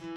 To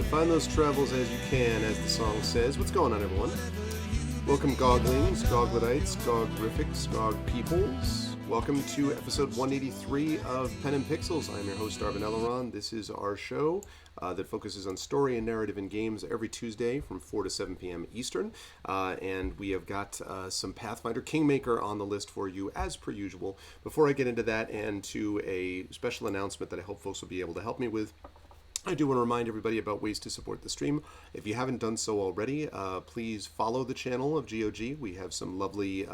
find those travels as you can, as the song says. What's going on, everyone? Welcome, Goglings, Gogletites, Gogrifics, Gog Peoples. Welcome to episode 183 of Pen and Pixels. I'm your host, Loren. This is our show that focuses on story and narrative in games every Tuesday from 4 to 7 p.m. Eastern. And we have got some Pathfinder Kingmaker on the list for you, as per usual. Before I get into that and to a special announcement that I hope folks will be able to help me with, I do want to remind everybody about ways to support the stream. If you haven't done so already, please follow the channel of GOG. We have some lovely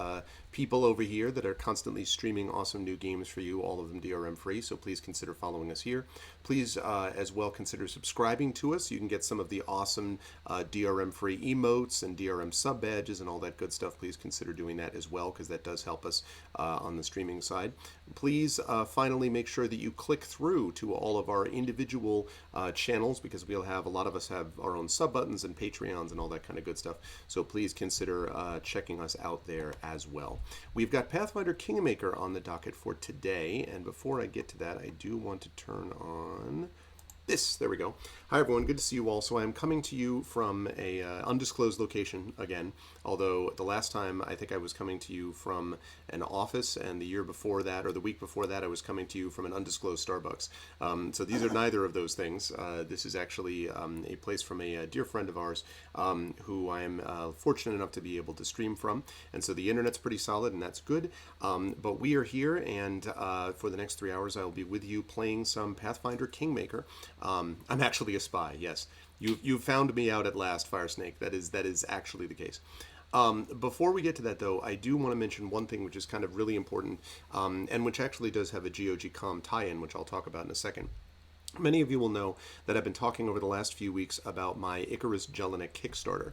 people over here that are constantly streaming awesome new games for you, all of them DRM free, so please consider following us here. Please as well consider subscribing to us. You can get some of the awesome DRM free emotes and DRM sub badges and all that good stuff. Please consider doing that as well, because that does help us on the streaming side. Please finally make sure that you click through to all of our individual channels, because we'll have, a lot of us have our own sub buttons and Patreons and all that kind of good stuff. So please consider checking us out there as well. We've got Pathfinder Kingmaker on the docket for today, and before I get to that, I do want to turn on this. There we go. Hi everyone, good to see you all. So I am coming to you from a undisclosed location again, although the last time I think I was coming to you from an office, and the year before that, or the week before that, I was coming to you from an undisclosed Starbucks. So these are neither of those things. This is actually a place from a dear friend of ours who I am fortunate enough to be able to stream from, and so the internet's pretty solid, and that's good. But we are here, and for the next 3 hours I will be with you playing some Pathfinder Kingmaker. I'm actually a spy, yes. You've found me out at last, Firesnake. That is actually the case. Before we get to that, though, I do want to mention one thing which is kind of really important, and which actually does have a GOG.com tie-in, which I'll talk about in a second. Many of you will know that I've been talking over the last few weeks about my Icarus Jelinek Kickstarter.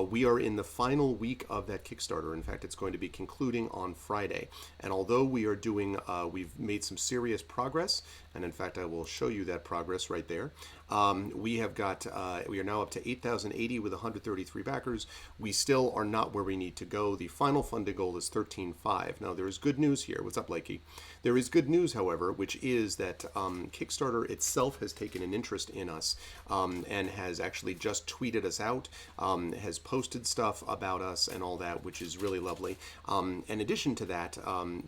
We are in the final week of that Kickstarter. In fact, it's going to be concluding on Friday. And although we are doing, we've made some serious progress, and in fact I will show you that progress right there. We are now up to 8,080 with 133 backers. We still are not where we need to go. The final funding goal is 13.5. Now there is good news here. What's up, Lakey? There is good news, however, which is that Kickstarter itself has taken an interest in us and has actually just tweeted us out, has posted stuff about us and all that, which is really lovely. In addition to that,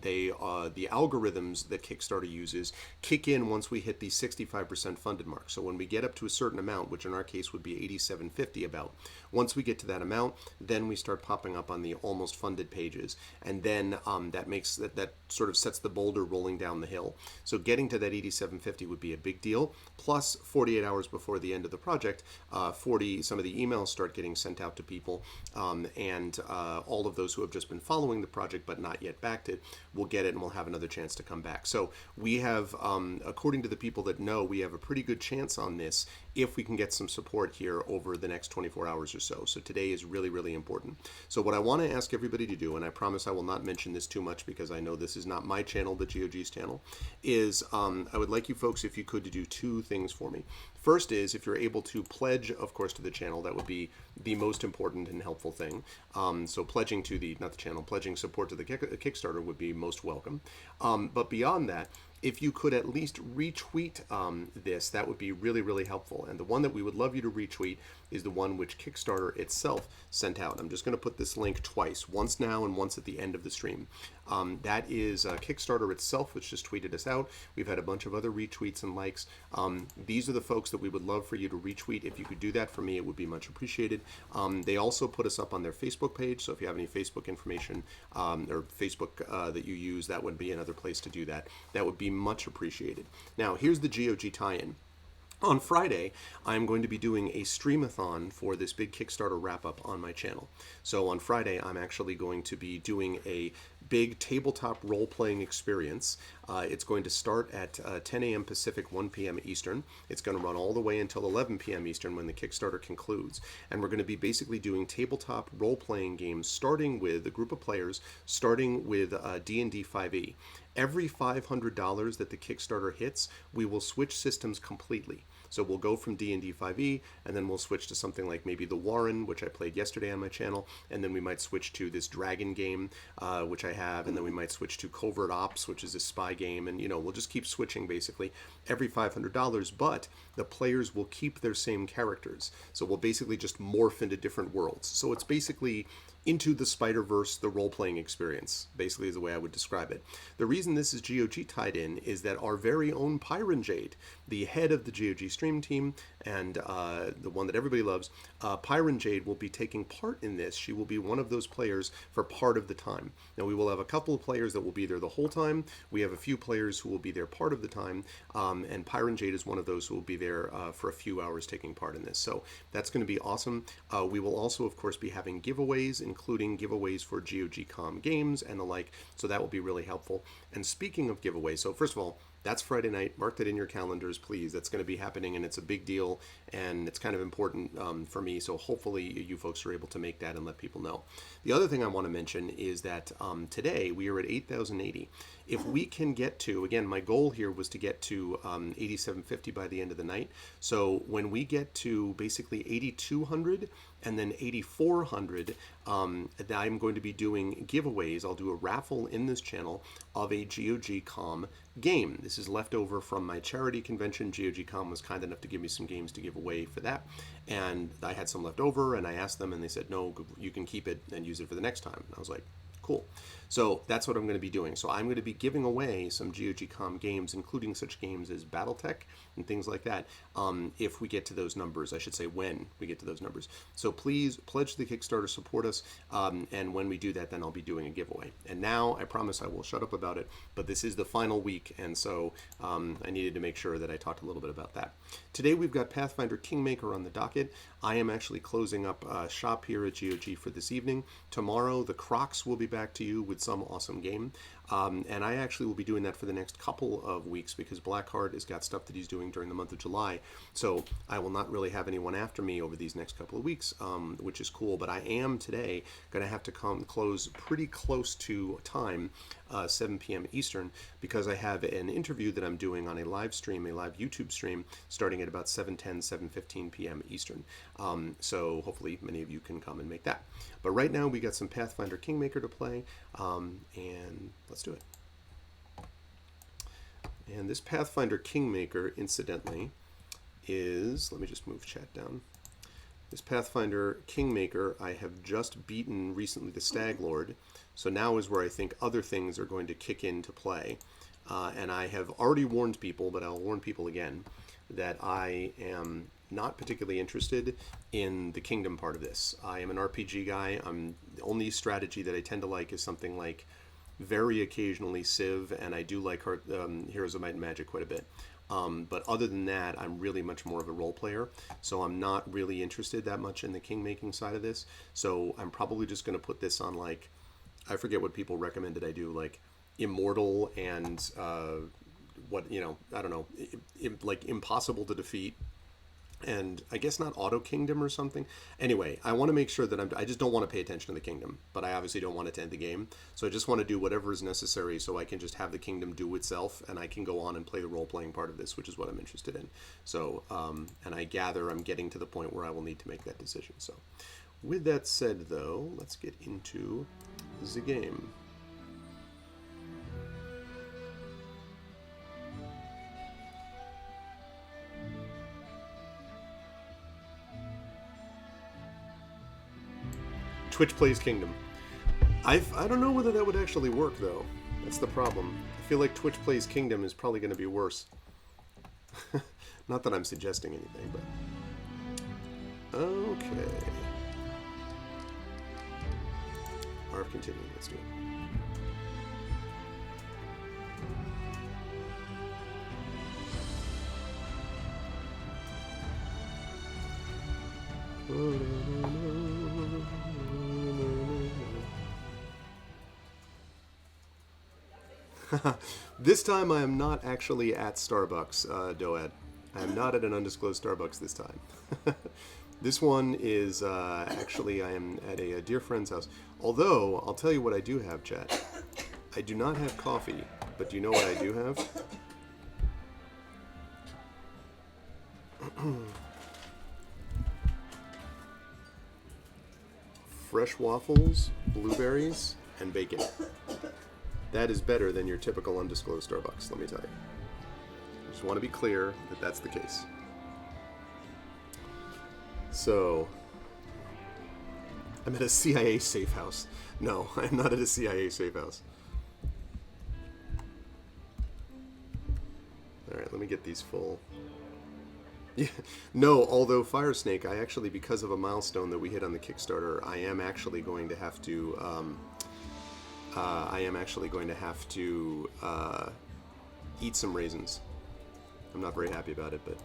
the algorithms that Kickstarter uses kick in once we hit the 65% funded mark. So when we get up to a certain amount, which in our case would be 8750 about, once we get to that amount, then we start popping up on the almost funded pages, and then that sort of sets the boulder rolling down the hill. So getting to that 8750 would be a big deal. Plus 48 hours before the end of the project, some of the emails start getting sent out to people, and all of those who have just been following the project but not yet backed it will get it, and we'll have another chance to come back. So we have, according to the people that know, we have a pretty good chance on this if we can get some support here over the next 24 hours or so. So today is really, really important. So what I want to ask everybody to do, and I promise I will not mention this too much because I know this is not my channel, but GOG's channel, is I would like you folks, if you could, to do two things for me. First is, if you're able to pledge, of course, to the channel, that would be the most important and helpful thing. So pledging to the, not the channel, pledging support to the Kickstarter would be most welcome. But beyond that, if you could at least retweet this, that would be really, really helpful. And the one that we would love you to retweet is the one which Kickstarter itself sent out. I'm just going to put this link twice, once now and once at the end of the stream. That is Kickstarter itself, which just tweeted us out. We've had a bunch of other retweets and likes. These are the folks that we would love for you to retweet. If you could do that for me, it would be much appreciated. They also put us up on their Facebook page, so if you have any Facebook information or Facebook that you use, that would be another place to do that. That would be much appreciated. Now, here's the GOG tie-in. On Friday, I'm going to be doing a streamathon for this big Kickstarter wrap-up on my channel. So on Friday, I'm actually going to be doing a big tabletop role-playing experience. It's going to start at 10 a.m. Pacific, 1 p.m. Eastern. It's going to run all the way until 11 p.m. Eastern when the Kickstarter concludes. And we're going to be basically doing tabletop role-playing games, starting with a group of players, starting with D&D 5e. Every $500 that the Kickstarter hits, we will switch systems completely. So we'll go from D&D 5e, and then we'll switch to something like maybe the Loren, which I played yesterday on my channel, and then we might switch to this dragon game, which I have, and then we might switch to Covert Ops, which is a spy game, and we'll just keep switching basically every $500, but the players will keep their same characters. So we'll basically just morph into different worlds. So it's basically Into the Spider-Verse, the role-playing experience, basically is the way I would describe it. The reason this is GOG tied in is that our very own Pyron Jade, the head of the GOG stream team and the one that everybody loves, Pyron Jade will be taking part in this. She will be one of those players for part of the time. Now, we will have a couple of players that will be there the whole time. We have a few players who will be there part of the time, and Pyron Jade is one of those who will be there for a few hours taking part in this. So that's going to be awesome. We will also, of course, be having giveaways, including giveaways for GOG.com games and the like, so that will be really helpful. And speaking of giveaways, so first of all, that's Friday night. Mark that in your calendars, please. That's going to be happening, and it's a big deal, and it's kind of important for me, so hopefully you folks are able to make that and let people know. The other thing I want to mention is that today we are at 8,080. If we can get to, again, my goal here was to get to 8,750 by the end of the night, so when we get to basically 8,200 and then 8,400, I'm going to be doing giveaways. I'll do a raffle in this channel of a GOG.com game. This is left over from my charity convention. GOG.com was kind enough to give me some games to give away for that, and I had some left over, and I asked them, and they said, no, you can keep it and use it for the next time. And I was like, cool. So that's what I'm going to be doing. So I'm going to be giving away some GOG.com games, including such games as Battletech and things like that, if we get to those numbers. I should say when we get to those numbers. So please pledge the Kickstarter, support us, and when we do that, then I'll be doing a giveaway. And now I promise I will shut up about it, but this is the final week, and so I needed to make sure that I talked a little bit about that. Today we've got Pathfinder Kingmaker on the docket. I am actually closing up shop here at GOG for this evening. Tomorrow the Crocs will be back to you with some awesome game. And I actually will be doing that for the next couple of weeks because Blackheart has got stuff that he's doing during the month of July. So I will not really have anyone after me over these next couple of weeks, which is cool. But I am today going to have to close pretty close to time, 7 p.m. Eastern, because I have an interview that I'm doing on a live stream, a live YouTube stream, starting at about 7:10, 7:15 p.m. Eastern. So hopefully many of you can come and make that. But right now we got some Pathfinder Kingmaker to play, and let's do it. And this Pathfinder Kingmaker, incidentally, is, let me just move chat down. This Pathfinder Kingmaker, I have just beaten recently the Stag Lord, so now is where I think other things are going to kick into play. And I have already warned people, but I'll warn people again, that I am not particularly interested in the kingdom part of this. I am an RPG guy. The only strategy that I tend to like is something like very occasionally Civ, and I do like Heroes of Might and Magic quite a bit. But other than that, I'm really much more of a role player, so I'm not really interested that much in the king-making side of this. So I'm probably just going to put this on, like, I forget what people recommended I do, like Immortal and I don't know, like Impossible to Defeat, and I guess not auto kingdom or something. Anyway, I want to make sure that I just don't want to pay attention to the kingdom, but I obviously don't want it to end the game. So I just want to do whatever is necessary so I can just have the kingdom do itself, and I can go on and play the role-playing part of this, which is what I'm interested in. So, and I gather I'm getting to the point where I will need to make that decision. So, with that said, though, let's get into the game. Twitch plays Kingdom. I don't know whether that would actually work, though. That's the problem. I feel like Twitch plays Kingdom is probably going to be worse. Not that I'm suggesting anything, but... Okay. Art of continuing, let's do it. This time I am not actually at Starbucks, Doad. I am not at an undisclosed Starbucks this time. This one is, actually, I am at a dear friend's house. Although, I'll tell you what I do have, chat. I do not have coffee, but do you know what I do have? Fresh waffles, blueberries, and bacon. That is better than your typical undisclosed Starbucks, let me tell you. I just want to be clear that that's the case. So, I'm at a CIA safe house. No, I'm not at a CIA safe house. Alright, let me get these full. Yeah, no, although Fire Snake, I actually, because of a milestone that we hit on the Kickstarter, I am actually going to have to, eat some raisins. I'm not very happy about it, but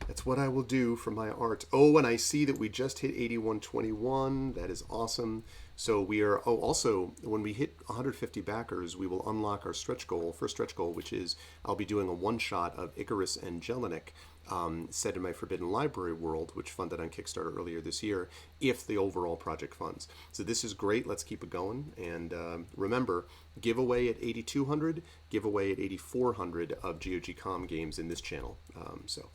that's what I will do for my art. Oh, and I see that we just hit 8121. That is awesome. So we are, oh, also, when we hit 150 backers, we will unlock our stretch goal, first stretch goal, which is I'll be doing a one-shot of Icarus and Jelinek, set in my Forbidden Library world, which funded on Kickstarter earlier this year, if the overall project funds. So this is great. Let's keep it going. And remember, giveaway at 8,200, giveaway at 8,400 of GOG.com games in this channel. So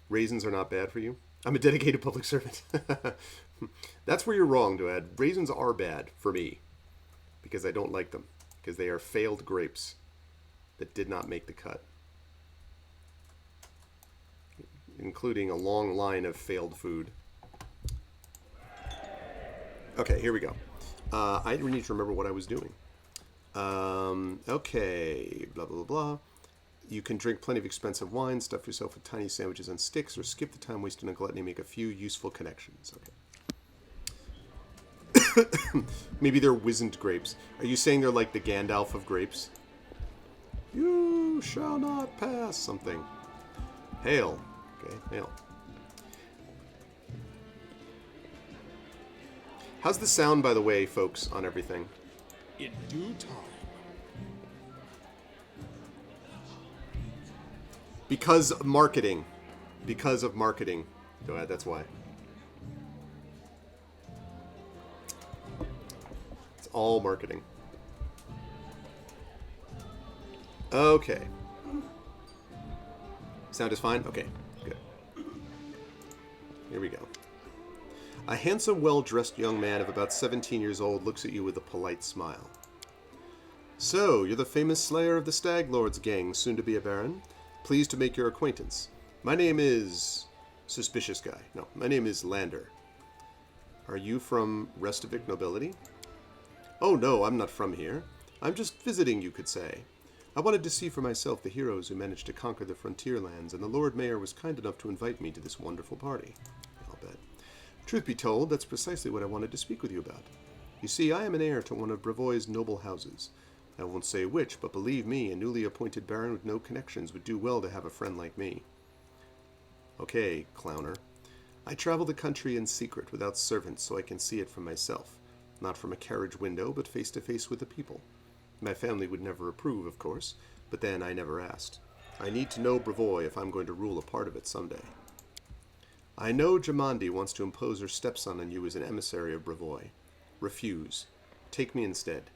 raisins are not bad for you. I'm a dedicated public servant. That's where you're wrong, Duad. Raisins are bad for me because I don't like them, because they are failed grapes that did not make the cut, including a long line of failed food. Okay, here we go. I need to remember what I was doing. Okay, blah, blah, blah. You can drink plenty of expensive wine, stuff yourself with tiny sandwiches on sticks, or skip the time wasted on gluttony, make a few useful connections. Okay. Maybe they're wizened grapes. Are you saying they're like the Gandalf of grapes? You shall not pass something. Hail. Okay, hail. How's the sound, by the way, folks, on everything? In due time. Because of marketing. Because of marketing. Go ahead, that's why. It's all marketing. Okay. Sound is fine? Okay, good. Here we go. A handsome, well-dressed young man of about 17 years old looks at you with a polite smile. So, you're the famous slayer of the Stag Lords gang, soon to be a baron? Pleased to make your acquaintance. My name is... Suspicious guy. No, my name is Lander. Are you from Restavik nobility? Oh no, I'm not from here. I'm just visiting, you could say. I wanted to see for myself the heroes who managed to conquer the frontier lands, and the Lord Mayor was kind enough to invite me to this wonderful party. I'll bet. Truth be told, that's precisely what I wanted to speak with you about. You see, I am an heir to one of Brevoy's noble houses. I won't say which, but believe me, a newly appointed baron with no connections would do well to have a friend like me. Okay, clowner. I travel the country in secret without servants so I can see it for myself. Not from a carriage window, but face to face with the people. My family would never approve, of course, but then I never asked. I need to know Brevoy if I'm going to rule a part of it someday. I know Jamandi wants to impose her stepson on you as an emissary of Brevoy. Refuse. Take me instead.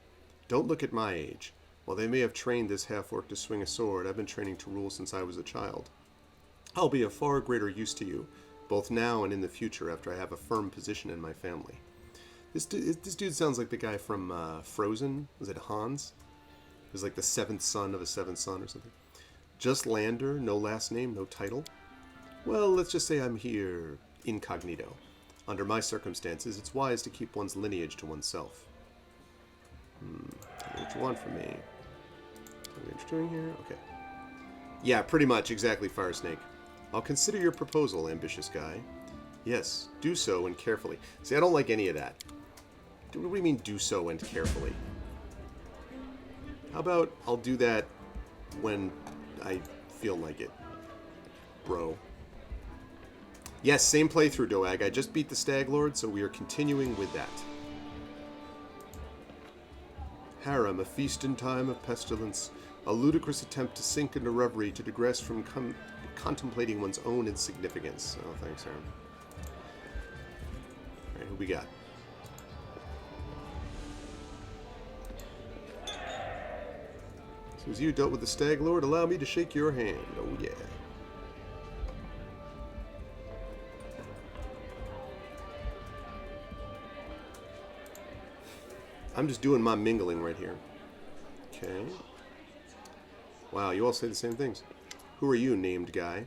Don't look at my age. While they may have trained this half-orc to swing a sword, I've been training to rule since I was a child. I'll be of far greater use to you, both now and in the future after I have a firm position in my family. This dude sounds like the guy from Frozen. Was it Hans? He was like the seventh son of a seventh son or something. Just Lander, no last name, no title. Well, let's just say I'm here incognito. Under my circumstances, it's wise to keep one's lineage to oneself. Tell me what you want from me. Something interesting here? Okay. Yeah, pretty much, exactly, Fire Snake. I'll consider your proposal, ambitious guy. Yes, do so and carefully. See, I don't like any of that. What do you mean, do so and carefully? How about I'll do that when I feel like it, bro? Yes, same playthrough, Doag. I just beat the Stag Lord, so we are continuing with that. Harem, a feast in time of pestilence. A ludicrous attempt to sink into reverie, to digress from contemplating one's own insignificance. Oh, thanks, Harem. Alright, who we got? So as you dealt with the Stag Lord, allow me to shake your hand. Oh, yeah. I'm just doing my mingling right here. Okay. Wow, you all say the same things. Who are you, named guy?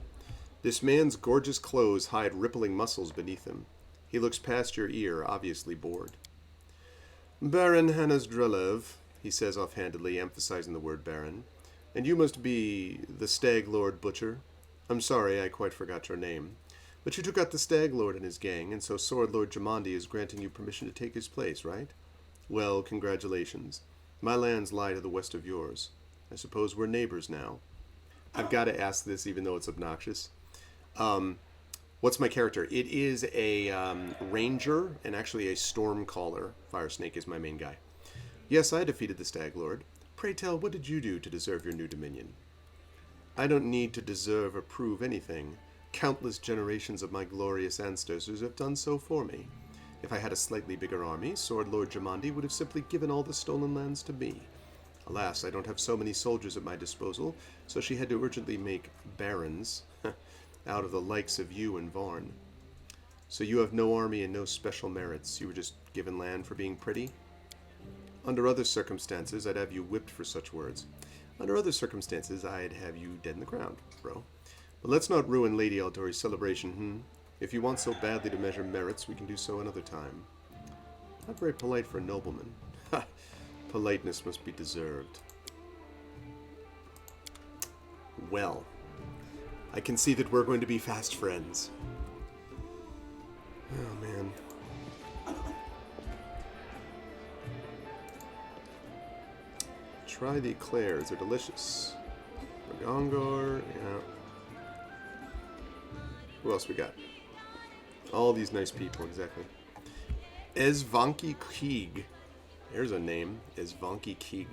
This man's gorgeous clothes hide rippling muscles beneath him. He looks past your ear, obviously bored. Baron Hannes-Drelev, he says offhandedly, emphasizing the word Baron. And you must be the Stag Lord Butcher. I'm sorry, I quite forgot your name. But you took out the Stag Lord and his gang, and so Sword Lord Jamandi is granting you permission to take his place, right? Well, congratulations. My lands lie to the west of yours. I suppose we're neighbors now. I've got to ask this even though it's obnoxious. What's my character? It is a ranger and actually a stormcaller. Fire Snake is my main guy. Yes, I defeated the Stag Lord. Pray tell, what did you do to deserve your new dominion? I don't need to deserve or prove anything. Countless generations of my glorious ancestors have done so for me. If I had a slightly bigger army, Sword Lord Jamandi would have simply given all the stolen lands to me. Alas, I don't have so many soldiers at my disposal, so she had to urgently make barons out of the likes of you and Varn. So you have no army and no special merits. You were just given land for being pretty? Under other circumstances, I'd have you whipped for such words. Under other circumstances, I'd have you dead in the ground, bro. But let's not ruin Lady Eldori's celebration, If you want so badly to measure merits, we can do so another time. Not very polite for a nobleman. Ha! Politeness must be deserved. Well, I can see that we're going to be fast friends. Oh, man. Try the eclairs. They're delicious. Magongor, yeah. Who else we got? All these nice people, exactly. Esvanki Krieg. There's a name. Esvanki Krieg.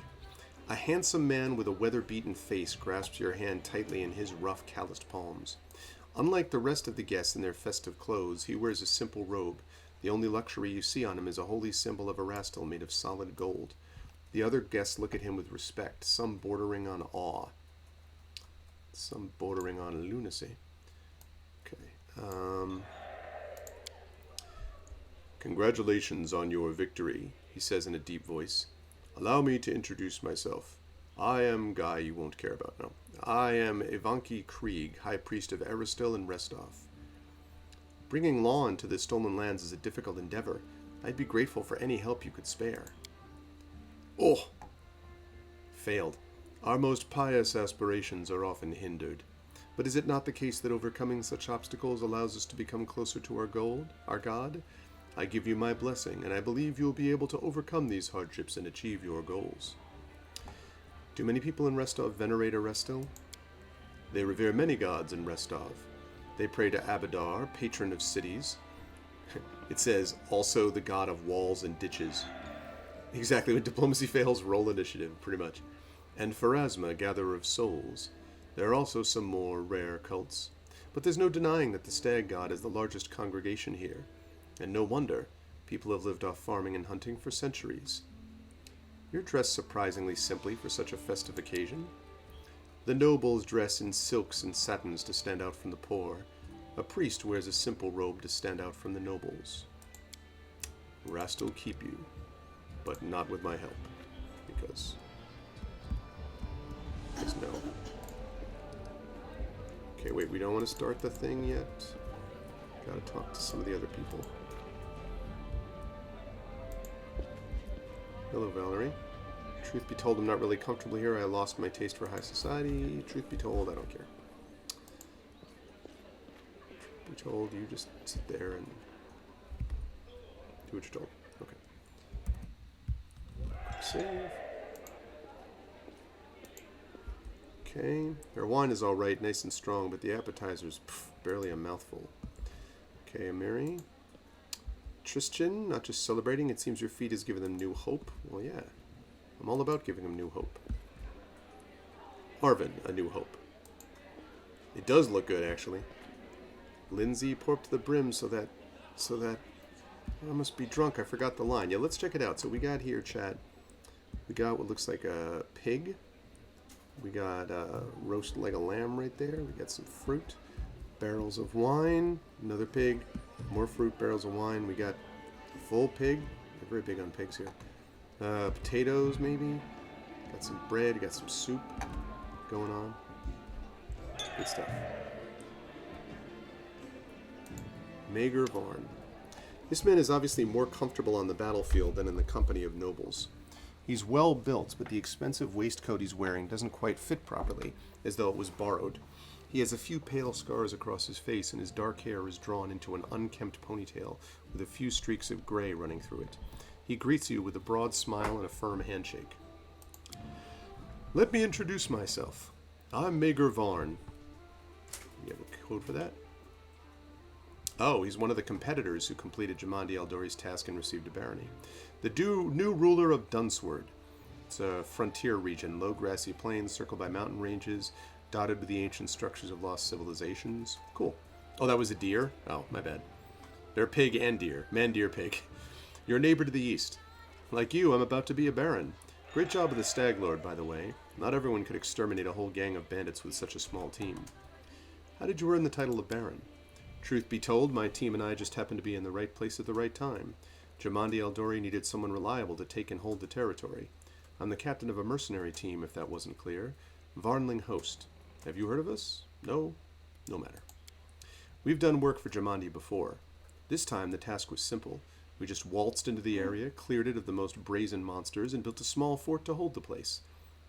A handsome man with a weather-beaten face grasps your hand tightly in his rough, calloused palms. Unlike the rest of the guests in their festive clothes, he wears a simple robe. The only luxury you see on him is a holy symbol of Erastil made of solid gold. The other guests look at him with respect, some bordering on awe. Some bordering on lunacy. Okay. Congratulations on your victory, he says in a deep voice. Allow me to introduce myself. I am guy you won't care about now. I am Evanki Krieg, High Priest of Erastil and Restov. Bringing law into the stolen lands is a difficult endeavor. I'd be grateful for any help you could spare. Oh! Failed. Our most pious aspirations are often hindered. But is it not the case that overcoming such obstacles allows us to become closer to our goal, our God? I give you my blessing, and I believe you will be able to overcome these hardships and achieve your goals. Do many people in Restov venerate Erastil? They revere many gods in Restov. They pray to Abadar, patron of cities. It says, also the god of walls and ditches. Exactly, when diplomacy fails, roll initiative, pretty much. And Pharasma, gatherer of souls. There are also some more rare cults, but there's no denying that the Stag God is the largest congregation here, and no wonder. People have lived off farming and hunting for centuries. You're dressed surprisingly simply for such a festive occasion. The nobles dress in silks and satins to stand out from the poor. A priest wears a simple robe to stand out from the nobles. Rast'll keep you, but not with my help, because no. Okay, wait, we don't want to start the thing yet. Gotta talk to some of the other people. Hello, Valerie. Truth be told, I'm not really comfortable here. I lost my taste for high society. Truth be told, I don't care. Truth be told, you just sit there and do what you're told. Okay. Save. Okay. Their wine is alright, nice and strong, but the appetizer's barely a mouthful. Okay, Amiri. Tristan, not just celebrating, it seems your feat has given them new hope. Well, yeah. I'm all about giving them new hope. Arvin, a new hope. It does look good, actually. Lindsay, pour up to the brim so that... I must be drunk, I forgot the line. Yeah, let's check it out. So we got here, chat. We got what looks like a pig. We got roast leg of lamb right there. We got some fruit. Barrels of wine. Another pig. More fruit, barrels of wine. We got full pig. We're very big on pigs here. Potatoes, maybe. Got some bread. Got some soup going on. Good stuff. Mager Varn. This man is obviously more comfortable on the battlefield than in the company of nobles. He's well built, but the expensive waistcoat he's wearing doesn't quite fit properly, as though it was borrowed. He has a few pale scars across his face, and his dark hair is drawn into an unkempt ponytail with a few streaks of gray running through it. He greets you with a broad smile and a firm handshake. Let me introduce myself. I'm Mager Varn. You have a code for that? Oh, he's one of the competitors who completed Jamandi Aldori's task and received a barony. The new ruler of Dunsword. It's a frontier region, low grassy plains circled by mountain ranges, dotted with the ancient structures of lost civilizations. Cool. Oh, that was a deer? Oh, my bad. They're pig and deer. Man, deer, pig. You're a neighbor to the east. Like you, I'm about to be a baron. Great job with the Stag Lord, by the way. Not everyone could exterminate a whole gang of bandits with such a small team. How did you earn the title of baron? Truth be told, my team and I just happened to be in the right place at the right time. Jamandi Aldori needed someone reliable to take and hold the territory. I'm the captain of a mercenary team, if that wasn't clear. Varnling Host. Have you heard of us? No? No matter. We've done work for Jamandi before. This time the task was simple. We just waltzed into the area, cleared it of the most brazen monsters, and built a small fort to hold the place.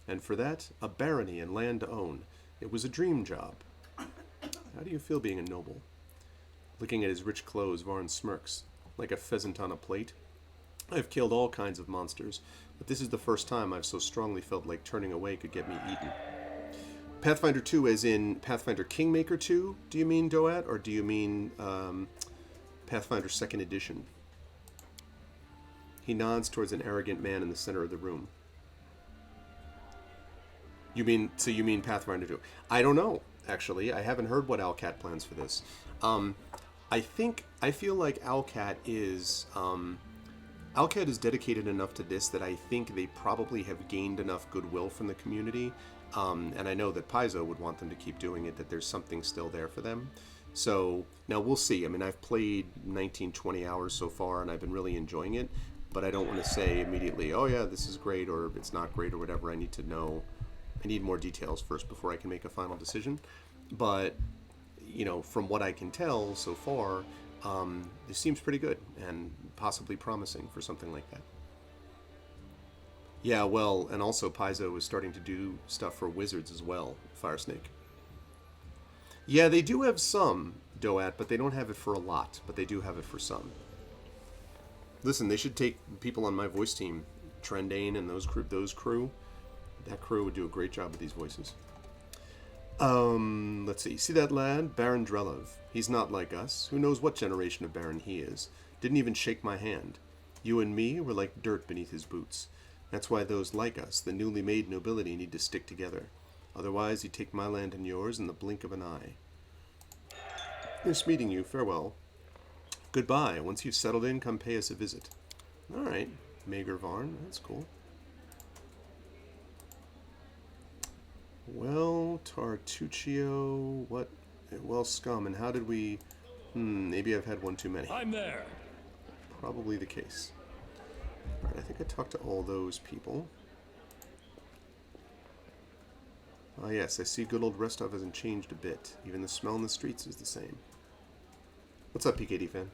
And for that, a barony and land to own. It was a dream job. How do you feel being a noble? Looking at his rich clothes, Varn smirks, like a pheasant on a plate. I've killed all kinds of monsters, but this is the first time I've so strongly felt like turning away could get me eaten. Pathfinder 2 as in Pathfinder Kingmaker 2, do you mean, Doat? Or do you mean Pathfinder 2nd Edition? He nods towards an arrogant man in the center of the room. You mean Pathfinder 2? I don't know, actually. I haven't heard what Alcat plans for this. I feel like Alcat is dedicated enough to this that I think they probably have gained enough goodwill from the community, and I know that Paizo would want them to keep doing it, that there's something still there for them. So, now we'll see. I mean, I've played 19, 20 hours so far, and I've been really enjoying it, but I don't want to say immediately, oh yeah, this is great, or it's not great, or whatever. I need to know. I need more details first before I can make a final decision. But you know, from what I can tell so far, this seems pretty good and possibly promising for something like that. Yeah, well, and also Paizo is starting to do stuff for wizards as well, Firesnake. Yeah, they do have some, Doat, but they don't have it for a lot, but they do have it for some. Listen, they should take people on my voice team, Trendane and those crew. That crew would do a great job with these voices. Let's see. See that lad? Baron Drelov. He's not like us. Who knows what generation of Baron he is. Didn't even shake my hand. You and me were like dirt beneath his boots. That's why those like us, the newly made nobility, need to stick together. Otherwise, you take my land and yours in the blink of an eye. Nice meeting you. Farewell. Goodbye. Once you've settled in, come pay us a visit. Alright. Mager Varn. That's cool. Well, Tartuccio, what? Well, scum, and how did we... maybe I've had one too many. I'm there. Probably the case. Alright, I think I talked to all those people. Ah, yes, I see good old Restov hasn't changed a bit. Even the smell in the streets is the same. What's up, PKD fan?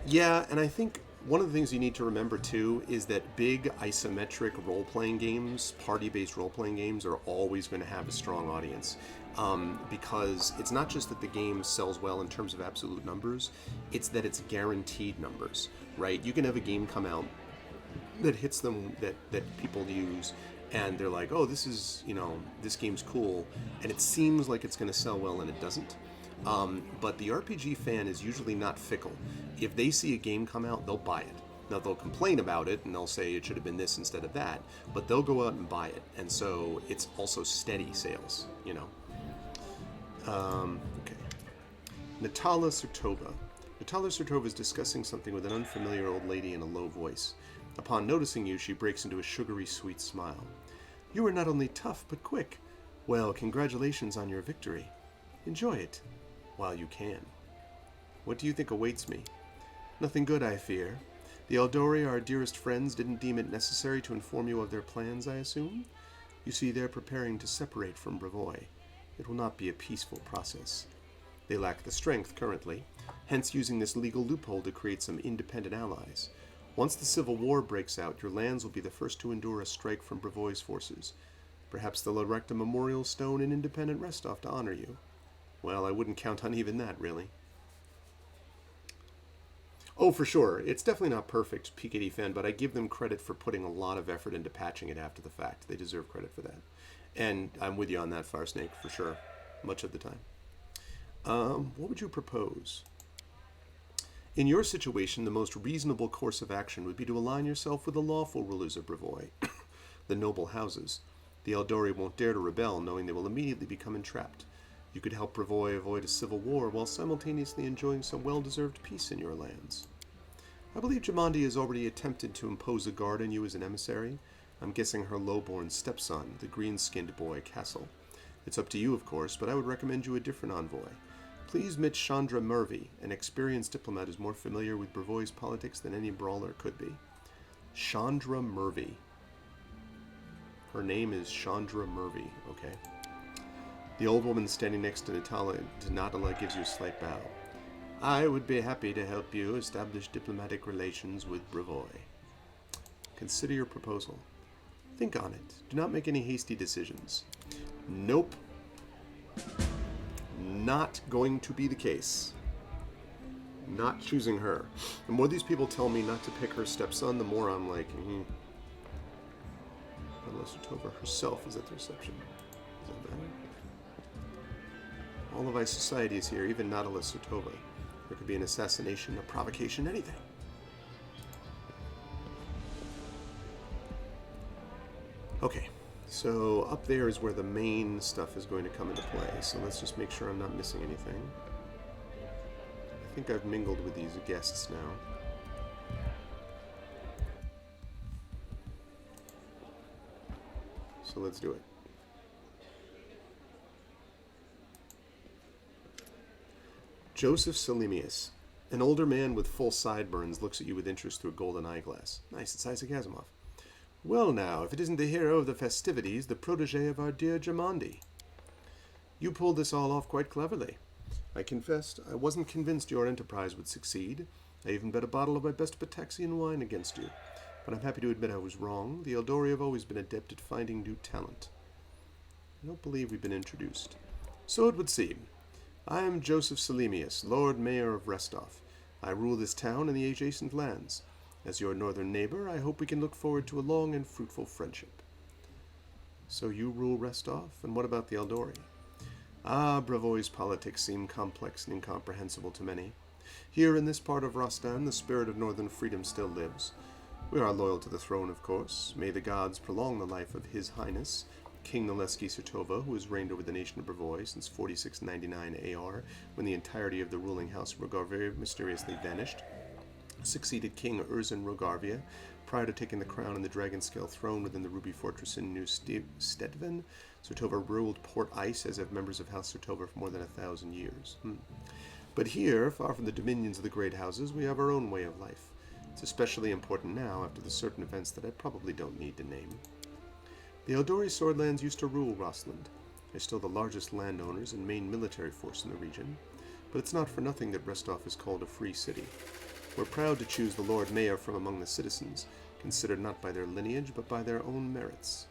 Yeah, and I think one of the things you need to remember, too, is that big isometric role-playing games, party-based role-playing games, are always going to have a strong audience. Because it's not just that the game sells well in terms of absolute numbers, it's that it's guaranteed numbers, right? You can have a game come out that hits them, that people use, and they're like, oh, this is, this game's cool, and it seems like it's going to sell well, and it doesn't. But the RPG fan is usually not fickle. If they see a game come out, they'll buy it. Now, they'll complain about it, and they'll say it should have been this instead of that, but they'll go out and buy it. And so it's also steady sales, Okay. Natala Sertova. Natala Sertova is discussing something with an unfamiliar old lady in a low voice. Upon noticing you, she breaks into a sugary, sweet smile. You are not only tough, but quick. Well, congratulations on your victory. Enjoy it, while you can. What do you think awaits me? Nothing good, I fear. The Eldori, our dearest friends, didn't deem it necessary to inform you of their plans, I assume? You see, they're preparing to separate from Brevoy. It will not be a peaceful process. They lack the strength currently, hence using this legal loophole to create some independent allies. Once the civil war breaks out, your lands will be the first to endure a strike from Brevoy's forces. Perhaps they'll erect a memorial stone in independent Restov to honor you. Well, I wouldn't count on even that, really. Oh, for sure. It's definitely not perfect, PKD fan, but I give them credit for putting a lot of effort into patching it after the fact. They deserve credit for that. And I'm with you on that, Farsnake, for sure. Much of the time. What would you propose? In your situation, the most reasonable course of action would be to align yourself with the lawful rulers of Brevoy, the noble houses. The Eldori won't dare to rebel, knowing they will immediately become entrapped. You could help Brevoy avoid a civil war while simultaneously enjoying some well-deserved peace in your lands. I believe Jamandi has already attempted to impose a guard on you as an emissary. I'm guessing her low-born stepson, the green-skinned boy, Castle. It's up to you, of course, but I would recommend you a different envoy. Please meet Chandra Murvey, an experienced diplomat who's more familiar with Brevoy's politics than any brawler could be. Chandra Murvey. Her name is Chandra Murvey, okay. The old woman standing next to Natala gives you a slight bow. I would be happy to help you establish diplomatic relations with Brevoy. Consider your proposal. Think on it. Do not make any hasty decisions. Nope. Not going to be the case. Not choosing her. The more these people tell me not to pick her stepson, the more I'm like, Unless Tova herself is at the reception. Does that matter? All of Ice Society is here, even Natala Sotova. There could be an assassination, a provocation, anything. Okay, so up there is where the main stuff is going to come into play, so let's just make sure I'm not missing anything. I think I've mingled with these guests now. So let's do it. Joseph Salimius, an older man with full sideburns, looks at you with interest through a golden eyeglass. Nice, it's Isaac Asimov. Well now, if it isn't the hero of the festivities, the protege of our dear Jamandi. You pulled this all off quite cleverly. I confessed, I wasn't convinced your enterprise would succeed. I even bet a bottle of my best Pataxian wine against you. But I'm happy to admit I was wrong. The Eldori have always been adept at finding new talent. I don't believe we've been introduced. So it would seem. I am Joseph Salimius, Lord Mayor of Restov. I rule this town and the adjacent lands. As your northern neighbor, I hope we can look forward to a long and fruitful friendship. So you rule Restov, and what about the Eldori? Ah, Brevoy's politics seem complex and incomprehensible to many. Here in this part of Rostan, the spirit of northern freedom still lives. We are loyal to the throne, of course. May the gods prolong the life of His Highness, King Naleski Sertova, who has reigned over the nation of Brevoy since 4699 AR, when the entirety of the ruling house of Rogarvia mysteriously vanished. Succeeded King Urzin Rogarvia, prior to taking the crown and the dragon scale throne within the Ruby Fortress in New Stetven. Sertova ruled Port Ice as have members of House Sertova for more than 1,000 years. But here, far from the dominions of the great houses, we have our own way of life. It's especially important now after the certain events that I probably don't need to name. The Eldori Swordlands used to rule Rossland. They're still the largest landowners and main military force in the region, but it's not for nothing that Restov is called a free city. We're proud to choose the Lord Mayor from among the citizens, considered not by their lineage, but by their own merits.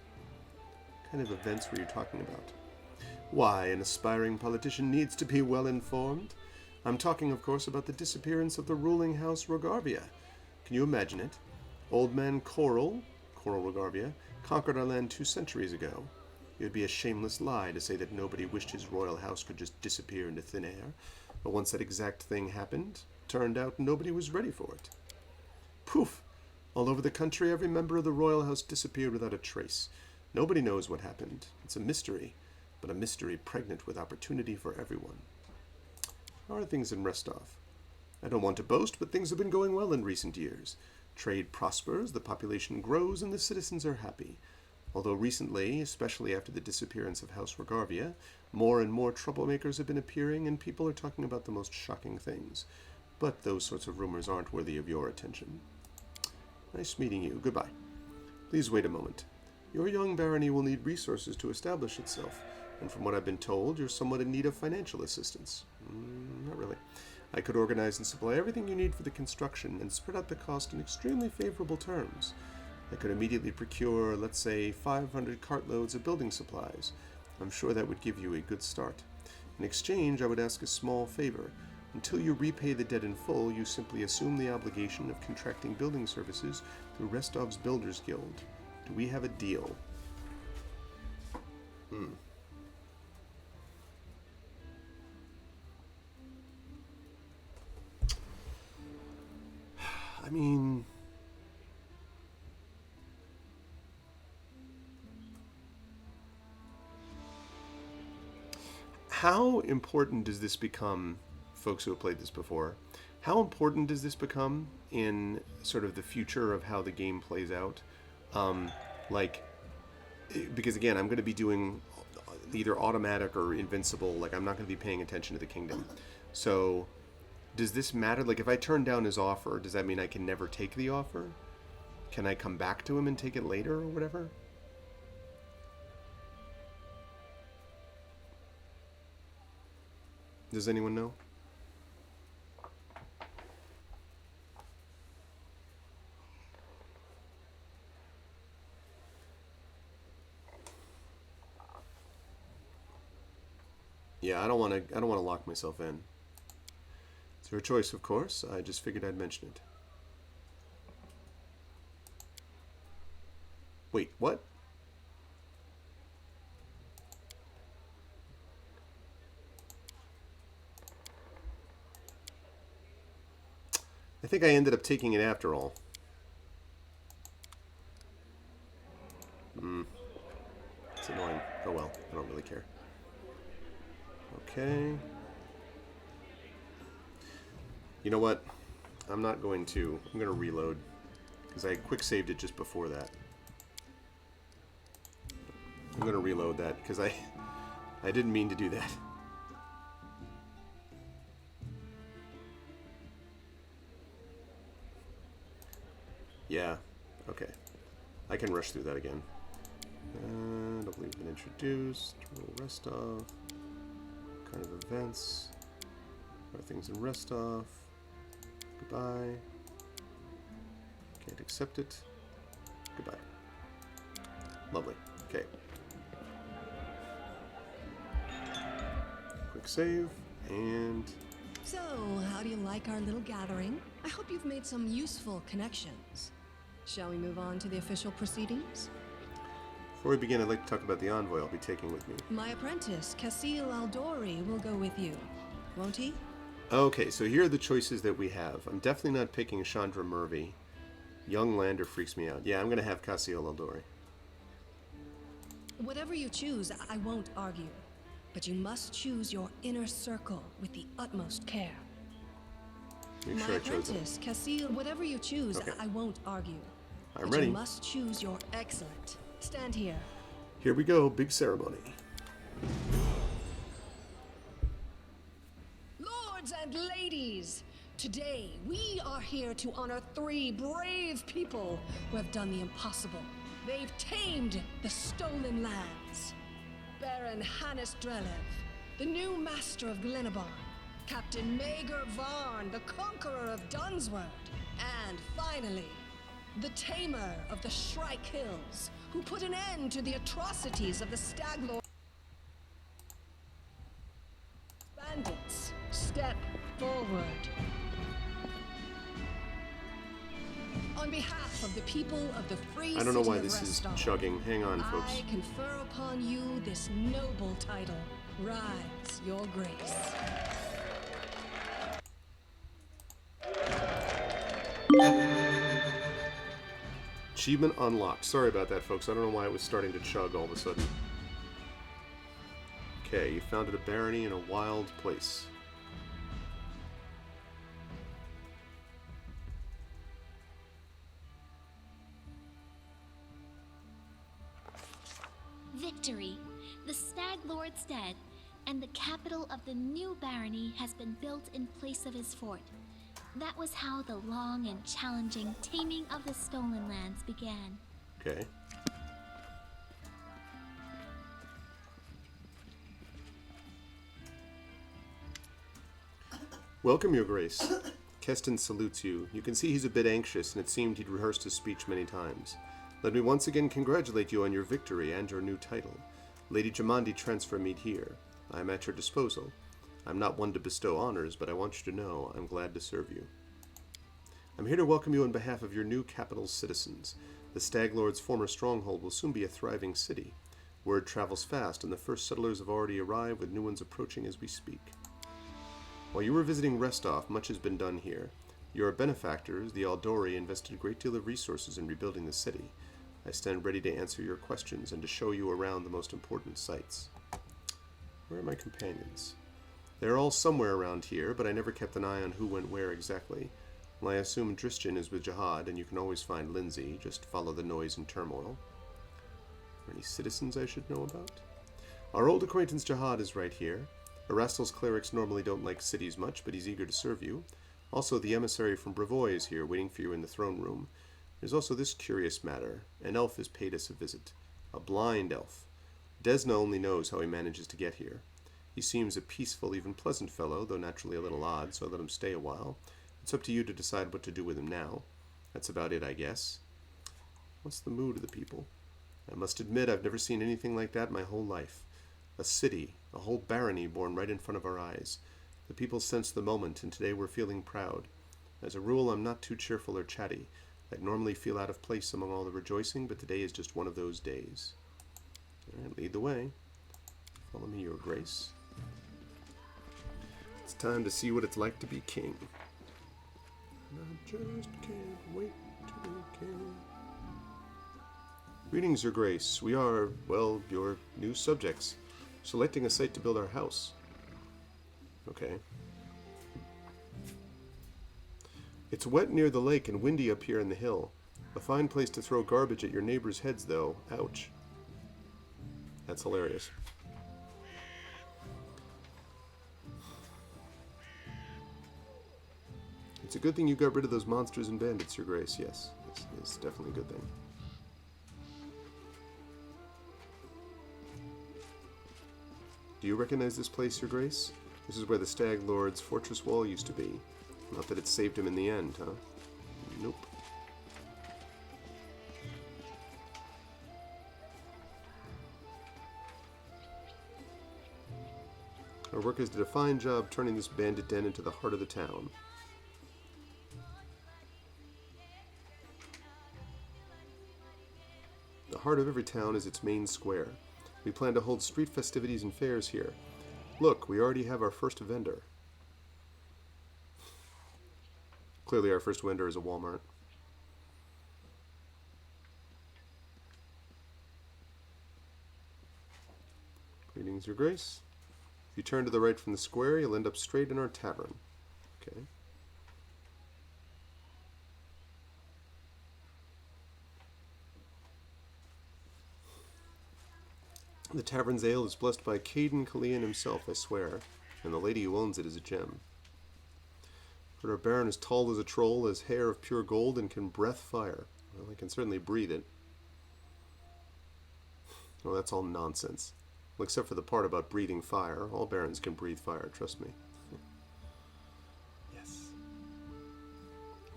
What kind of events were you talking about? Why, an aspiring politician needs to be well informed. I'm talking, of course, about the disappearance of the ruling house Rogarvia. Can you imagine it? Old man Coral Rogarvia, conquered our land 2 centuries ago. It would be a shameless lie to say that nobody wished his royal house could just disappear into thin air. But once that exact thing happened, turned out nobody was ready for it. Poof! All over the country, every member of the royal house disappeared without a trace. Nobody knows what happened. It's a mystery, but a mystery pregnant with opportunity for everyone. How are things in Restov? I don't want to boast, but things have been going well in recent years. Trade prospers, the population grows, and the citizens are happy. Although recently, especially after the disappearance of House Rogarvia, more and more troublemakers have been appearing, and people are talking about the most shocking things. But those sorts of rumors aren't worthy of your attention. Nice meeting you. Goodbye. Please wait a moment. Your young barony will need resources to establish itself, and from what I've been told, you're somewhat in need of financial assistance. Not really. I could organize and supply everything you need for the construction and spread out the cost in extremely favorable terms. I could immediately procure, let's say, 500 cartloads of building supplies. I'm sure that would give you a good start. In exchange, I would ask a small favor. Until you repay the debt in full, you simply assume the obligation of contracting building services through Restov's Builders Guild. Do we have a deal? I mean, how important does this become, folks who have played this before, how important does this become in sort of the future of how the game plays out? Because again, I'm going to be doing either automatic or invincible, like I'm not going to be paying attention to the kingdom. So does this matter? Like, if I turn down his offer, does that mean I can never take the offer? Can I come back to him and take it later or whatever? Does anyone know? Yeah, I don't want to lock myself in. It's your choice, of course. I just figured I'd mention it. Wait, what? I think I ended up taking it after all. It's annoying. Oh well, I don't really care. Okay. You know what? I'm not going to. I'm going to reload. Because I quick saved it just before that. I'm going to reload that because I didn't mean to do that. Yeah. Okay. I can rush through that again. I don't believe been introduced. Rule Restov. Kind of events. Are things in Restov. Goodbye. Can't accept it. Goodbye. Lovely. Okay. Quick save, and... So, how do you like our little gathering? I hope you've made some useful connections. Shall we move on to the official proceedings? Before we begin, I'd like to talk about the envoy I'll be taking with me. My apprentice, Kasil Aldori, will go with you, won't he? Okay, so here are the choices that we have. I'm definitely not picking Chandra Murvey. Young Lander freaks me out. Yeah, I'm going to have Cassiel Eldori. Whatever you choose, I won't argue. But you must choose your inner circle with the utmost care. Make My sure I chose it. apprentice, Cassiel, whatever you choose, Okay. I won't argue. I'm But ready. you must choose your excellent. Stand here. Here we go. Big ceremony. Lords and ladies, today we are here to honor 3 brave people who have done the impossible. They've tamed the stolen lands. Baron Hannes Drelev, the new master of Glenabon, Captain Maegor Varn, the conqueror of Dunsword, and finally, the tamer of the Shrike Hills, who put an end to the atrocities of the Staglord bandits. Step forward. On behalf of the people of the free I don't know city why of this is Restar, chugging. Hang on, folks. I confer upon you this noble title. Rise, your grace. Achievement unlocked. Sorry about that, folks. I don't know why it was starting to chug all of a sudden. Okay, you founded a barony in a wild place. Victory! The Stag Lord's dead, and the capital of the new barony has been built in place of his fort. That was how the long and challenging taming of the stolen lands began. Okay. Welcome, Your Grace. Keston salutes you. You can see he's a bit anxious, and it seemed he'd rehearsed his speech many times. Let me once again congratulate you on your victory and your new title. Lady Jamandi transferred me here. I am at your disposal. I'm not one to bestow honors, but I want you to know I'm glad to serve you. I'm here to welcome you on behalf of your new capital's citizens. The Stag Lord's former stronghold will soon be a thriving city. Word travels fast, and the first settlers have already arrived, with new ones approaching as we speak. While you were visiting Restov, much has been done here. Your benefactors, the Aldori, invested a great deal of resources in rebuilding the city. I stand ready to answer your questions and to show you around the most important sites. Where are my companions? They're all somewhere around here, but I never kept an eye on who went where exactly. Well, I assume Dristian is with Jihad, and you can always find Lindsay. Just follow the noise and turmoil. Are there any citizens I should know about? Our old acquaintance Jihad is right here. Erastel's clerics normally don't like cities much, but he's eager to serve you. Also, the emissary from Brevoy is here, waiting for you in the throne room. There's also this curious matter. An elf has paid us a visit. A blind elf. Desna only knows how he manages to get here. He seems a peaceful, even pleasant fellow, though naturally a little odd, so I let him stay a while. It's up to you to decide what to do with him now. That's about it, I guess. What's the mood of the people? I must admit, I've never seen anything like that my whole life. A city, a whole barony born right in front of our eyes. The people sense the moment, and today we're feeling proud. As a rule, I'm not too cheerful or chatty. I'd normally feel out of place among all the rejoicing, but today is just one of those days. All right, lead the way. Follow me, Your Grace. It's time to see what it's like to be king. And I just can't wait to be king. Greetings, Your Grace. We are, well, your new subjects. Selecting a site to build our house. Okay. It's wet near the lake and windy up here in the hill. A fine place to throw garbage at your neighbors' heads, though. Ouch. That's hilarious. It's a good thing you got rid of those monsters and bandits, Your Grace. Yes, it's definitely a good thing. Do you recognize this place, Your Grace? This is where the Stag Lord's fortress wall used to be. Not that it saved him in the end, huh? Nope. Our workers did a fine job turning this bandit den into the heart of the town. The heart of every town is its main square. We plan to hold street festivities and fairs here. Look, we already have our first vendor. Clearly our first vendor is a Walmart. Greetings, Your Grace. If you turn to the right from the square, you'll end up straight in our tavern. Okay. The tavern's ale is blessed by Caden Kalian himself, I swear, and the lady who owns it is a gem. For our Baron is tall as a troll, has hair of pure gold, and can breath fire. Well, I can certainly breathe it. Well, that's all nonsense. Well, except for the part about breathing fire. All barons can breathe fire, trust me. Yes.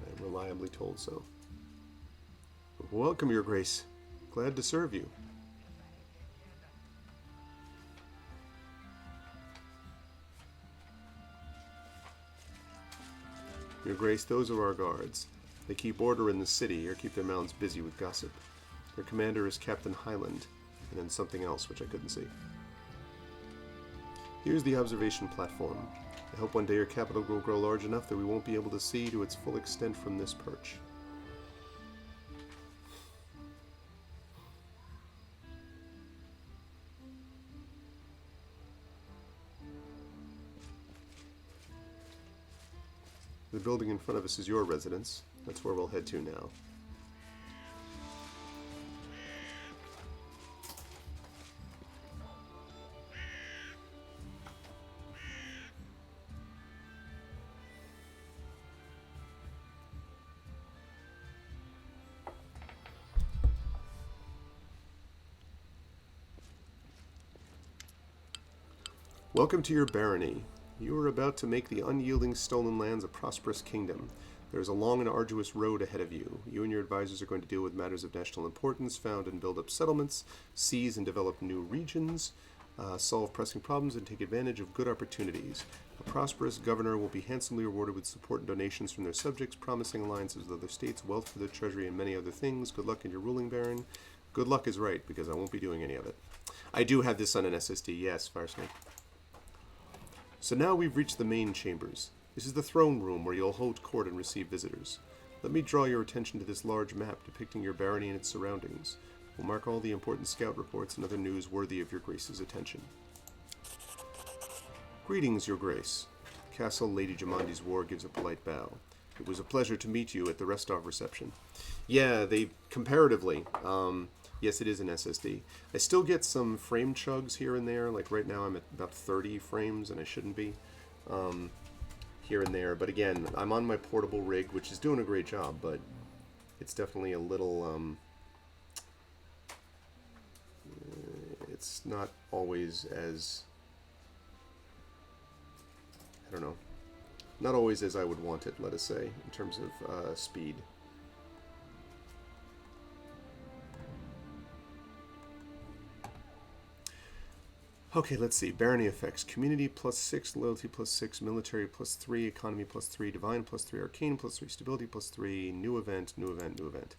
I am reliably told so. Welcome, Your Grace. Glad to serve you. Your Grace, those are our guards. They keep order in the city, or keep their mouths busy with gossip. Their commander is Captain Highland, and then something else which I couldn't see. Here's the observation platform. I hope one day your capital will grow large enough that we won't be able to see to its full extent from this perch. The building in front of us is your residence. That's where we'll head to now. Welcome to your barony. You are about to make the unyielding stolen lands a prosperous kingdom. There is a long and arduous road ahead of you. You and your advisors are going to deal with matters of national importance, found and build up settlements, seize and develop new regions, solve pressing problems, and take advantage of good opportunities. A prosperous governor will be handsomely rewarded with support and donations from their subjects, promising alliances with other states, wealth for their treasury, and many other things. Good luck in your ruling, Baron. Good luck is right, because I won't be doing any of it. I do have this on an SSD, yes, Firesnake. So now we've reached the main chambers. This is the throne room where you'll hold court and receive visitors. Let me draw your attention to this large map depicting your barony and its surroundings. We'll mark all the important scout reports and other news worthy of your Grace's attention. Greetings, Your Grace. Castle Lady Jamandi's War gives a polite bow. It was a pleasure to meet you at the Restov reception. Yeah, they comparatively, yes, it is an SSD. I still get some frame chugs here and there. Like right now I'm at about 30 frames and I shouldn't be. Here and there. But again, I'm on my portable rig, which is doing a great job, but it's definitely a little, it's not always as, I don't know, not always as I would want it, let us say, in terms of speed. Okay, let's see. Barony effects. Community +6, loyalty +6, military +3, economy +3, divine +3, arcane +3, stability +3, new event, new event, new event.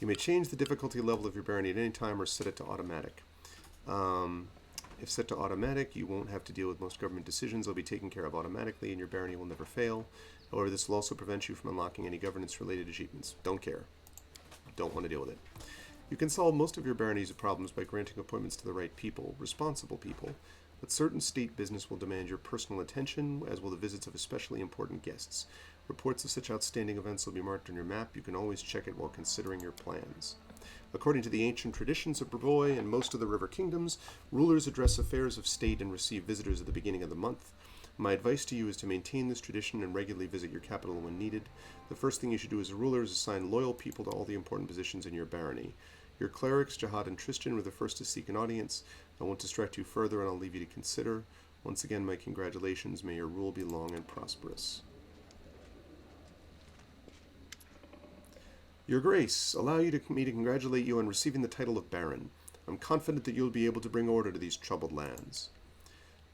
You may change the difficulty level of your barony at any time or set it to automatic. If set to automatic, you won't have to deal with most government decisions. They'll be taken care of automatically and your barony will never fail. However, this will also prevent you from unlocking any governance-related achievements. Don't care. Don't want to deal with it. You can solve most of your barony's problems by granting appointments to the right people, responsible people, but certain state business will demand your personal attention, as will the visits of especially important guests. Reports of such outstanding events will be marked on your map. You can always check it while considering your plans. According to the ancient traditions of Brevoy and most of the River Kingdoms, rulers address affairs of state and receive visitors at the beginning of the month. My advice to you is to maintain this tradition and regularly visit your capital when needed. The first thing you should do as a ruler is assign loyal people to all the important positions in your barony. Your clerics, Jihad and Tristan, were the first to seek an audience. I won't distract you further, and I'll leave you to consider. Once again, my congratulations. May your rule be long and prosperous. Your Grace, allow me to congratulate you on receiving the title of Baron. I'm confident that you'll be able to bring order to these troubled lands.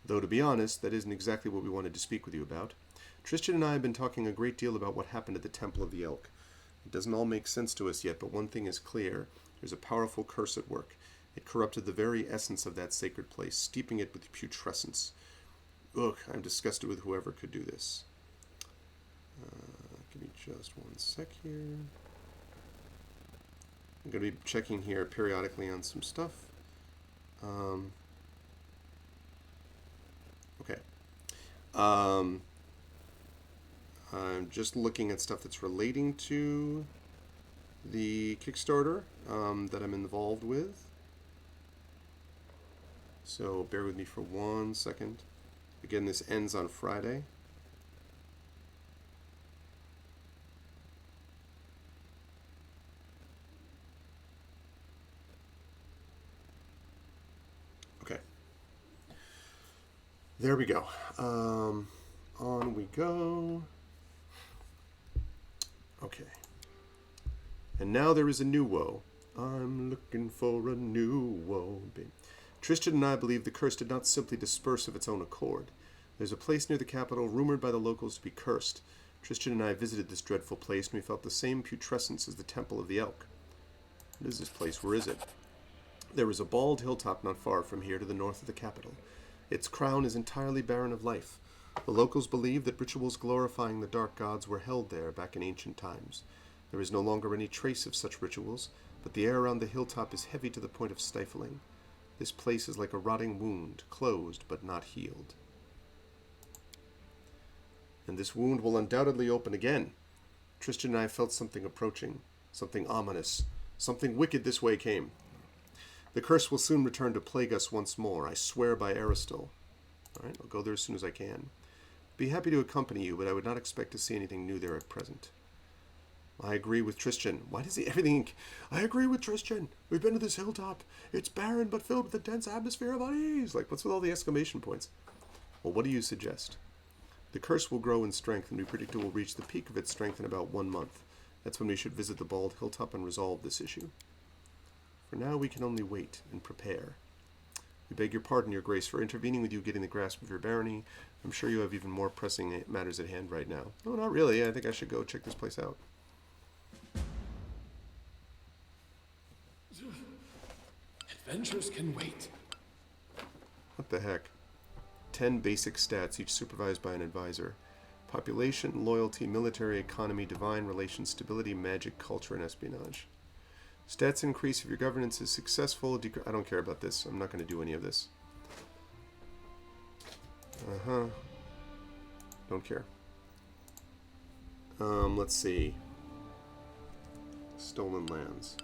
Though, to be honest, that isn't exactly what we wanted to speak with you about. Tristan and I have been talking a great deal about what happened at the Temple of the Elk. It doesn't all make sense to us yet, but one thing is clear. There's a powerful curse at work. It corrupted the very essence of that sacred place, steeping it with putrescence. Ugh, I'm disgusted with whoever could do this. Give me just one sec here. I'm going to be checking here periodically on some stuff. Okay. I'm just looking at stuff that's relating to the Kickstarter that I'm involved with. So bear with me for 1 second. Again, this ends on Friday. Okay. There we go. On we go. Okay. And now there is a new woe. I'm looking for a new woe. Tristan and I believe the curse did not simply disperse of its own accord. There's a place near the capital rumored by the locals to be cursed. Tristan and I visited this dreadful place, and we felt the same putrescence as the Temple of the Elk. What is this place? Where is it? There is a bald hilltop not far from here to the north of the capital. Its crown is entirely barren of life. The locals believe that rituals glorifying the dark gods were held there back in ancient times. There is no longer any trace of such rituals, but the air around the hilltop is heavy to the point of stifling. This place is like a rotting wound, closed but not healed. And this wound will undoubtedly open again. Tristan and I felt something approaching, something ominous, something wicked this way came. The curse will soon return to plague us once more, I swear by Aristil. Alright, I'll go there as soon as I can. Be happy to accompany you, but I would not expect to see anything new there at present. I agree with Tristan. Why does he everything... I agree with Tristan. We've been to this hilltop. It's barren but filled with a dense atmosphere of unease. Like, what's with all the exclamation points? Well, what do you suggest? The curse will grow in strength, and we predict it will reach the peak of its strength in about 1 month. That's when we should visit the bald hilltop and resolve this issue. For now, we can only wait and prepare. We beg your pardon, your grace, for intervening with you getting the grasp of your barony. I'm sure you have even more pressing matters at hand right now. No, not really. I think I should go check this place out. Adventures can wait. What the heck? 10 basic stats, each supervised by an advisor. Population, loyalty, military, economy, divine relations, stability, magic, culture, and espionage. Stats increase if your governance is successful. I don't care about this. I'm not going to do any of this. Don't care. Let's see. Stolen lands.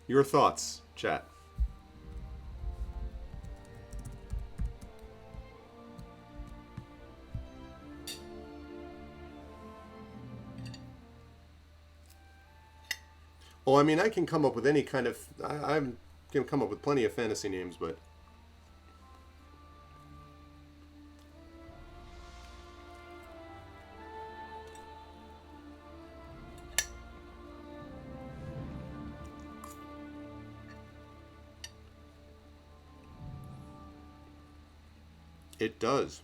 Your thoughts, chat. Well, I mean, I can come up with any kind of... I can come up with plenty of fantasy names, but... It does.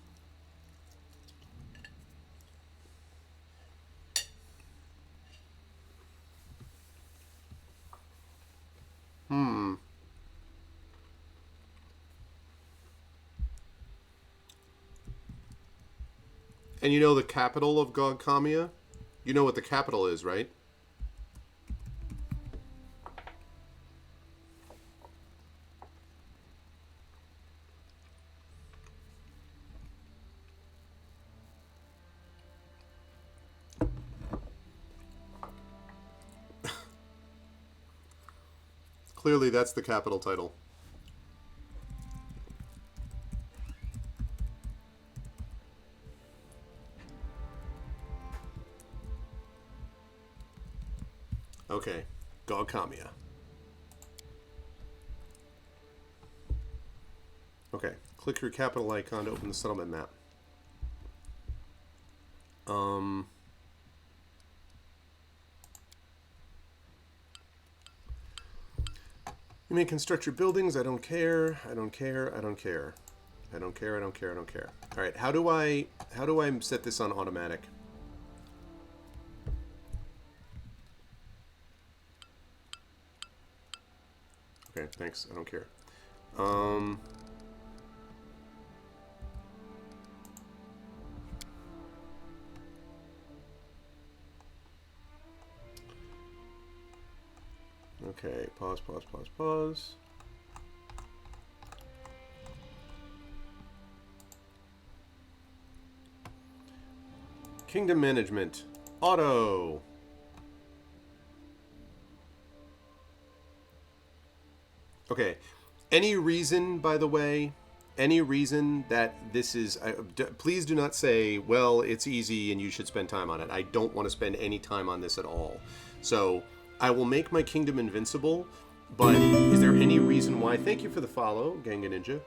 And you know the capital of Gogkamia? You know what the capital is, right? Clearly, that's the capital title. Okay, Gogkamia. Okay, click your capital icon to open the settlement map. You may construct your buildings. I don't care. I don't care. I don't care. I don't care. I don't care. I don't care. All right. How do I set this on automatic? Okay. Thanks. I don't care. Okay, pause, pause, pause, pause. Kingdom management. Auto. Okay. Any reason, by the way, any reason that this is... please do not say, well, it's easy and you should spend time on it. I don't want to spend any time on this at all. So... I will make my kingdom invincible, but is there any reason why... Thank you for the follow, Ganga Ninja.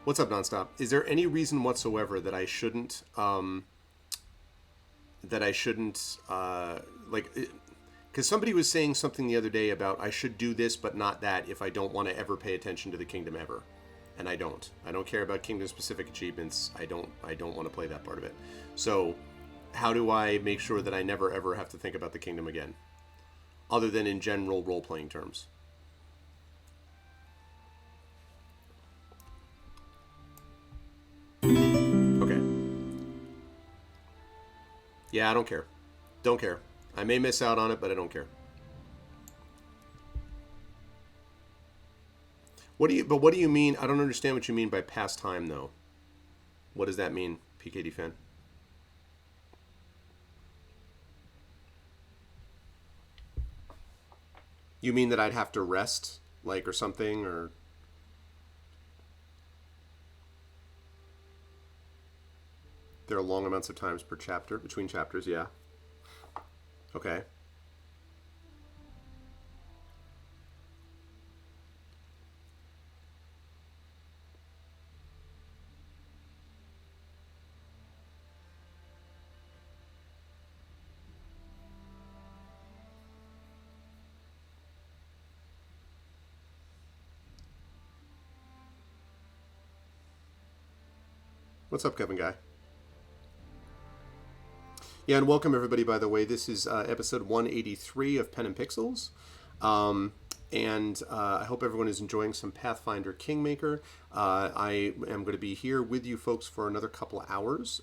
What's up, Nonstop? Is there any reason whatsoever that I shouldn't... like... Because somebody was saying something the other day about I should do this but not that if I don't want to ever pay attention to the kingdom ever. And I don't. I don't care about kingdom-specific achievements. I don't want to play that part of it. So, how do I make sure that I never ever have to think about the kingdom again? Other than in general role-playing terms. Okay. Yeah, I don't care. Don't care. I may miss out on it, but I don't care. What do you mean? I don't understand what you mean by past time, though. What does that mean, PKD fan? You mean that I'd have to rest, like, or something, or... There are long amounts of times per chapter, between chapters, yeah. Okay. What's up, Kevin Guy? Yeah, and welcome everybody, by the way. This is episode 183 of Pen and Pixels. And I hope everyone is enjoying some Pathfinder Kingmaker. I am going to be here with you folks for another couple of hours.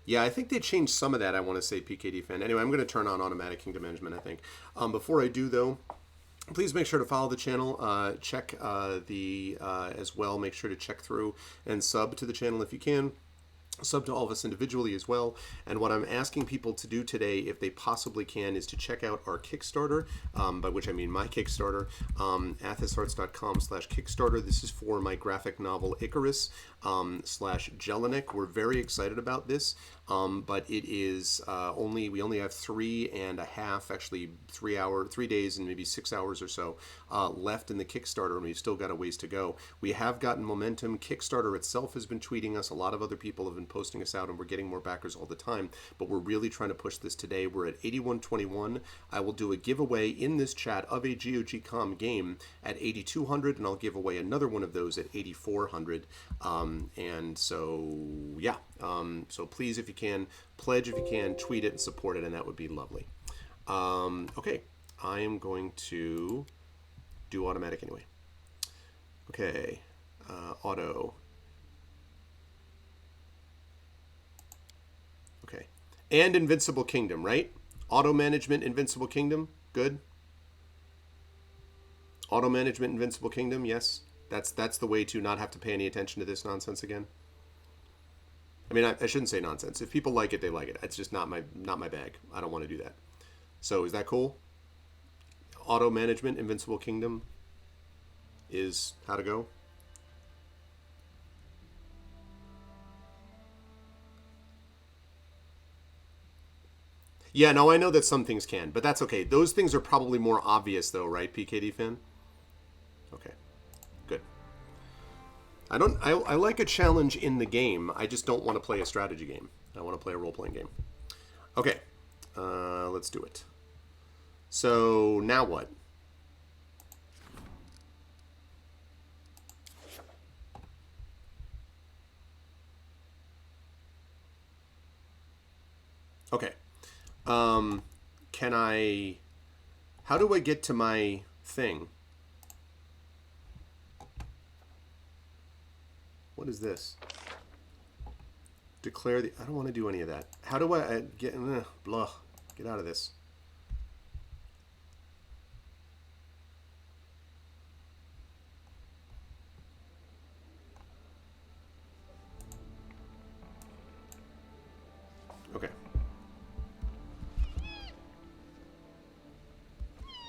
Yeah, I think they changed some of that, I want to say, PKD fan. Anyway, I'm going to turn on automatic kingdom management, I think. Before I do, though, please make sure to follow the channel, check as well. Make sure to check through and sub to the channel if you can. Sub to all of us individually as well. And what I'm asking people to do today, if they possibly can, is to check out our Kickstarter, by which I mean my Kickstarter, athisarts.com/Kickstarter. This is for my graphic novel Icarus /Jelinek. We're very excited about this, but it is we only have 3.5, actually 3 days and maybe 6 hours or so left in the Kickstarter, and we've still got a ways to go. We have gotten momentum. Kickstarter itself has been tweeting us. A lot of other people have been posting us out, and we're getting more backers all the time, but we're really trying to push this today. We're at 8121. I will do a giveaway in this chat of a GOG.com game at 8200, and I'll give away another one of those at 8400. And so, yeah. So please, if you can, pledge if you can, tweet it and support it, and that would be lovely. Okay. I am going to do automatic anyway. Okay. Auto. Okay. And Invincible Kingdom, right? Auto management, Invincible Kingdom. Good. Auto management, Invincible Kingdom. Yes. That's the way to not have to pay any attention to this nonsense again. I mean, I shouldn't say nonsense. If people like it, they like it. It's just not my bag. I don't want to do that. So is that cool? Auto management, Invincible Kingdom is how to go. Yeah, no, I know that some things can, but that's okay. Those things are probably more obvious, though, right, PKD fan? Okay, good. I like a challenge in the game. I just don't want to play a strategy game. I want to play a role-playing game. Okay, let's do it. So now what? Okay. Can I... How do I get to my thing? What is this? Declare the... I don't want to do any of that. How do I get... blah. Get out of this. Okay.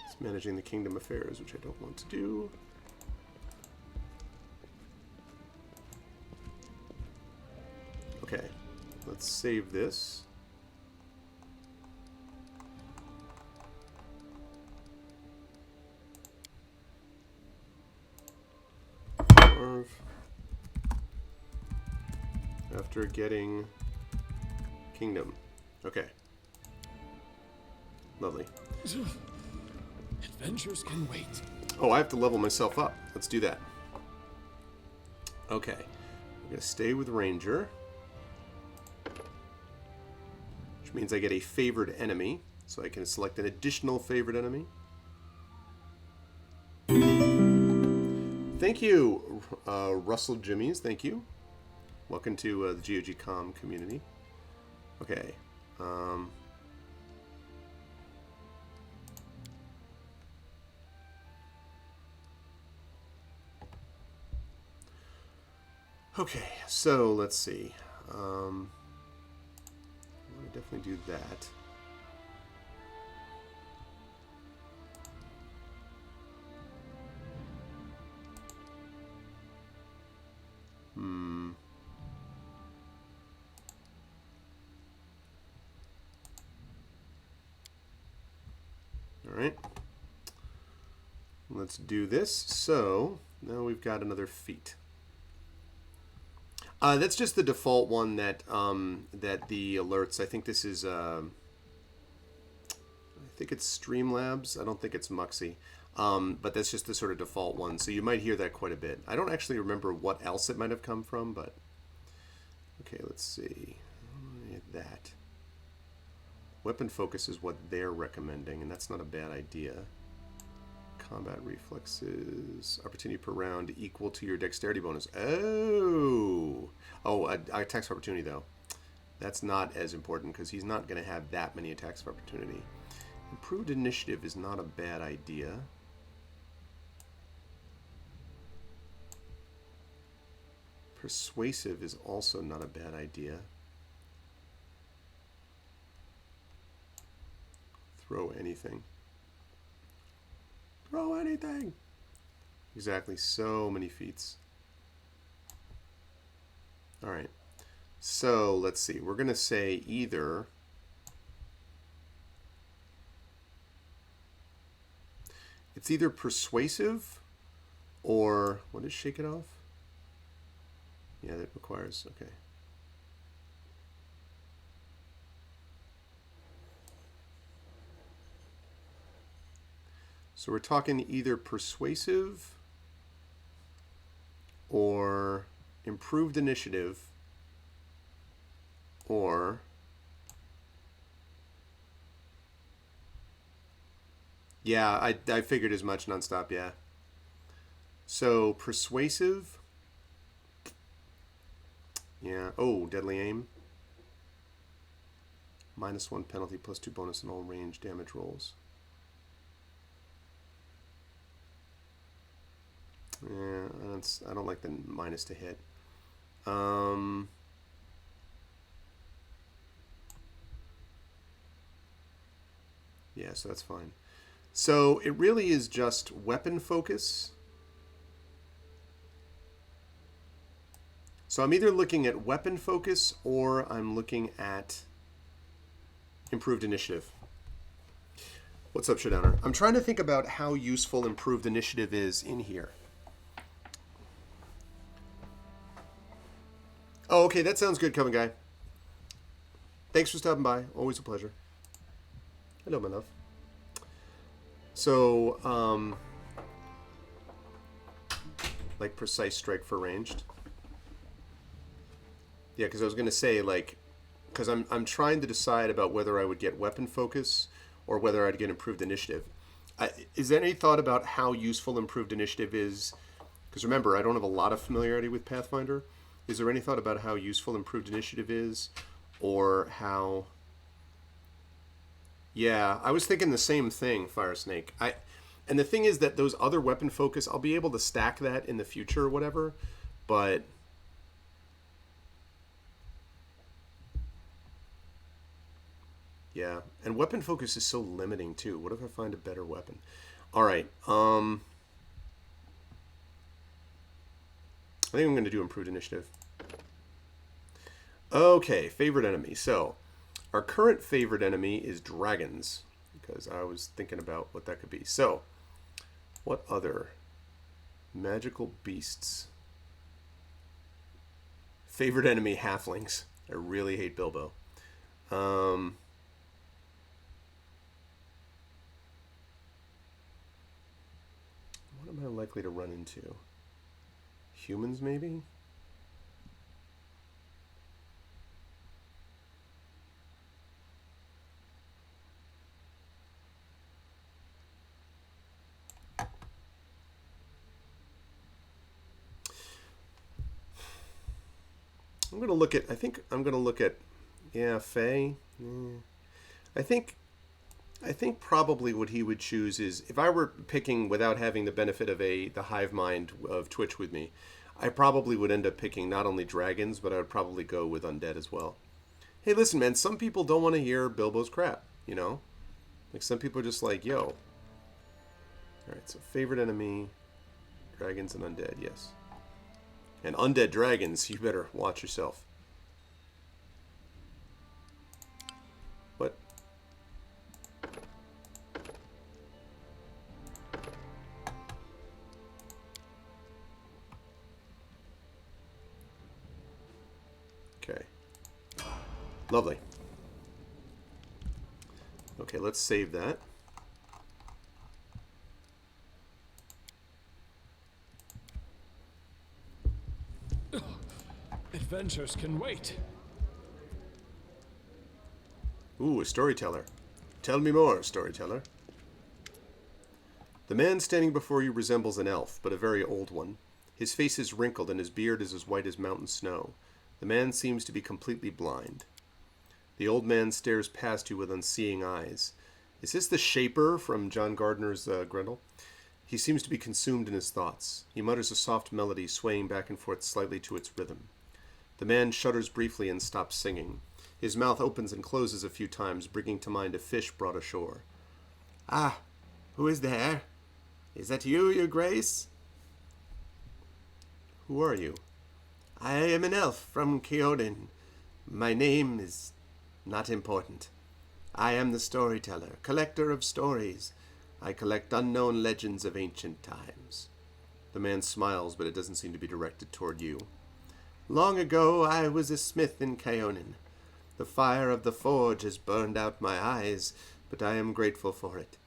It's managing the kingdom affairs, which I don't want to do. Okay. Let's save this. After getting kingdom. Okay. Lovely. Adventures can wait. Oh, I have to level myself up. Let's do that. Okay. I'm going to stay with Ranger. Which means I get a favored enemy. So I can select an additional favored enemy. Thank you, Russell Jimmies. Thank you. Welcome to the GOG.com community. Okay. Okay, so let's see. I'm going to definitely do that. Alright. Let's do this. So, now we've got another feat. That's just the default one that that the alerts. I think this is I think it's Streamlabs. I don't think it's Muxy. But that's just the sort of default one. So you might hear that quite a bit. I don't actually remember what else it might have come from, but okay, let's see. That. Weapon focus is what they're recommending, and that's not a bad idea. Combat reflexes, opportunity per round equal to your dexterity bonus. Oh, attacks of opportunity though. That's not as important because he's not going to have that many attacks of opportunity. Improved initiative is not a bad idea. Persuasive is also not a bad idea. Throw anything. Throw anything! Exactly, so many feats. Alright, so let's see. We're going to say either... It's either persuasive or... What is shake it off? Yeah, that requires... Okay. So we're talking either persuasive or improved initiative or yeah, I figured as much. Nonstop, yeah. So persuasive, yeah. Oh, deadly aim. -1 penalty, +2 bonus on all range damage rolls. Yeah, I don't like the minus to hit. Yeah, so that's fine. So it really is just weapon focus. So I'm either looking at weapon focus or I'm looking at improved initiative. What's up, Shadowner? I'm trying to think about how useful improved initiative is in here. Oh, okay, that sounds good, Coven Guy. Thanks for stopping by. Always a pleasure. Hello, my love. So, like precise strike for ranged. Yeah, because I was going to say, like, because I'm trying to decide about whether I would get weapon focus or whether I'd get improved initiative. Is there any thought about how useful improved initiative is? Because remember, I don't have a lot of familiarity with Pathfinder. Is there any thought about how useful improved initiative is, or how? Yeah, I was thinking the same thing, Fire Snake. And the thing is that those other weapon focus, I'll be able to stack that in the future or whatever, but yeah, and weapon focus is so limiting too. What if I find a better weapon? All right, I think I'm going to do improved initiative. Okay, favorite enemy. So, our current favorite enemy is dragons, because I was thinking about what that could be. So, what other magical beasts? Favorite enemy, halflings. I really hate Bilbo. What am I likely to run into? Humans, maybe? I'm going to look at, I think I'm going to look at, yeah, Fae. I think probably what he would choose is, if I were picking without having the benefit of the hive mind of Twitch with me, I probably would end up picking not only dragons, but I would probably go with undead as well. Hey, listen, man, some people don't want to hear Bilbo's crap, you know? Like, some people are just like, yo. Alright, so favorite enemy, dragons and undead, yes. And undead dragons, you better watch yourself. What? Okay. Lovely. Okay, let's save that. Adventures can wait. Ooh, a storyteller. Tell me more, storyteller. The man standing before you resembles an elf, but a very old one. His face is wrinkled and his beard is as white as mountain snow. The man seems to be completely blind. The old man stares past you with unseeing eyes. Is this the Shaper from John Gardner's Grendel? He seems to be consumed in his thoughts. He mutters a soft melody, swaying back and forth slightly to its rhythm. The man shudders briefly and stops singing. His mouth opens and closes a few times, bringing to mind a fish brought ashore. Ah, who is there? Is that you, your grace? Who are you? I am an elf from Keodin. My name is not important. I am the storyteller, collector of stories. I collect unknown legends of ancient times. The man smiles, but it doesn't seem to be directed toward you. Long ago, I was a smith in Keonin. The fire of the forge has burned out my eyes, but I am grateful for it.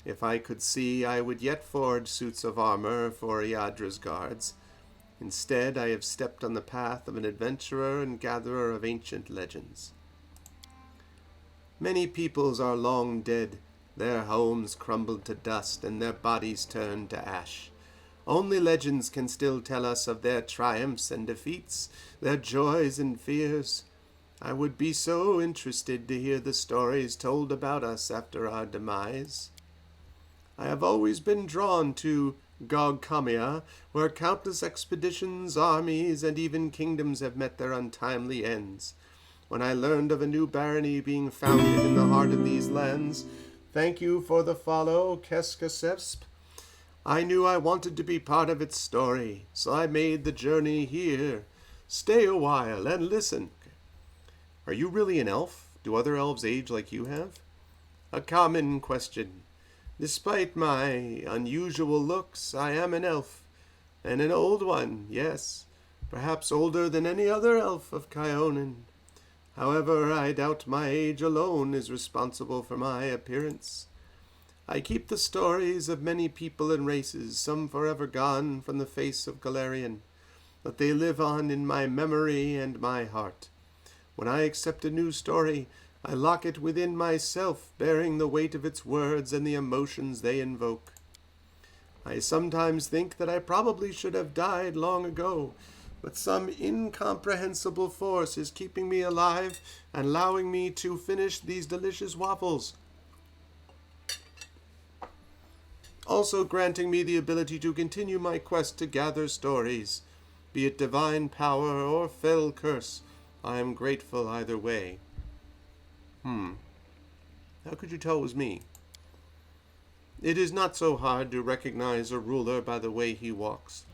If I could see, I would yet forge suits of armor for Iadra's guards. Instead, I have stepped on the path of an adventurer and gatherer of ancient legends. Many peoples are long dead, their homes crumbled to dust, and their bodies turned to ash. Only legends can still tell us of their triumphs and defeats, their joys and fears. I would be so interested to hear the stories told about us after our demise. I have always been drawn to Gog-Kamia, where countless expeditions, armies, and even kingdoms have met their untimely ends. When I learned of a new barony being founded in the heart of these lands, thank you for the follow, Keskasesp. I knew I wanted to be part of its story, so I made the journey here. Stay a while and listen. Are you really an elf? Do other elves age like you have? A common question. Despite my unusual looks, I am an elf, and an old one, yes, perhaps older than any other elf of Keonin. However, I doubt my age alone is responsible for my appearance. I keep the stories of many people and races, some forever gone from the face of Galarian, but they live on in my memory and my heart. When I accept a new story, I lock it within myself, bearing the weight of its words and the emotions they invoke. I sometimes think that I probably should have died long ago, but some incomprehensible force is keeping me alive and allowing me to finish these delicious waffles. Also granting me the ability to continue my quest to gather stories. Be it divine power or fell curse, I am grateful either way. How could you tell it was me? It is not so hard to recognize a ruler by the way he walks.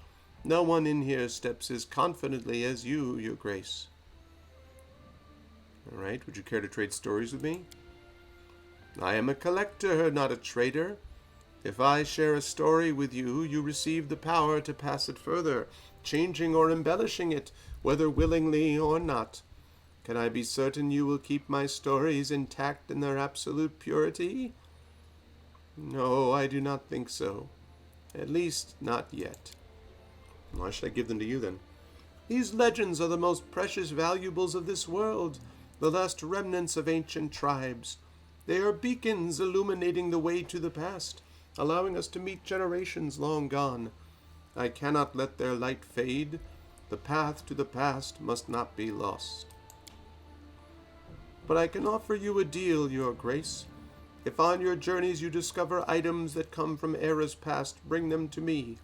No one in here steps as confidently as you, your grace. All right, would you care to trade stories with me? I am a collector, not a trader. If I share a story with you, you receive the power to pass it further, changing or embellishing it, whether willingly or not. Can I be certain you will keep my stories intact in their absolute purity? No, I do not think so. At least, not yet. Why should I give them to you, then? These legends are the most precious valuables of this world, the last remnants of ancient tribes. They are beacons illuminating the way to the past, allowing us to meet generations long gone. I cannot let their light fade. The path to the past must not be lost. But I can offer you a deal, your grace. If on your journeys you discover items that come from eras past, bring them to me.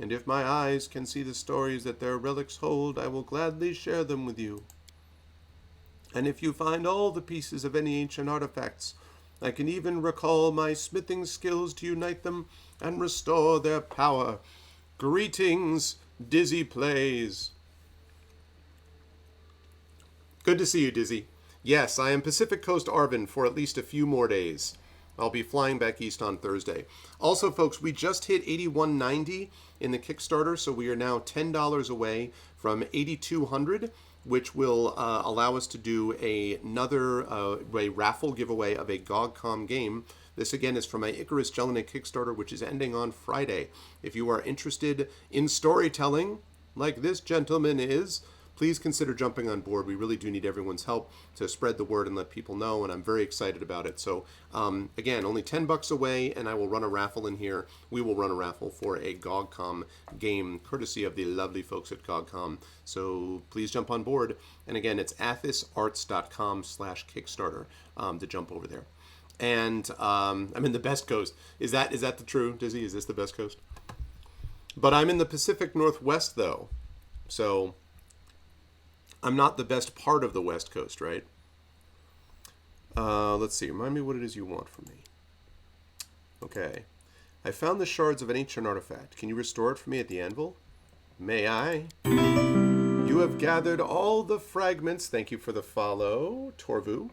And if my eyes can see the stories that their relics hold, I will gladly share them with you. And if you find all the pieces of any ancient artifacts, I can even recall my smithing skills to unite them and restore their power. Greetings, Dizzy Plays. Good to see you, Dizzy. Yes, I am Pacific Coast Arvin for at least a few more days. I'll be flying back east on Thursday. Also, folks, we just hit $81.90 in the Kickstarter, so we are now $10 away from $8,200, which will allow us to do another raffle giveaway of a GogCom game. This, again, is from my Icarus Jelinek Kickstarter, which is ending on Friday. If you are interested in storytelling, like this gentleman is, please consider jumping on board. We really do need everyone's help to spread the word and let people know, and I'm very excited about it. So, again, only $10 away, and I will run a raffle in here. We will run a raffle for a GogCom game, courtesy of the lovely folks at GogCom. So please jump on board. And again, it's athisarts.com/Kickstarter to jump over there. And I'm in the best coast. Is that the true, Dizzy? Is this the best coast? But I'm in the Pacific Northwest, though. So I'm not the best part of the West Coast, right? Let's see. Remind me what it is you want from me. Okay. I found the shards of an ancient artifact. Can you restore it for me at the anvil? May I? You have gathered all the fragments. Thank you for the follow, Torvu.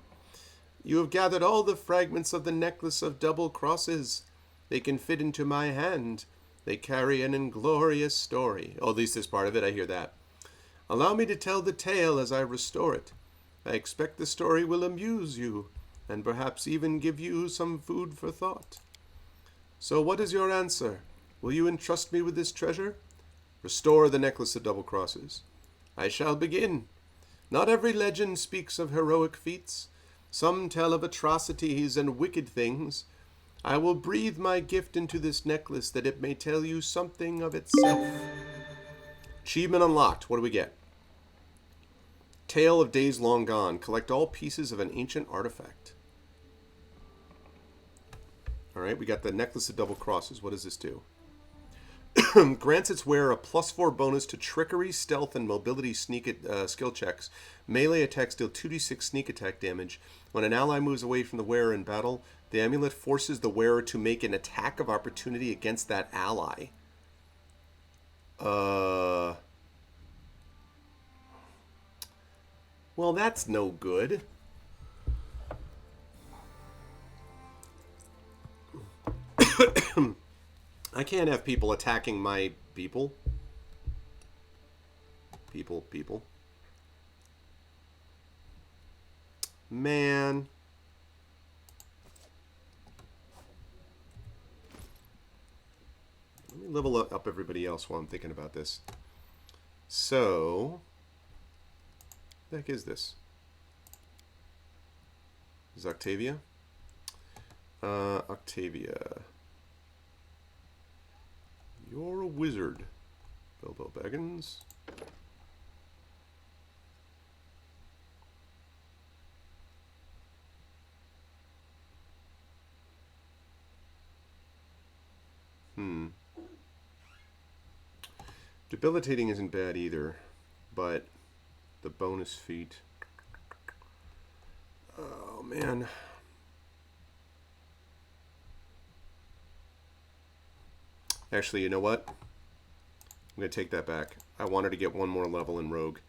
You have gathered all the fragments of the necklace of double crosses. They can fit into my hand. They carry an inglorious story. Oh, at least this part of it, I hear that. Allow me to tell the tale as I restore it. I expect the story will amuse you, and perhaps even give you some food for thought. So what is your answer? Will you entrust me with this treasure? Restore the necklace of double crosses. I shall begin. Not every legend speaks of heroic feats. Some tell of atrocities and wicked things. I will breathe my gift into this necklace that it may tell you something of itself. Achievement unlocked. What do we get? Tale of Days Long Gone. Collect all pieces of an ancient artifact. All right, we got the Necklace of Double Crosses. What does this do? Grants its wearer a +4 bonus to trickery, stealth, and mobility skill checks. Melee attacks deal 2d6 sneak attack damage. When an ally moves away from the wearer in battle, the amulet forces the wearer to make an attack of opportunity against that ally. Well, that's no good. I can't have people attacking my people. People. Man. Let me level up everybody else while I'm thinking about this. So, what the heck is this? Is Octavia? Octavia. You're a wizard. Bilbo Baggins. Debilitating isn't bad either, but the bonus feat. Oh, man. Actually, you know what? I'm going to take that back. I want her to get one more level in Rogue.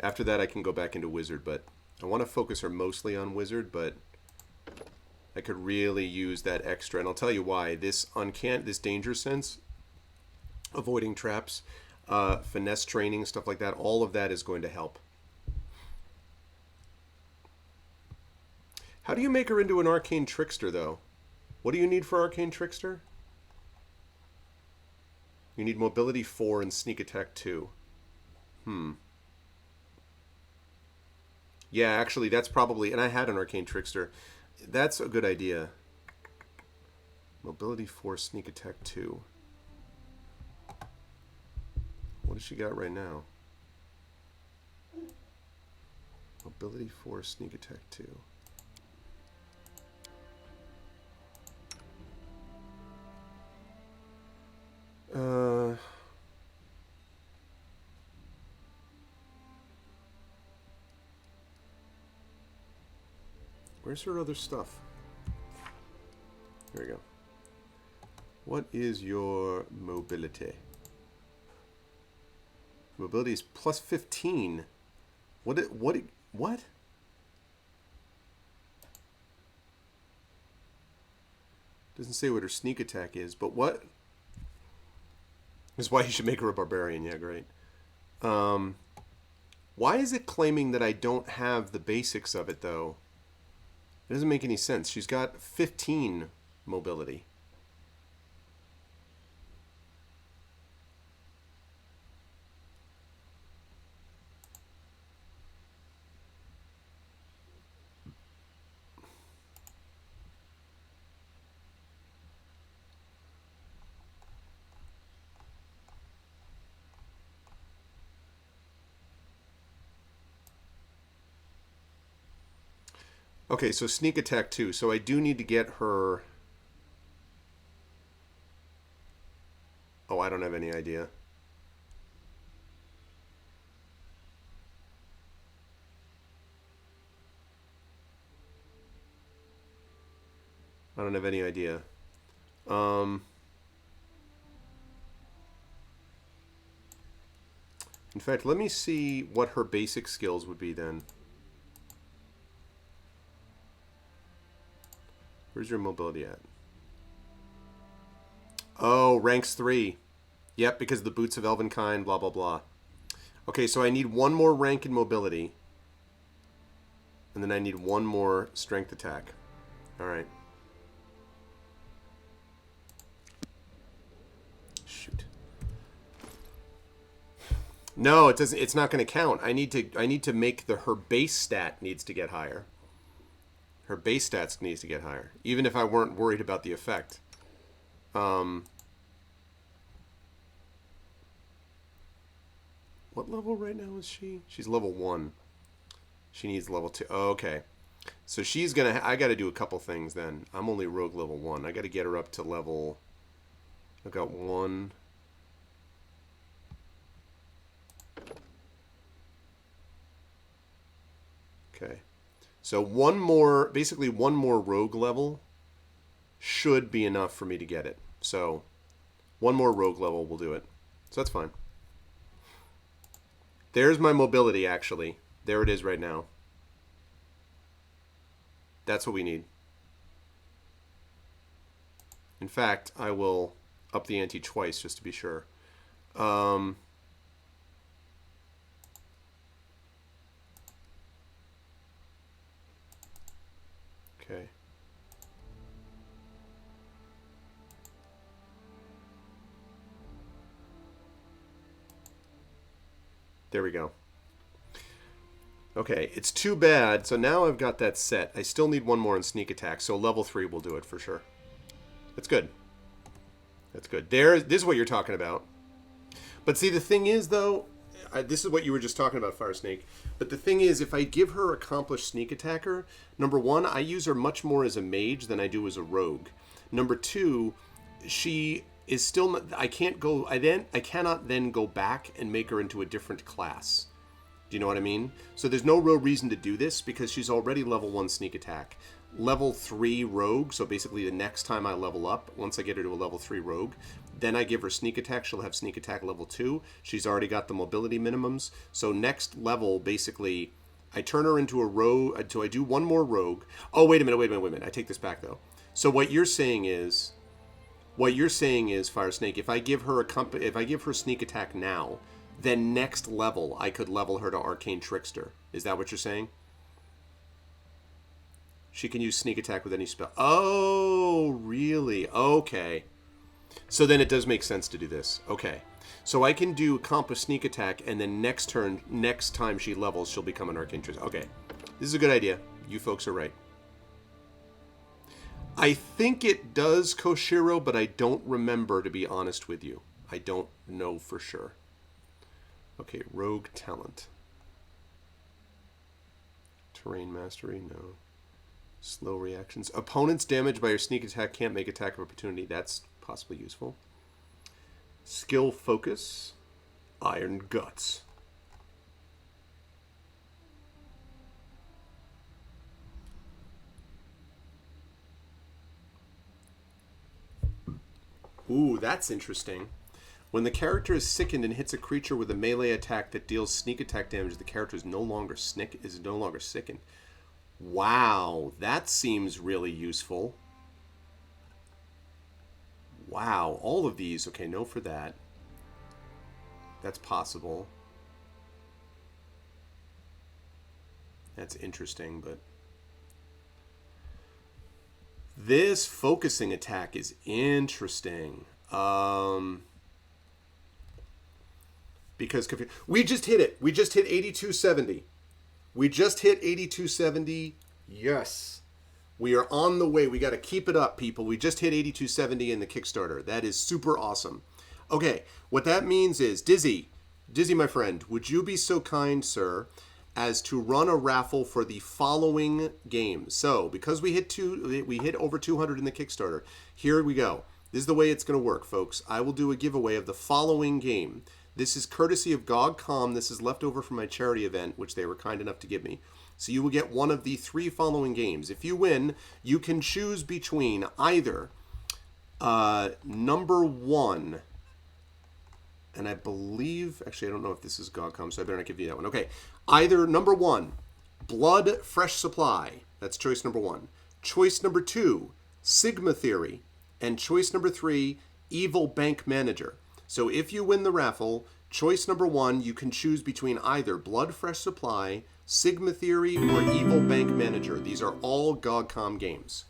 After that, I can go back into Wizard, but I want to focus her mostly on Wizard, but I could really use that extra. And I'll tell you why. This danger sense, avoiding traps, finesse training, stuff like that, all of that is going to help. How do you make her into an arcane trickster, though? What do you need for arcane trickster? You need mobility 4 and sneak attack 2. Yeah, actually, that's probably... And I had an arcane trickster. That's a good idea. Mobility 4, sneak attack 2. What does she got right now? Mobility 4, sneak attack 2. Where's her other stuff? There we go. What is your mobility? Mobility is plus 15. What? Doesn't say what her sneak attack is, but what? This is why you should make her a barbarian. Yeah, great. Why is it claiming that I don't have the basics of it, though? It doesn't make any sense. She's got 15 mobility. Okay, so sneak attack 2. So I do need to get her... Oh, I don't have any idea. I don't have any idea. In fact, let me see what her basic skills would be then. Where's your mobility at? Oh, ranks 3. Yep, because of the boots of Elvenkind, blah, blah, blah. Okay, so I need one more rank in mobility. And then I need one more strength attack. Alright. Shoot. No, it doesn't. It's not going to count. I need to make her base stat needs to get higher. Her base stats needs to get higher, even if I weren't worried about the effect. What level right now is she? She's level 1. She needs level 2. Oh, okay. So she's gonna... I gotta do a couple things then. I'm only rogue level 1. I gotta get her up to level... I've got 1... Okay. So one more, basically one more rogue level should be enough for me to get it. So one more rogue level will do it. So that's fine. There's my mobility, actually. There it is right now. That's what we need. In fact, I will up the ante twice just to be sure. Okay. There we go. Okay, it's too bad. So now I've got that set. I still need one more in sneak attack, so level 3 will do it for sure. That's good. That's good. This is what you're talking about. But see, the thing is, though, this is what you were just talking about, Fire Snake. But the thing is, if I give her accomplished sneak attacker, number one, I use her much more as a mage than I do as a rogue. Number two, she is still not, I cannot then go back and make her into a different class. Do you know what I mean? So there's no real reason to do this because she's already level 1 sneak attack. Level 3 rogue, so basically the next time I level up, once I get her to a level 3 rogue, then I give her sneak attack. She'll have sneak attack level 2. She's already got the mobility minimums. So next level, basically, I turn her into a rogue. So I do one more rogue. Oh, wait a minute. I take this back, though. So what you're saying is, Fire Snake, if I give her sneak attack now, then next level I could level her to Arcane Trickster. Is that what you're saying? She can use sneak attack with any spell. Oh, really? Okay. So then it does make sense to do this. Okay. So I can do accomplished sneak attack, and then next time she levels, she'll become an Arcane Trickster. Okay. This is a good idea. You folks are right. I think it does, Koshiro, but I don't remember, to be honest with you. I don't know for sure. Okay, rogue talent. Terrain mastery, no. Slow reactions. Opponents damaged by your sneak attack can't make attack of opportunity. That's possibly useful. Skill focus. Iron guts. Ooh, that's interesting. When the character is sickened and hits a creature with a melee attack that deals sneak attack damage, the character is no longer sickened. Wow, that seems really useful. Wow, all of these. Okay, no for that. That's possible. That's interesting, but... this focusing attack is interesting. Because we just hit it. We just hit 8270. We just hit 8270. Yes. We are on the way. We got to keep it up, people. We just hit 8270 in the Kickstarter. That is super awesome. Okay, what that means is, Dizzy, my friend, would you be so kind, sir, as to run a raffle for the following games? So, because we hit over 200 in the Kickstarter, here we go. This is the way it's going to work, folks. I will do a giveaway of the following game. This is courtesy of GOG.com. This is left over from my charity event, which they were kind enough to give me. So you will get one of the 3 following games. If you win, you can choose between either number 1, and I believe, actually I don't know if this is GOG.com, so I better not give you that one. Okay, either number 1, Blood Fresh Supply. That's choice number 1. Choice number 2, Sigma Theory. And choice number 3, Evil Bank Manager. So if you win the raffle, choice number 1, you can choose between either Blood Fresh Supply, Sigma Theory, or Evil Bank Manager. These are all GOG.com games.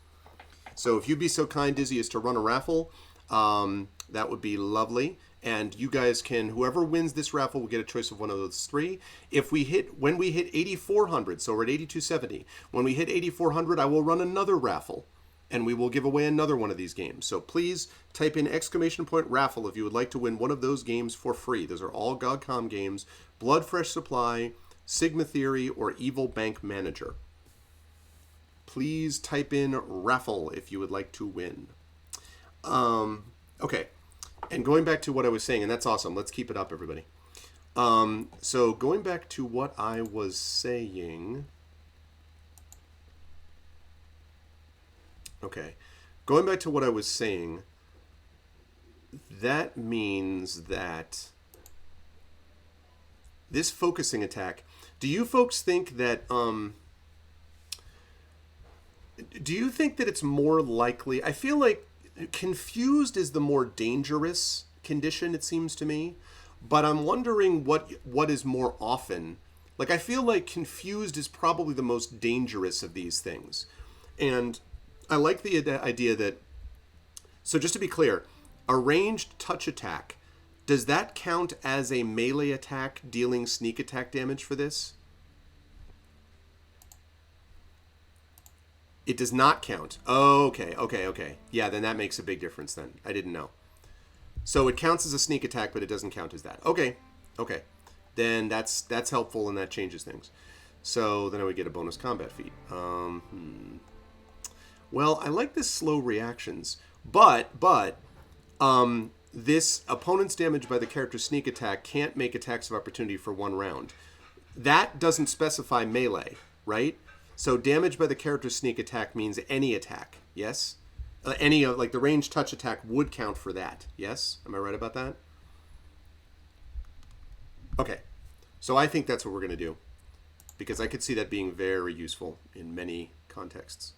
So if you'd be so kind, Dizzy, as to run a raffle, that would be lovely. And you guys can, whoever wins this raffle will get a choice of one of those 3. When we hit 8,400, so we're at 8,270. When we hit 8,400, I will run another raffle. And we will give away another one of these games. So please type in !raffle if you would like to win one of those games for free. Those are all GOG.com games. Blood Fresh Supply, Sigma Theory, or Evil Bank Manager. Please type in raffle if you would like to win. Okay. And going back to what I was saying, and that's awesome. Let's keep it up, everybody. So going back to what I was saying... Okay, going back to what I was saying, that means that this focusing attack, do you folks think that, it's more likely, I feel like confused is the more dangerous condition, it seems to me, but I'm wondering what is more often, like I feel like confused is probably the most dangerous of these things, and I like the idea that, so just to be clear, a ranged touch attack, does that count as a melee attack dealing sneak attack damage for this? It does not count. Oh, okay. Yeah, then that makes a big difference then. I didn't know. So it counts as a sneak attack, but it doesn't count as that. Okay. Then that's helpful, and that changes things. So then I would get a bonus combat feat. Well, I like this slow reactions, but this opponent's damage by the character's sneak attack can't make attacks of opportunity for 1 round. That doesn't specify melee, right? So damage by the character's sneak attack means any attack, yes? Any of, like, the ranged touch attack would count for that, yes? Am I right about that? Okay. So I think that's what we're going to do, because I could see that being very useful in many contexts.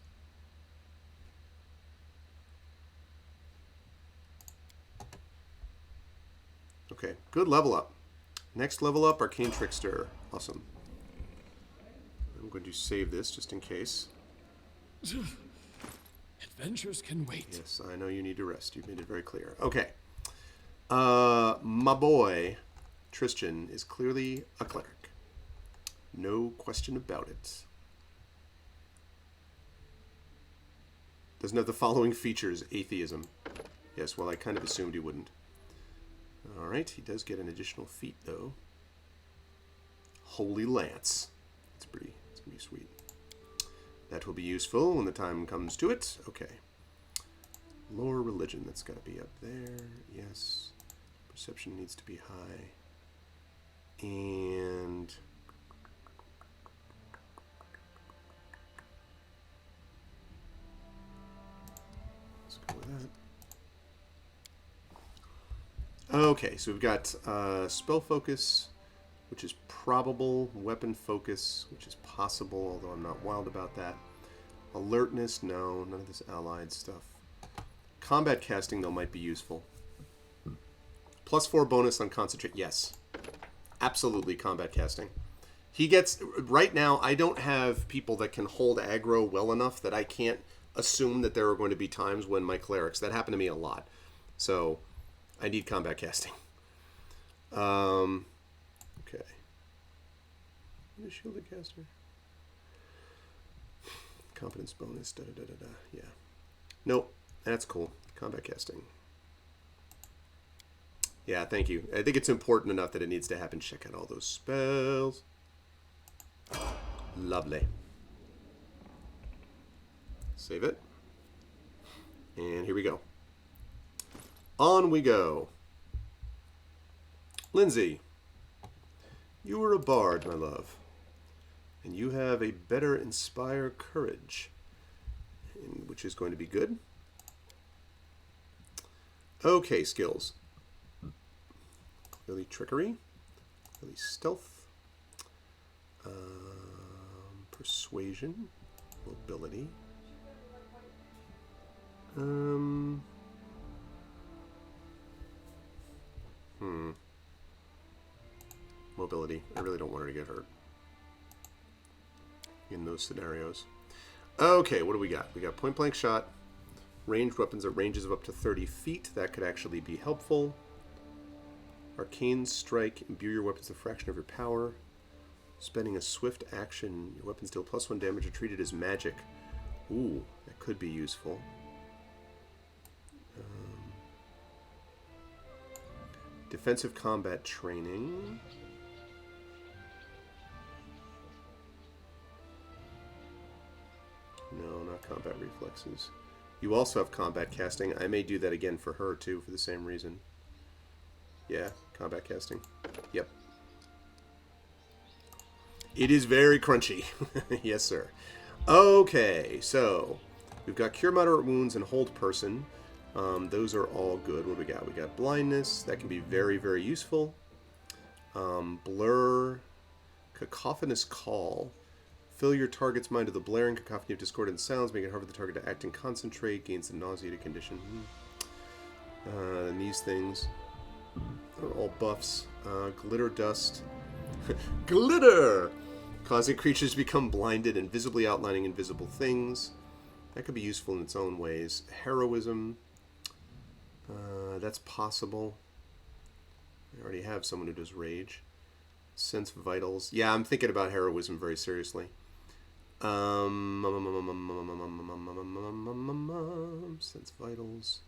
Okay, good level up. Next level up, Arcane Trickster. Awesome. I'm going to save this just in case. Adventures can wait. Yes, I know you need to rest. You've made it very clear. Okay. My boy, Tristan, is clearly a cleric. No question about it. Doesn't have the following features. Atheism. Yes, well, I kind of assumed he wouldn't. Alright, he does get an additional feat, though. Holy Lance. It's going to be sweet. That will be useful when the time comes to it. Okay. Lore religion, that's got to be up there. Yes. Perception needs to be high. And let's go with that. Okay, so we've got spell focus, which is probable, weapon focus, which is possible, although I'm not wild about that. Alertness, no, none of this allied stuff. Combat casting, though, might be useful. +4 bonus on concentrate, yes. Absolutely combat casting. He gets, right now, I don't have people that can hold aggro well enough that I can't assume that there are going to be times when my clerics, that happened to me a lot. So I need combat casting. Okay. What is shielded caster? Competence bonus, da-da-da-da-da. Yeah. Nope, that's cool. Combat casting. Yeah, thank you. I think it's important enough that it needs to happen. Check out all those spells. Lovely. Save it. And here we go. On we go. Lindsay, you are a bard, my love. And you have a better inspire courage, which is going to be good. Okay, skills. Clearly trickery. Clearly stealth. Persuasion. Mobility. Mobility. I really don't want her to get hurt in those scenarios. Okay, what do we got? We got point blank shot. Ranged weapons at ranges of up to 30 feet. That could actually be helpful. Arcane strike. Imbue your weapons a fraction of your power. Spending a swift action. Your weapons deal +1 damage are treated as magic. Ooh, that could be useful. Defensive combat training. No, not combat reflexes. You also have combat casting. I may do that again for her, too, for the same reason. Yeah, combat casting. Yep. It is very crunchy. Yes, sir. Okay, so we've got Cure Moderate Wounds and Hold Person. Those are all good. What do we got? We got Blindness. That can be very, very useful. Blur. Cacophonous Call. Fill your target's mind with the blaring cacophony of discordant sounds, making it hard for the target to act and concentrate, gains the nauseated condition. And these things are all buffs. Glitter Dust. Glitter! Causing creatures to become blinded and visibly outlining invisible things. That could be useful in its own ways. Heroism. That's possible. I already have someone who does Rage. Sense Vitals. Yeah, I'm thinking about Heroism very seriously. Sense vitals.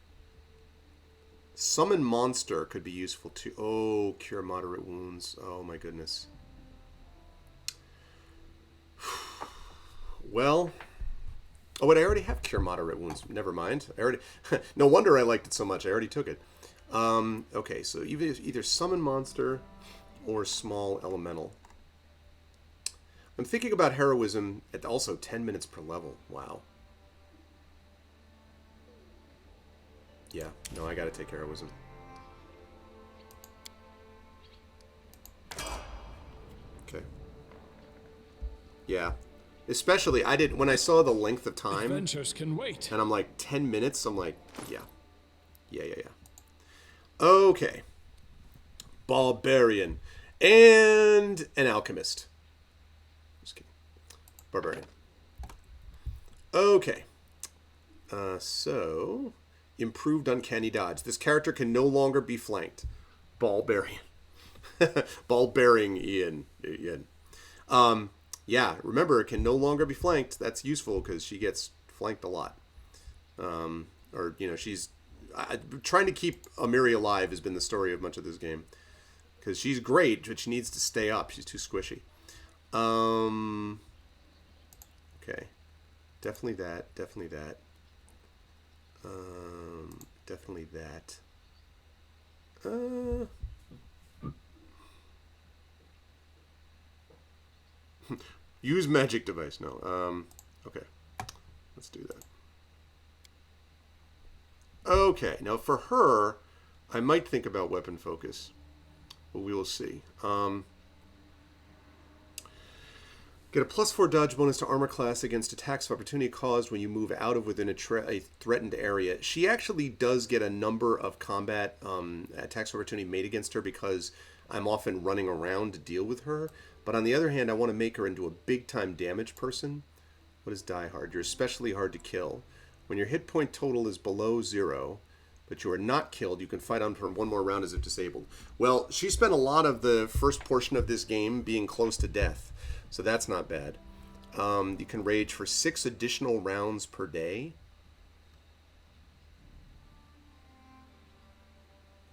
Summon monster could be useful too. Oh, cure moderate wounds. Oh my goodness. Well, oh wait, I already have cure moderate wounds. Never mind. I already. No wonder I liked it so much. I already took it. Okay, so either summon monster or small elemental. I'm thinking about heroism at also 10 minutes per level. Wow. Yeah, no, I gotta take heroism. Okay. Yeah. Especially, when I saw the length of time. Adventures can wait. And I'm like, 10 minutes? I'm like, yeah. Yeah. Okay. Barbarian. And an alchemist. Just kidding. Barbarian. Okay. So, improved uncanny dodge. This character can no longer be flanked. Barbarian. Ball-bearing Ian. Yeah, remember, it can no longer be flanked. That's useful because she gets flanked a lot. Or, you know, she's... trying to keep Amiri alive has been the story of much of this game. Because she's great, but she needs to stay up. She's too squishy. Okay. Definitely that. Definitely that. Definitely that. Use magic device. No. Okay. Let's do that. Okay. Now for her, I might think about weapon focus. But we will see. Get a +4 dodge bonus to armor class against attacks of opportunity caused when you move out of within a threatened area. She actually does get a number of combat attacks of opportunity made against her because I'm often running around to deal with her. But on the other hand, I want to make her into a big-time damage person. What is Die Hard? You're especially hard to kill. When your hit point total is below 0, but you are not killed, you can fight on for one more round as if disabled. Well, she spent a lot of the first portion of this game being close to death. So that's not bad. You can rage for 6 additional rounds per day.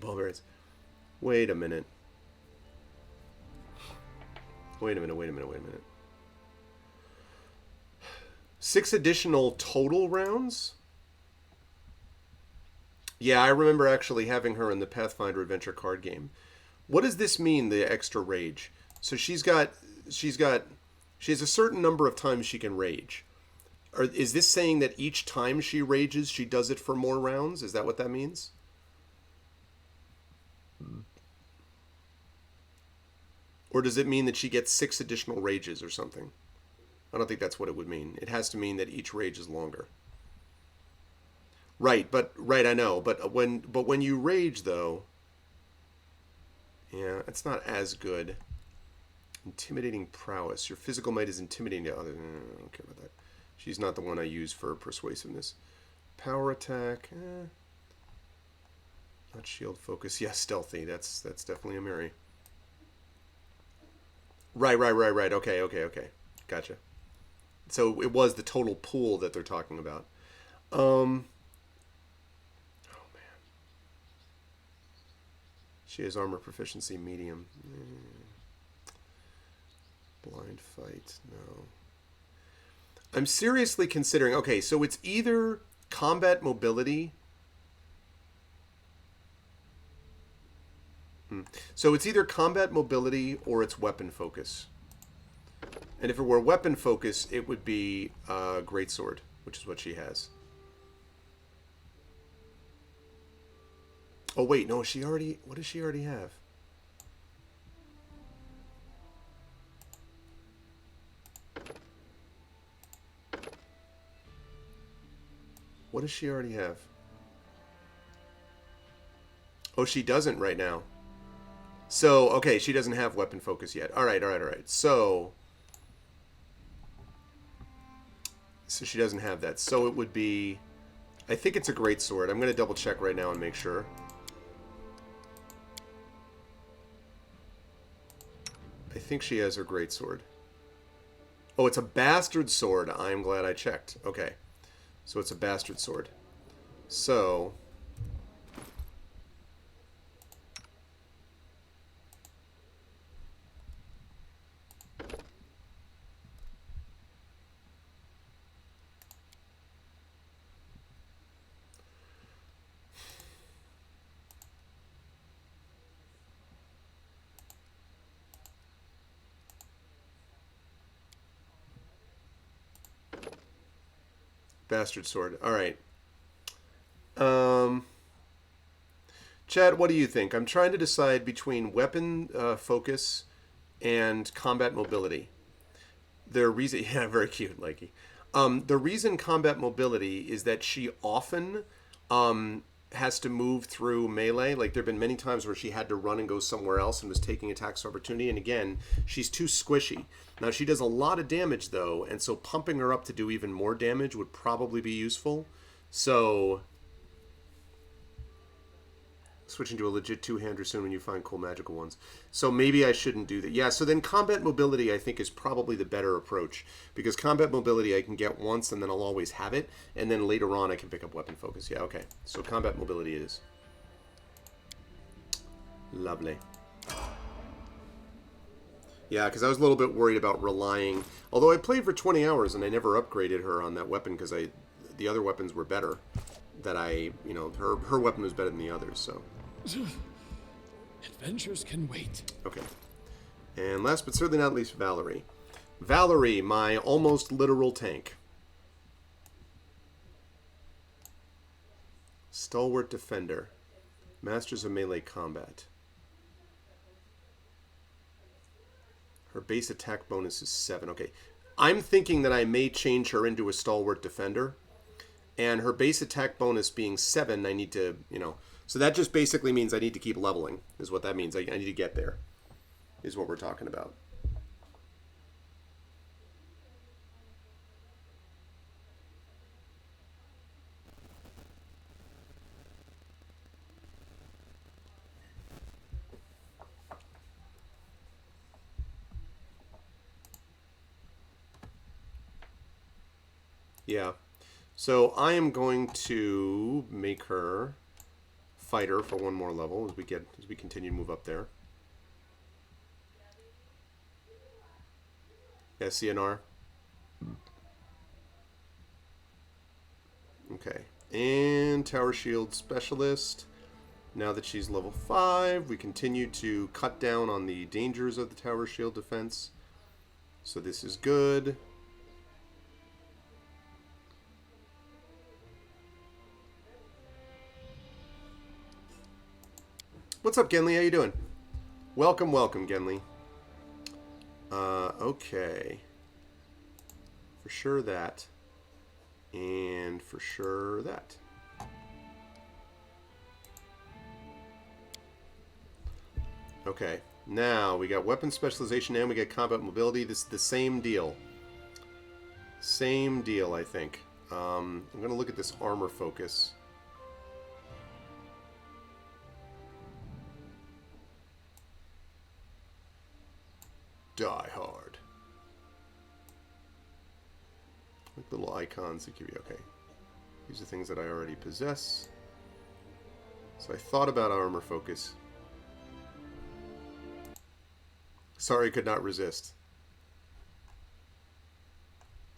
Barbarians. Wait a minute. Wait a minute. 6 additional total rounds? Yeah, I remember actually having her in the Pathfinder adventure card game. What does this mean, the extra rage? So she has a certain number of times she can rage. Or is this saying that each time she rages, she does it for more rounds? Is that what that means? Or does it mean that she gets 6 additional rages or something? I don't think that's what it would mean. It has to mean that each rage is longer. Right, I know. But when you rage, though, yeah, it's not as good. Intimidating prowess. Your physical might is intimidating to others. I don't care about that. She's not the one I use for persuasiveness. Power attack. Not shield focus. Yeah, stealthy. That's definitely a Mary. Right. Okay. Gotcha. So it was the total pool that they're talking about. Oh, man. She has armor proficiency medium. Blind fight, no. I'm seriously considering... Okay, so it's either combat mobility... So it's either combat mobility or it's weapon focus. And if it were weapon focus, it would be greatsword, which is what she has. Oh, wait, no, she already... What does she already have? What does she already have? Oh, she doesn't right now. So, okay, she doesn't have weapon focus yet. All right. So she doesn't have that. So it would be... I think it's a greatsword. I'm going to double check right now and make sure. I think she has her greatsword. Oh, it's a bastard sword. I'm glad I checked. Okay. So it's a bastard sword. So... Bastard sword. All right. Chad, what do you think? I'm trying to decide between weapon focus and combat mobility. The reason, yeah, very cute, Likey. The reason combat mobility is that she often has to move through melee. Like, there have been many times where she had to run and go somewhere else and was taking attacks of opportunity. And again, she's too squishy. Now, she does a lot of damage, though, and so pumping her up to do even more damage would probably be useful. So... switching to a legit two-hander soon when you find cool magical ones. So maybe I shouldn't do that. Yeah, so then combat mobility, I think, is probably the better approach. Because combat mobility I can get once, and then I'll always have it. And then later on I can pick up weapon focus. Yeah, okay. So combat mobility it is. Lovely. Yeah, because I was a little bit worried about relying... Although I played for 20 hours and I never upgraded her on that weapon because the other weapons were better. That her weapon was better than the others, so... Adventures can wait. Okay. And last but certainly not least, Valerie. Valerie, my almost literal tank. Stalwart defender. Masters of melee combat. Her base attack bonus is 7. Okay. I'm thinking that I may change her into a stalwart defender. And her base attack bonus being 7, I need to, So that just basically means I need to keep leveling, is what that means. I need to get there, is what we're talking about. Yeah. So I am going to make her fighter for one more level as we continue to move up there. Yeah, CNR. Okay. And Tower Shield Specialist. Now that she's level 5, we continue to cut down on the dangers of the Tower Shield defense. So this is good. What's up, Genly? How you doing? Welcome, Genly. Okay. For sure that. And for sure that. Okay. Now, we got weapon specialization and we got combat mobility. This is the same deal. Same deal, I think. I'm going to look at this armor focus. Die hard. Like little icons that give you, okay. These are things that I already possess. So I thought about armor focus. Sorry, could not resist.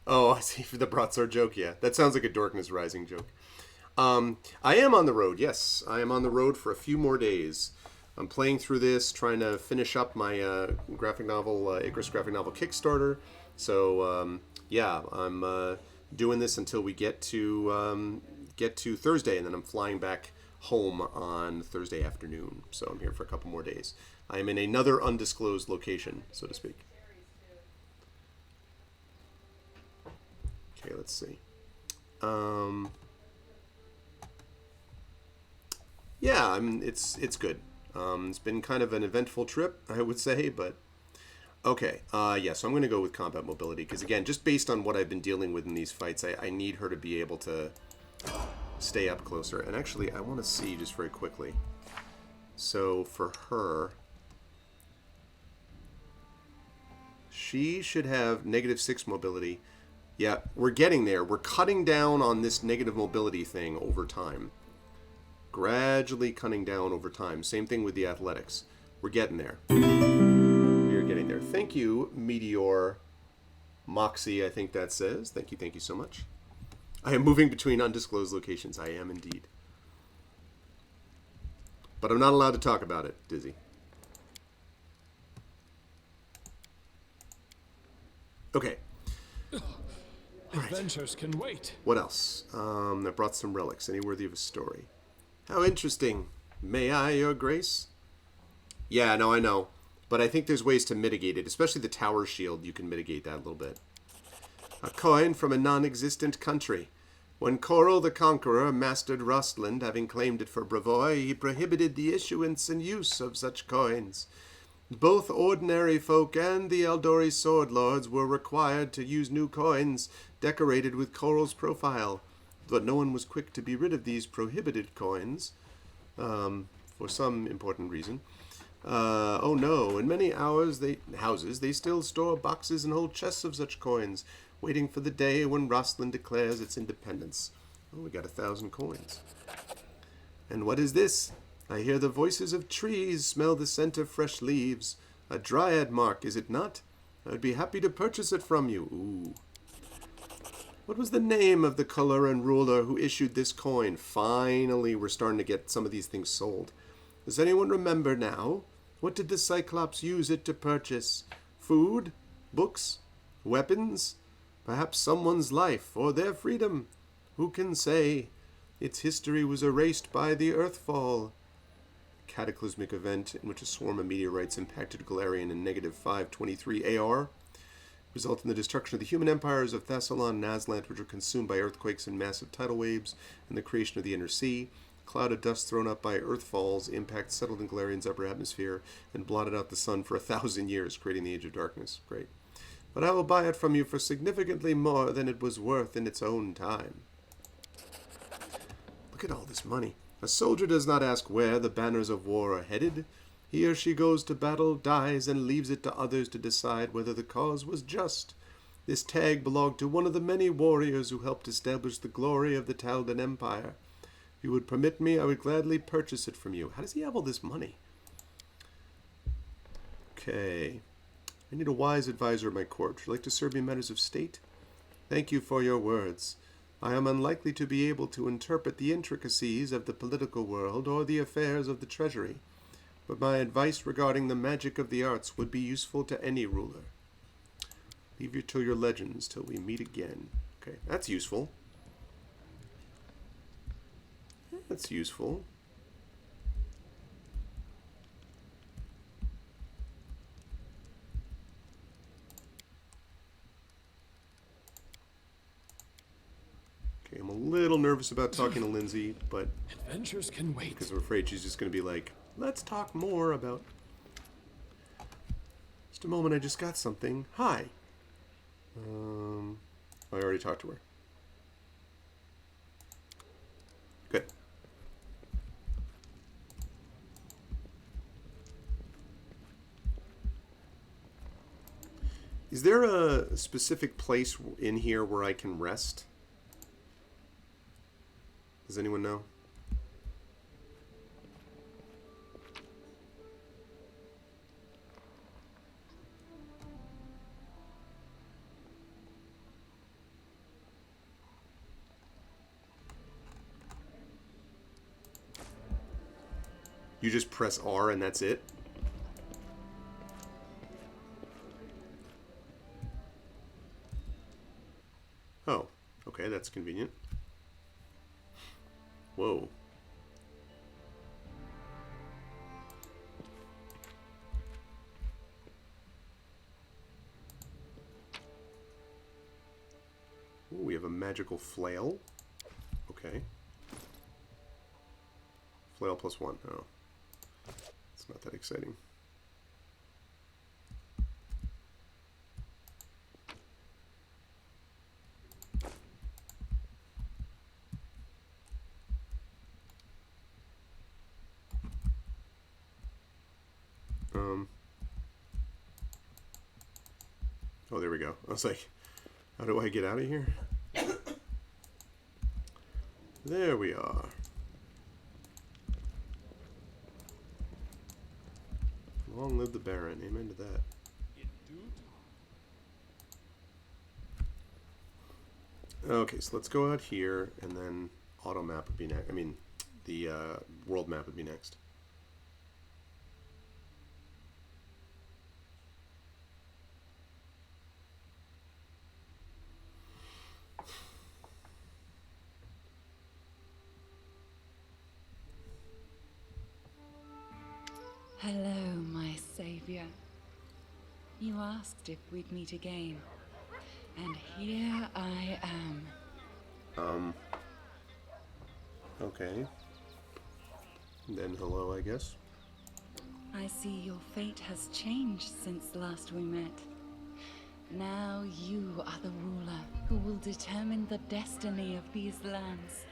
Oh, I see for the broadsword joke, yeah. That sounds like a Darkness Rising joke. I am on the road, yes. I am on the road for a few more days. I'm playing through this, trying to finish up my graphic novel, Icarus graphic novel Kickstarter. So, yeah, I'm doing this until we get to Thursday, and then I'm flying back home on Thursday afternoon. So I'm here for a couple more days. I am in another undisclosed location, so to speak. Okay, let's see. Yeah, it's good. It's been kind of an eventful trip, I would say, but okay. Yeah, so I'm going to go with combat mobility because, again, just based on what I've been dealing with in these fights, I need her to be able to stay up closer. And actually, I want to see just very quickly. So for her, She should have -6 mobility. Yeah, we're getting there. We're cutting down on this negative mobility thing over time. Gradually cutting down over time. Same thing with the athletics. We're getting there. We are getting there. Thank you, Meteor Moxie, I think that says. Thank you so much. I am moving between undisclosed locations. I am indeed. But I'm not allowed to talk about it, Dizzy. Okay. Adventures can wait. What else? I brought some relics. Any worthy of a story? How interesting. May I, Your Grace? Yeah, no, I know. But I think there's ways to mitigate it, especially the tower shield. You can mitigate that a little bit. A coin from a non-existent country. When Coral the Conqueror mastered Rostland, having claimed it for Bravoy, he prohibited the issuance and use of such coins. Both ordinary folk and the Eldori sword lords were required to use new coins decorated with Coral's profile, but no one was quick to be rid of these prohibited coins, for some important reason. Oh no, in many houses they still store boxes and whole chests of such coins, waiting for the day when Rostland declares its independence. Oh, we got 1,000 coins. And what is this? I hear the voices of trees, smell the scent of fresh leaves. A dryad mark, is it not? I'd be happy to purchase it from you. Ooh. What was the name of the color and ruler who issued this coin? Finally, we're starting to get some of these things sold. Does anyone remember now? What did the Cyclops use it to purchase? Food? Books? Weapons? Perhaps someone's life or their freedom? Who can say? Its history was erased by the Earthfall. Cataclysmic event in which a swarm of meteorites impacted Galarian in -523 AR, result in the destruction of the human empires of Thassalon and Aslant, which were consumed by earthquakes and massive tidal waves, and the creation of the Inner Sea. A cloud of dust thrown up by Earthfall's impact settled in Galarian's upper atmosphere and blotted out the sun for 1,000 years, creating the Age of Darkness. Great. But I will buy it from you for significantly more than it was worth in its own time. Look at all this money. A soldier does not ask where the banners of war are headed. He or she goes to battle, dies, and leaves it to others to decide whether the cause was just. This tag belonged to one of the many warriors who helped establish the glory of the Taldan Empire. If you would permit me, I would gladly purchase it from you. How does he have all this money? Okay. I need a wise advisor at my court. Would you like to serve me in matters of state? Thank you for your words. I am unlikely to be able to interpret the intricacies of the political world or the affairs of the treasury, but my advice regarding the magic of the arts would be useful to any ruler. Leave you to your legends till we meet again. Okay, that's useful. That's useful. I'm a little nervous about talking to Lindsay, but Adventures can wait. Because we're afraid she's just going to be like, let's talk more about... Just a moment, I just got something. Hi. I already talked to her. Good. Is there a specific place in here where I can rest? Does anyone know? You just press R and that's it? Oh, okay, that's convenient. Whoa. Ooh, we have a magical flail. Okay. Flail +1. Oh. It's not that exciting. Oh, there we go. I was like, how do I get out of here? There we are. Long live the Baron. Amen to that. Okay, so let's go out here, and then auto map would be next. I mean, the world map would be next. Hello, my savior. You asked if we'd meet again. And here I am. Okay. Then hello, I guess. I see your fate has changed since last we met. Now you are the ruler who will determine the destiny of these lands.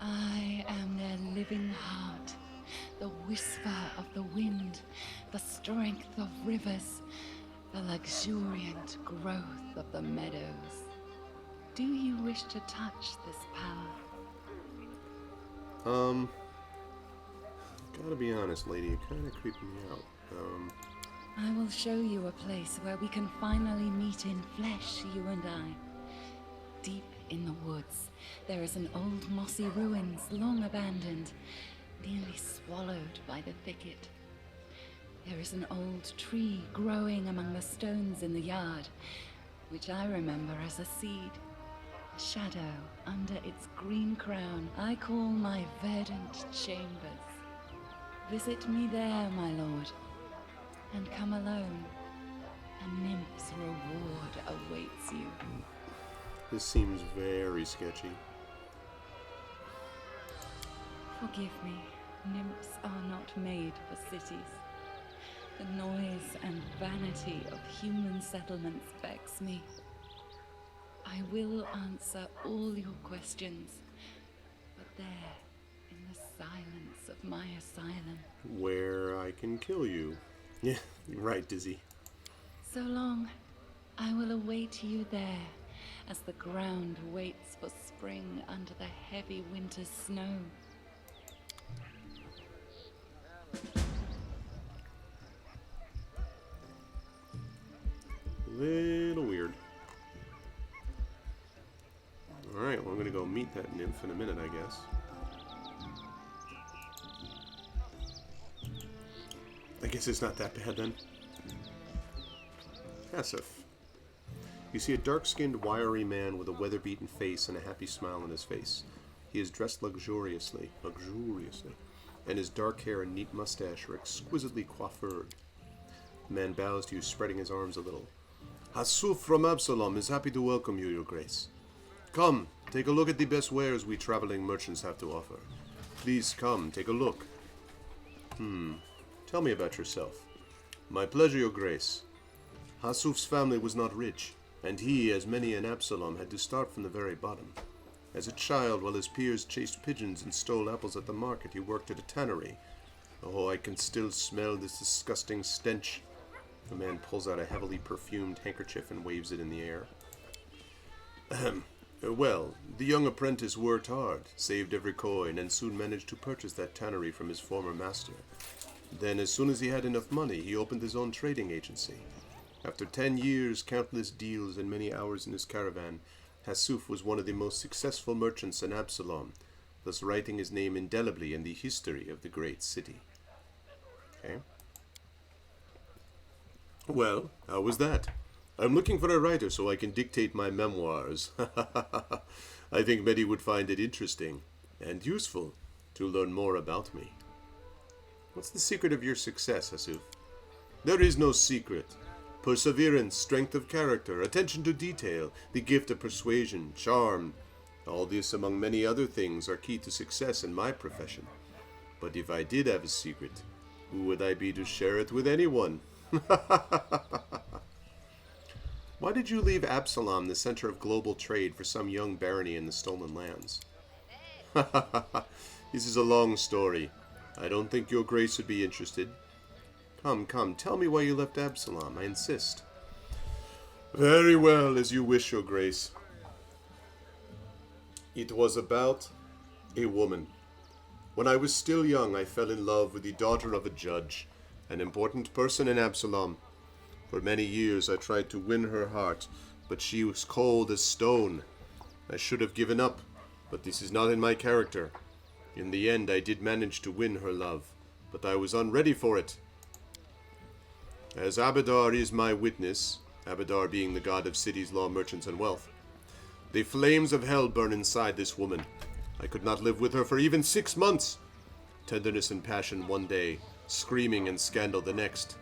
I am their living heart, the whisper of the wind, the strength of rivers, the luxuriant growth of the meadows. Do you wish to touch this power? Gotta be honest, lady, it kind of creeped me out. I will show you a place where we can finally meet in flesh, you and I. Deep in the woods, there is an old mossy ruins, long abandoned, nearly swallowed by the thicket. There is an old tree growing among the stones in the yard, which I remember as a seed. A shadow under its green crown I call my verdant chambers. Visit me there, my lord, and come alone. A nymph's reward awaits you. This seems very sketchy. Forgive me, nymphs are not made for cities. The noise and vanity of human settlements vex me. I will answer all your questions, but there, in the silence of my asylum. Where I can kill you. Yeah, right, Dizzy. So long. I will await you there, as the ground waits for spring under the heavy winter snow. Little weird. Alright, well, I'm gonna go meet that nymph in a minute, I guess. I guess it's not that bad then. Passive. You see a dark-skinned, wiry man with a weather-beaten face and a happy smile on his face. He is dressed luxuriously, and his dark hair and neat mustache are exquisitely coiffured. The man bows to you, spreading his arms a little. Hasuf from Absalom is happy to welcome you, your grace. Come, take a look at the best wares we traveling merchants have to offer. Please come, take a look. Tell me about yourself. My pleasure, your grace. Hasuf's family was not rich, and he, as many in Absalom, had to start from the very bottom. As a child, while his peers chased pigeons and stole apples at the market, he worked at a tannery. Oh, I can still smell this disgusting stench. The man pulls out a heavily perfumed handkerchief and waves it in the air. Well, the young apprentice worked hard, saved every coin, and soon managed to purchase that tannery from his former master. Then, as soon as he had enough money, he opened his own trading agency. After 10 years, countless deals, and many hours in his caravan, Hasuf was one of the most successful merchants in Absalom, thus writing his name indelibly in the history of the great city. Okay. Well, how was that? I'm looking for a writer so I can dictate my memoirs. I think many would find it interesting and useful to learn more about me. What's the secret of your success, Hasuf? There is no secret. Perseverance, strength of character, attention to detail, the gift of persuasion, charm. All this, among many other things, are key to success in my profession. But if I did have a secret, who would I be to share it with anyone? Why did you leave Absalom, the center of global trade, for some young barony in the stolen lands? This is a long story. I don't think your grace would be interested. Come, tell me why you left Absalom. I insist. Very well, as you wish, your grace. It was about a woman. When I was still young, I fell in love with the daughter of a judge, an important person in Absalom. For many years I tried to win her heart, but she was cold as stone. I should have given up, but this is not in my character. In the end, I did manage to win her love, but I was unready for it. As Abadar is my witness, Abadar being the god of cities, law, merchants, and wealth, the flames of hell burn inside this woman. I could not live with her for even 6 months. Tenderness and passion one day, screaming and scandal the next.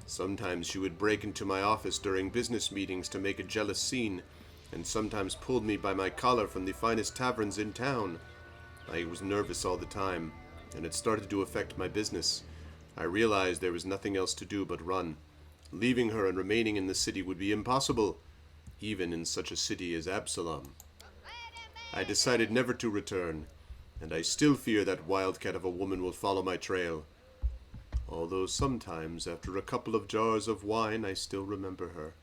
Sometimes she would break into my office during business meetings to make a jealous scene, and sometimes pulled me by my collar from the finest taverns in town. I was nervous all the time, and it started to affect my business. I realized there was nothing else to do but run. Leaving her and remaining in the city would be impossible, even in such a city as Absalom. I decided never to return, and I still fear that wildcat of a woman will follow my trail. Although sometimes, after a couple of jars of wine, I still remember her.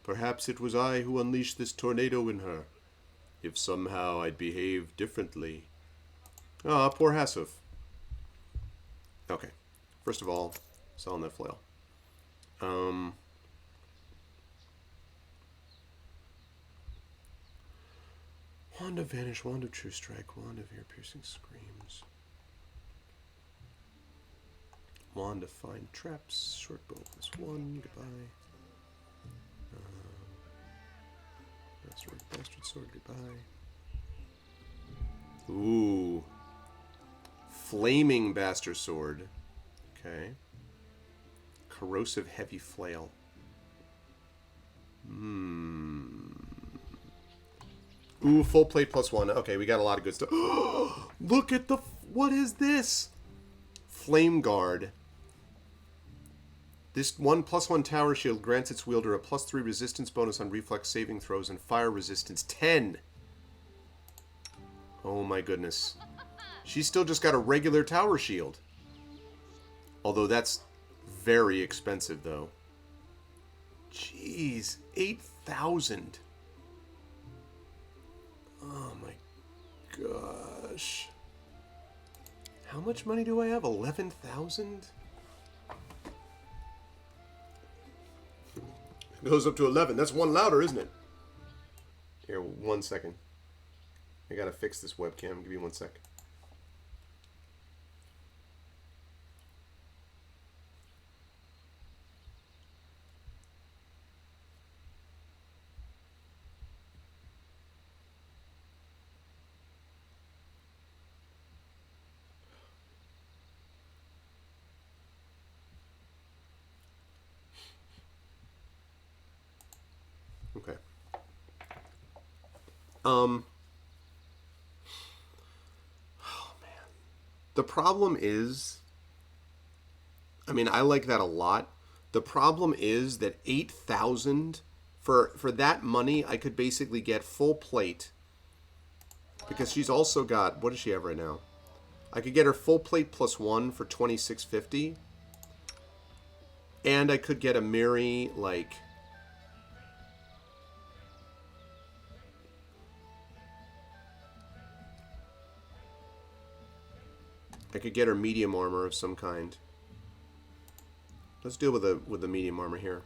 Perhaps it was I who unleashed this tornado in her. If somehow I'd behaved differently. Ah, poor Hassuf. Okay. First of all, selling that flail. Wand of Vanish, Wand of True Strike, Wand of Ear-Piercing Screams. Wand of Find Traps, Short Bow +1, goodbye. Bastard Sword, goodbye. Ooh. Flaming Bastard Sword. Okay. Corrosive Heavy Flail. Ooh, full plate +1. Okay, we got a lot of good stuff. Look at the... What is this? Flame Guard. This 1+1 tower shield grants its wielder a +3 resistance bonus on reflex saving throws and fire resistance 10. Oh my goodness. She's still just got a regular tower shield. Although that's very expensive though. Jeez, 8,000. Oh my gosh. How much money do I have? 11,000? It goes up to 11. That's one louder, isn't it? Here, 1 second. I gotta fix this webcam. Give me 1 sec. Okay. Oh man. The problem is, I mean, I like that a lot. The problem is that 8,000 for that money, I could basically get full plate. Because she's also got, what does she have right now? I could get her full plate +1 for 2650. And I could get a Miri, like, I could get her medium armor of some kind. Let's deal with the medium armor here.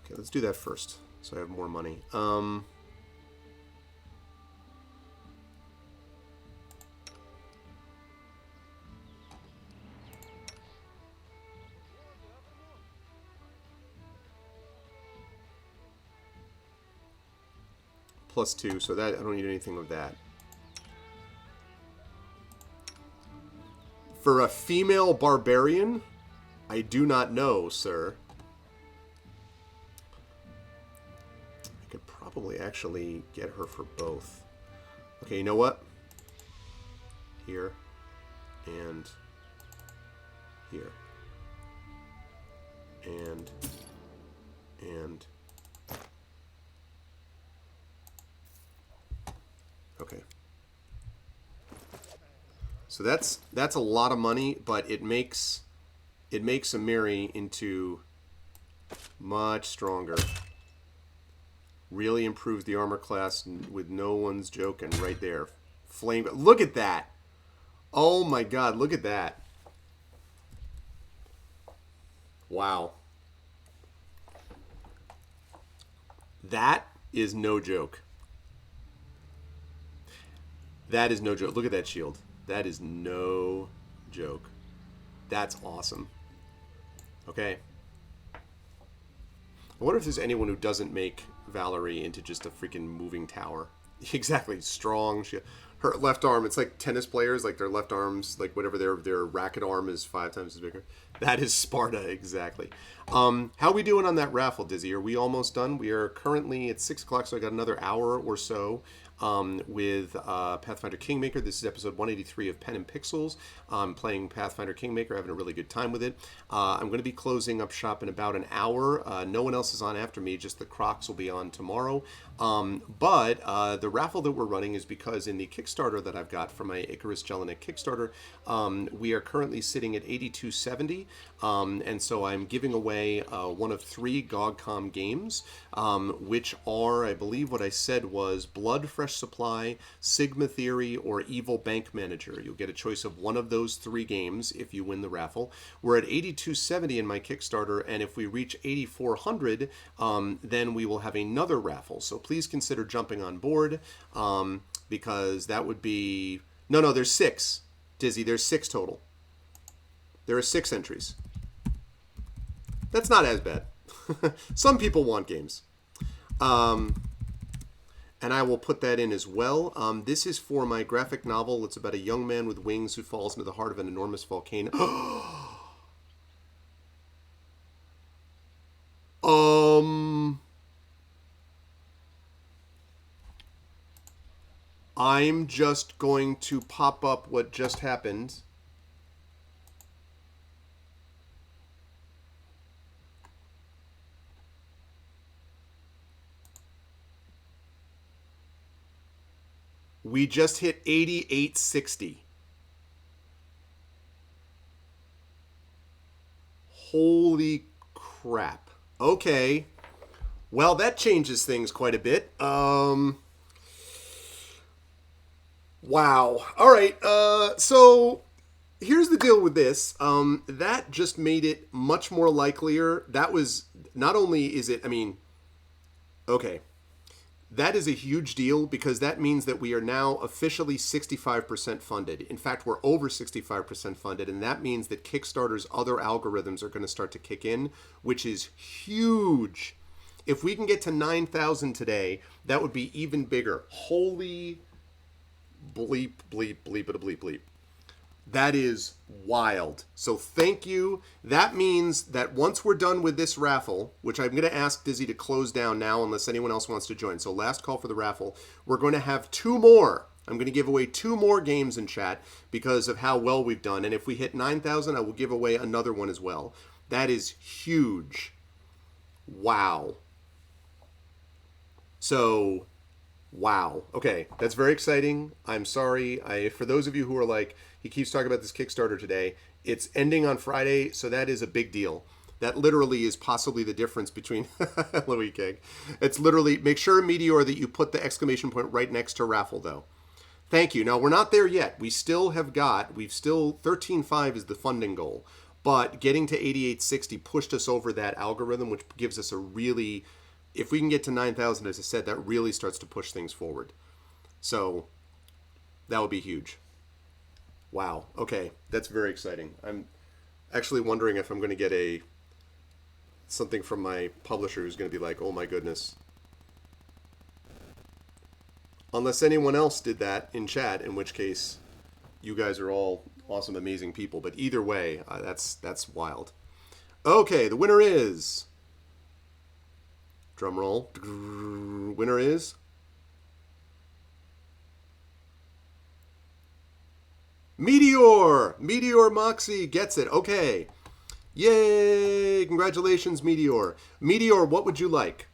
Okay, let's do that first, so I have more money. +2, so that I don't need anything with that. For a female barbarian, I do not know, sir. I could probably actually get her for both. Okay, you know what? Here. And here. And okay. So that's a lot of money, but it makes Amiri into Much stronger. Really improves the armor class with no one's joking right there. Flame. Look at that. Oh my god, look at that. Wow. That is no joke. That is no joke. Look at that shield. That is no joke. That's awesome. Okay. I wonder if there's anyone who doesn't make Valerie into just a freaking moving tower. Exactly. Strong. Her left arm, it's like tennis players, like their left arms, like whatever their racket arm is 5 times as bigger. That is Sparta, exactly. How we doing on that raffle, Dizzy? Are we almost done? We are currently at 6 o'clock, so I got another hour or so with Pathfinder Kingmaker. This is episode 183 of Pen and Pixels. I'm playing Pathfinder Kingmaker, having a really good time with it. I'm going to be closing up shop in about an hour. No one else is on after me, just the Crocs will be on tomorrow. But the raffle that we're running is because in the Kickstarter that I've got for my Icarus Jelinek Kickstarter, we are currently sitting at 8270, and so I'm giving away one of 3 GOGCOM games, which are, I believe what I said was Blood Fresh Supply, Sigma Theory, or Evil Bank Manager. You'll get a choice of one of those 3 games if you win the raffle. We're at 8270 in my Kickstarter, and if we reach 8400, then we will have another raffle. So please consider jumping on board, because that would be... No, there's 6. Dizzy, there's 6 total. There are 6 entries. That's not as bad. Some people want games. And I will put that in as well. This is for my graphic novel. It's about a young man with wings who falls into the heart of an enormous volcano. I'm just going to pop up what just happened. We just hit 8860. Holy crap. Okay. Well, that changes things quite a bit. Wow. All right. So here's the deal with this. That just made it much more likelier. That was, not only is it, okay. That is a huge deal because that means that we are now officially 65% funded. In fact, we're over 65% funded, and that means that Kickstarter's other algorithms are going to start to kick in, which is huge. If we can get to 9,000 today, that would be even bigger. Holy bleep, bleep, bleep. That is wild. So thank you. That means that once we're done with this raffle, which I'm going to ask Dizzy to close down now unless anyone else wants to join. So last call for the raffle. We're going to have 2 more. I'm going to give away 2 more games in chat because of how well we've done. And if we hit 9,000, I will give away another one as well. That is huge. Wow. So, wow. Okay, that's very exciting. I'm sorry. For those of you who are like, he keeps talking about this Kickstarter today, it's ending on Friday, so that is a big deal. That literally is possibly the difference between Louis Keg. It's literally, make sure, Meteor, that you put the exclamation point right next to raffle, though. Thank you. Now, we're not there yet. We've still 13.5 is the funding goal. But getting to 8860 pushed us over that algorithm, which gives us a really, if we can get to 9,000, as I said, that really starts to push things forward. So that would be huge. Wow. Okay. That's very exciting. I'm actually wondering if I'm going to get something from my publisher who's going to be like, oh my goodness. Unless anyone else did that in chat, in which case you guys are all awesome, amazing people. But either way, that's wild. Okay, the winner is... Drum roll. Winner is... Meteor! Meteor Moxie gets it. Okay. Yay! Congratulations, Meteor. Meteor, what would you like?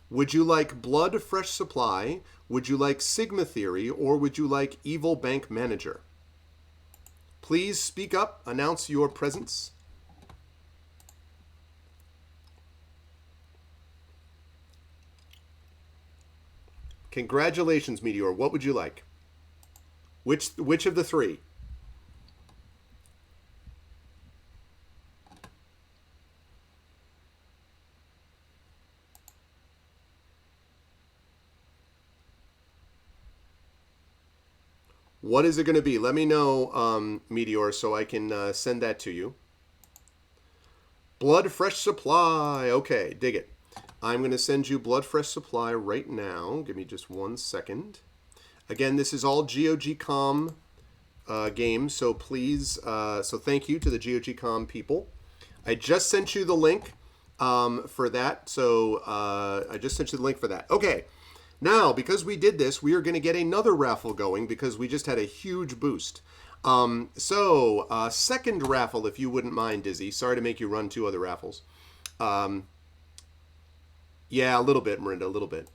Would you like Blood Fresh Supply? Would you like Sigma Theory? Or would you like Evil Bank Manager? Please speak up. Announce your presence. Congratulations, Meteor. What would you like? Which of the three? What is it going to be? Let me know, Meteor, so I can send that to you. Blood Fresh Supply. Okay, dig it. I'm going to send you Blood Fresh Supply right now. Give me just 1 second. Again, this is all GOG.com games, so please, so thank you to the GOG.com people. I just sent you the link for that, so I just sent you the link for that. Okay, now, because we did this, we are going to get another raffle going because we just had a huge boost. Second raffle, if you wouldn't mind, Dizzy. Sorry to make you run 2 other raffles. Yeah, a little bit, Marinda, a little bit.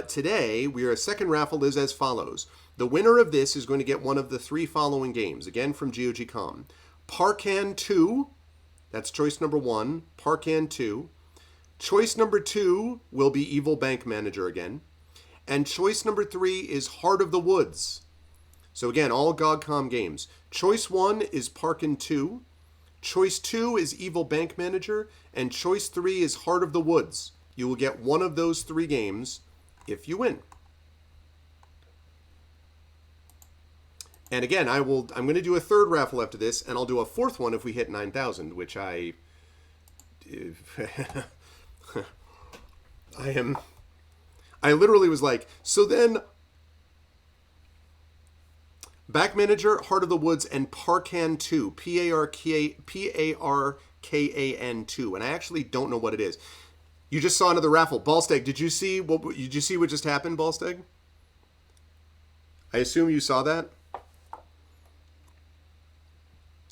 Today, our second raffle is as follows. The winner of this is going to get one of the 3 following games, again from GOG.com. Parkan 2, that's choice number 1, Parkan 2. Choice number 2 will be Evil Bank Manager again. And choice number 3 is Heart of the Woods. So again, all GOG.com games. Choice 1 is Parkan 2. Choice 2 is Evil Bank Manager. And choice 3 is Heart of the Woods. You will get one of those 3 games if you win. And again, I'm going to do a third raffle after this, and I'll do a 4th one if we hit 9,000, which I literally was like, so then Back Manager, Heart of the Woods, and Parkan 2, Parkan 2, and I actually don't know what it is. You just saw another raffle. Ballsteg, did you see what just happened, Ballsteg? I assume you saw that?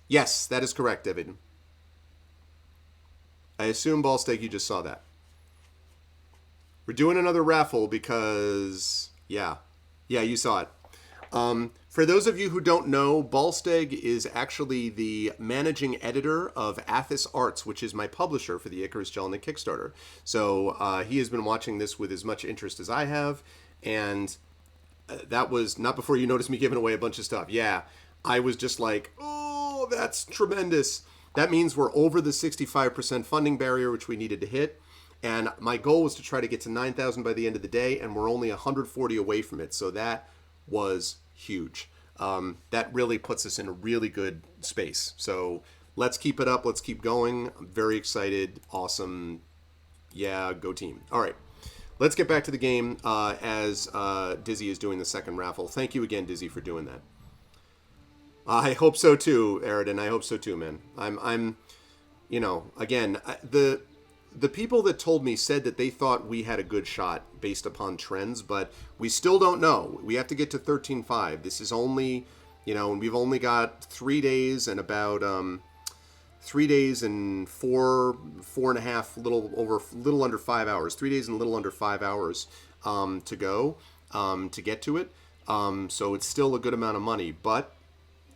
Yes, that is correct, David. I assume, Ballsteg, you just saw that. We're doing another raffle because, yeah, you saw it. For those of you who don't know, Ballsteg is actually the managing editor of Athos Arts, which is my publisher for the Icarus Jelena Kickstarter. So he has been watching this with as much interest as I have, and that was not before you noticed me giving away a bunch of stuff. Yeah, I was just like, oh, that's tremendous. That means we're over the 65% funding barrier, which we needed to hit. And my goal was to try to get to 9,000 by the end of the day, and we're only 140 away from it. So that was huge. That really puts us in a really good space. So let's keep it up. Let's keep going. I'm very excited. Awesome. Yeah, go team. All right. Let's get back to the game as Dizzy is doing the second raffle. Thank you again, Dizzy, for doing that. I hope so too, Aridin. I hope so too, man. I'm, again, the people that told me said that they thought we had a good shot based upon trends, but we still don't know. We have to get to 13.5. This is only, and we've only got 3 days and about 3 days and four and a half, little under 5 hours. 3 days and a little under 5 hours to go to get to it. So it's still a good amount of money, but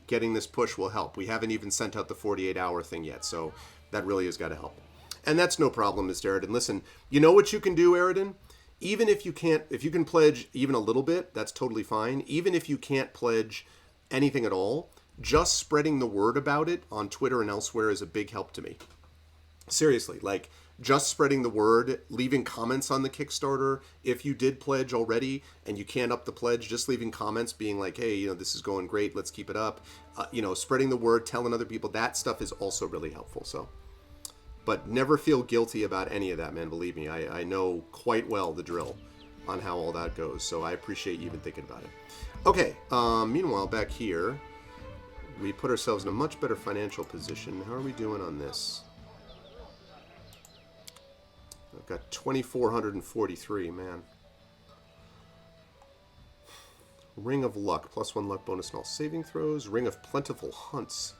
getting this push will help. We haven't even sent out the 48-hour thing yet, so that really has got to help. And that's no problem, Mr. Aridin. Listen, you know what you can do, Aridin? Even if you can pledge even a little bit, that's totally fine. Even if you can't pledge anything at all, just spreading the word about it on Twitter and elsewhere is a big help to me. Seriously, like just spreading the word, leaving comments on the Kickstarter. If you did pledge already and you can't up the pledge, just leaving comments being like, hey, this is going great. Let's keep it up. Spreading the word, telling other people, that stuff is also really helpful. So. But never feel guilty about any of that, man. Believe me, I know quite well the drill on how all that goes. So I appreciate you even thinking about it. Okay, meanwhile, back here, we put ourselves in a much better financial position. How are we doing on this? I've got 2,443, man. Ring of Luck, +1 luck bonus on all saving throws. Ring of Plentiful Hunts,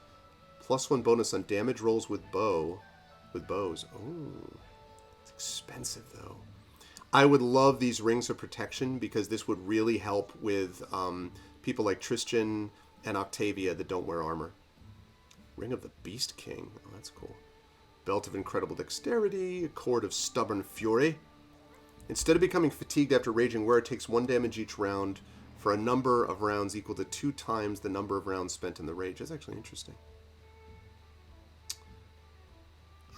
+1 bonus on damage rolls with bows. Oh, it's expensive though. I would love these rings of protection because this would really help with people like Tristan and Octavia that don't wear armor. Ring of the Beast King. Oh, that's cool. Belt of Incredible Dexterity. Cord of Stubborn Fury. Instead of becoming fatigued after raging, wearer takes 1 damage each round for a number of rounds equal to 2 times the number of rounds spent in the rage. That's actually interesting.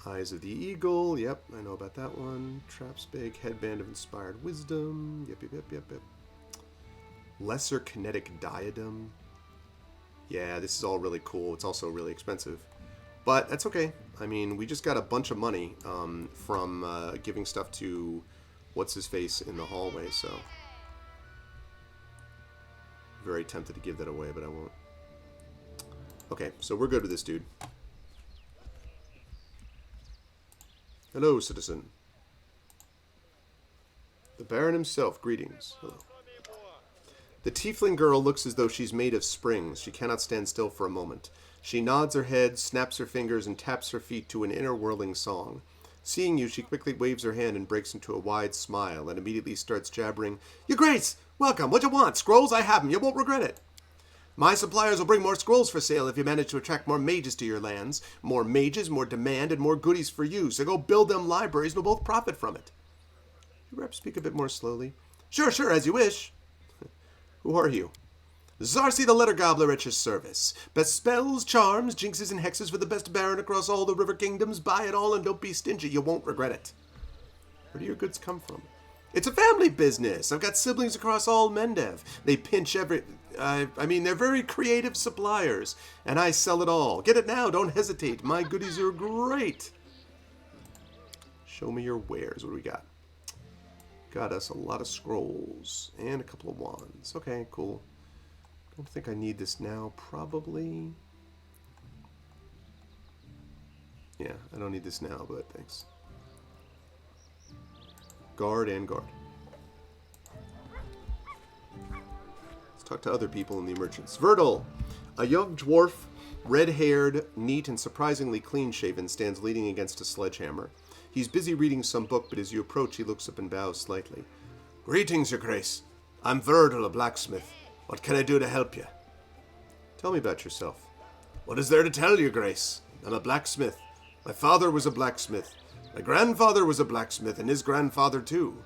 Eyes of the Eagle. Yep, I know about that one. Trap's Big. Headband of Inspired Wisdom. Yep. Lesser Kinetic Diadem. Yeah, this is all really cool. It's also really expensive. But that's okay. I mean, we just got a bunch of money from giving stuff to what's-his-face in the hallway, so... Very tempted to give that away, but I won't. Okay, so we're good with this dude. Hello, citizen. The Baron himself, greetings. Hello. The tiefling girl looks as though she's made of springs. She cannot stand still for a moment. She nods her head, snaps her fingers, and taps her feet to an inner whirling song. Seeing you, she quickly waves her hand and breaks into a wide smile, and immediately starts jabbering, Your Grace! Welcome! What you want? Scrolls? I have them. You won't regret it. My suppliers will bring more scrolls for sale if you manage to attract more mages to your lands. More mages, more demand, and more goodies for you. So go build them libraries and we'll both profit from it. Could you perhaps speak a bit more slowly? Sure, as you wish. Who are you? Zarcy the Letter Gobbler at your service. Best spells, charms, jinxes, and hexes for the best baron across all the river kingdoms. Buy it all and don't be stingy. You won't regret it. Where do your goods come from? It's a family business. I've got siblings across all Mendev. They pinch every... I mean, they're very creative suppliers. And I sell it all. Get it now. Don't hesitate. My goodies are great. Show me your wares. What do we got? Got us a lot of scrolls. And a couple of wands. Okay, cool. Don't think I need this now. Probably. Yeah, I don't need this now, but thanks. Guard and guard. Let's talk to other people in the merchants. Verdal, a young dwarf, red-haired, neat, and surprisingly clean-shaven, stands leaning against a sledgehammer. He's busy reading some book, but as you approach, he looks up and bows slightly. Greetings, Your Grace. I'm Verdal, a blacksmith. What can I do to help you? Tell me about yourself. What is there to tell, Your Grace? I'm a blacksmith. My father was a blacksmith. My grandfather was a blacksmith, and his grandfather too.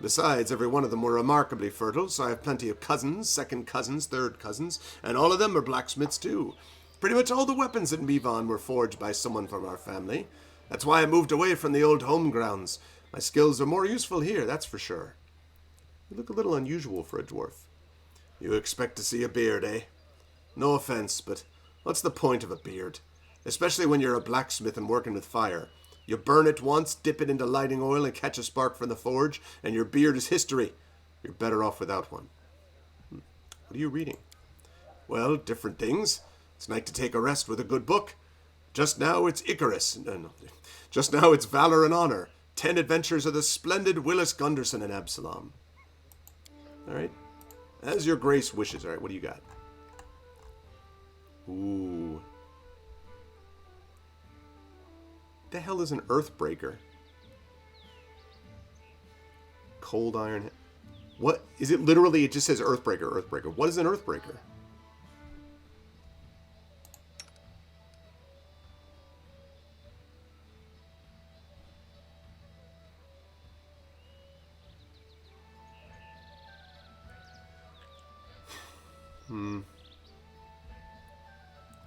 Besides, every one of them were remarkably fertile, so I have plenty of cousins, second cousins, third cousins, and all of them are blacksmiths too. Pretty much all the weapons in Mivon were forged by someone from our family. That's why I moved away from the old home grounds. My skills are more useful here, that's for sure. You look a little unusual for a dwarf. You expect to see a beard, eh? No offense, but what's the point of a beard? Especially when you're a blacksmith and working with fire. You burn it once, dip it into lighting oil, and catch a spark from the forge, and your beard is history. You're better off without one. What are you reading? Well, different things. It's nice to take a rest with a good book. Just now it's Icarus. Just now it's Valor and Honor. 10 Adventures of the Splendid Willis Gunderson and Absalom. All right. As your grace wishes. All right, what do you got? Ooh. The hell is an Earthbreaker? Cold Iron. What? Is it literally, it just says Earthbreaker, Earthbreaker. What is an Earthbreaker?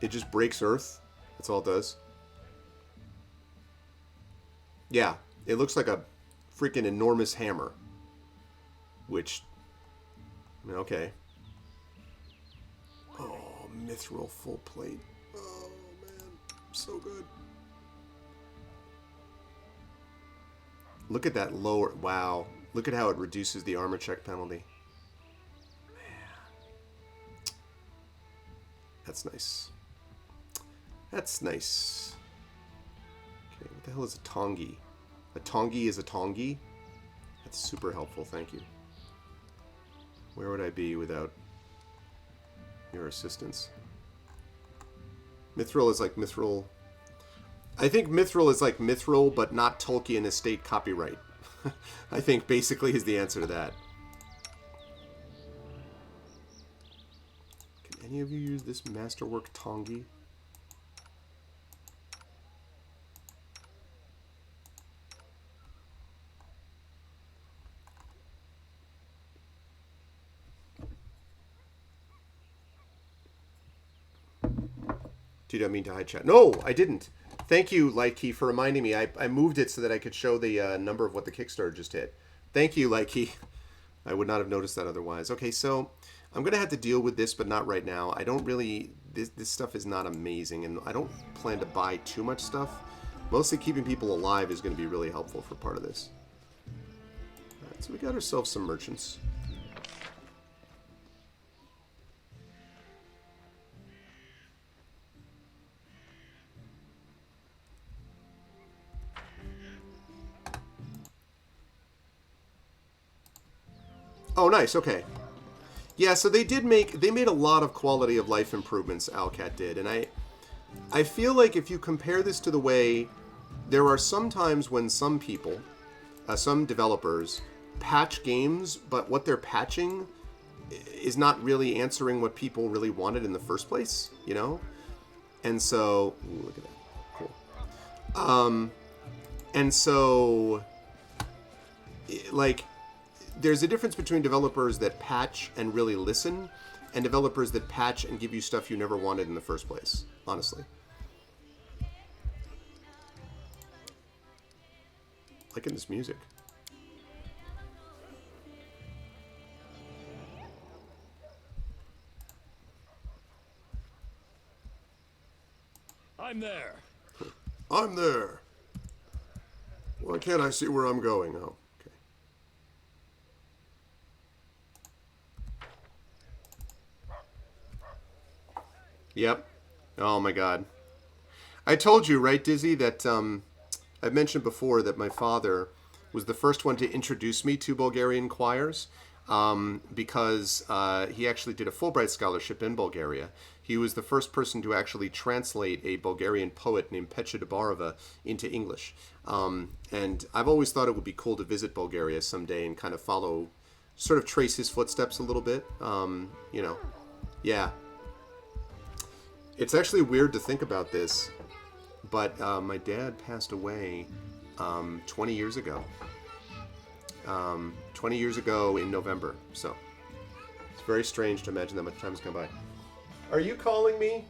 It just breaks Earth? That's all it does? Yeah, it looks like a freaking enormous hammer. Which, okay. Oh, mithril full plate. Oh, man. So good. Look at that lower, wow. Look at how it reduces the armor check penalty. Man. That's nice. That's nice. Okay, what the hell is a tongi? A tongi is a tongi? That's super helpful, thank you. Where would I be without your assistance? Mithril is like mithril. I think mithril is like mithril, but not Tolkien estate copyright. I think basically is the answer to that. Can any of you use this masterwork tongi? Did I mean to hide chat? No, I didn't. Thank you, Lightkey, for reminding me. I moved it so that I could show the number of what the Kickstarter just hit. Thank you, Lightkey. I would not have noticed that otherwise. Okay, so I'm going to have to deal with this, but not right now. I don't really... This stuff is not amazing, and I don't plan to buy too much stuff. Mostly keeping people alive is going to be really helpful for part of this. Alright, so we got ourselves some merchants. Oh, nice. Okay. Yeah, so they made a lot of quality of life improvements, Alcat did, and I feel like if you compare this to the way there are some times when some people, some developers, patch games, but what they're patching is not really answering what people really wanted in the first place, you know? And so, ooh, look at that. Cool. And so, like, there's a difference between developers that patch and really listen and developers that patch and give you stuff you never wanted in the first place, honestly. Liking this music. I'm there. I'm there. Why can't I see where I'm going? Oh. Yep. Oh my god. I told you, right, Dizzy, that I've mentioned before that my father was the first one to introduce me to Bulgarian choirs because he actually did a Fulbright scholarship in Bulgaria. He was the first person to actually translate a Bulgarian poet named Pecha Debarova into English. And I've always thought it would be cool to visit Bulgaria someday and kind of follow, sort of trace his footsteps a little bit. You know, yeah. It's actually weird to think about this, but my dad passed away 20 years ago. 20 years ago in November, so it's very strange to imagine that much time has gone by. Are you calling me?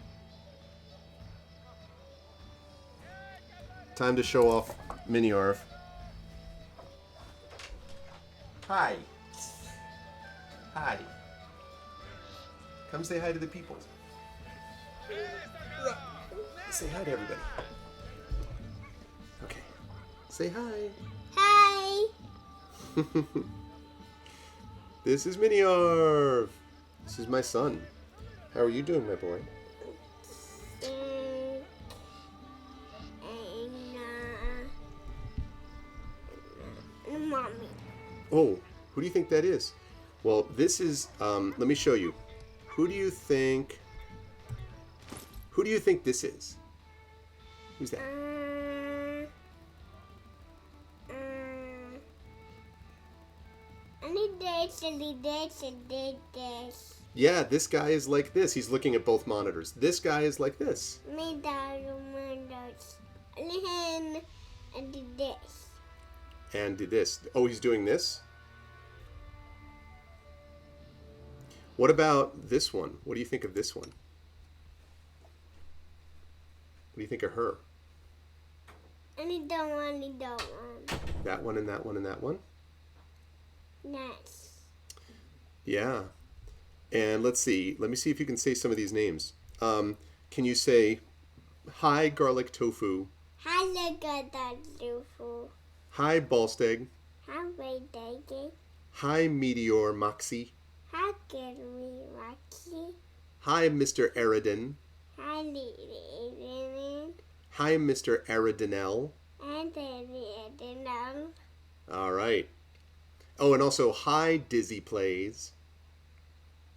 Time to show off Mini-Arv. Hi. Hi. Come say hi to the people. Say hi to everybody. Okay. Say hi. Hi. This is Mini-Arv. This is my son. How are you doing, my boy? Mommy. Oh, who do you think that is? Well, this is, let me show you. Who do you think this is? Who's that? This. Yeah, this guy is like this. He's looking at both monitors. This guy is like this. And did this. And did this. Oh, he's doing this? What about this one? What do you think of this one? What do you think of her? That one. That one and that one and that one? Nice. Yeah. And let's see. Let me see if you can say some of these names. Can you say, hi, garlic tofu. Hi, tofu. Hi, Ballsteg. Hi, Daisy. Hi, Meteor Moxie. Hi, Gary Rocky. Hi, Mr. Aridin. Hi, Lily. Hi, Mr. Aridinel. And Lily. All right. Oh, and also, hi, Dizzy Plays.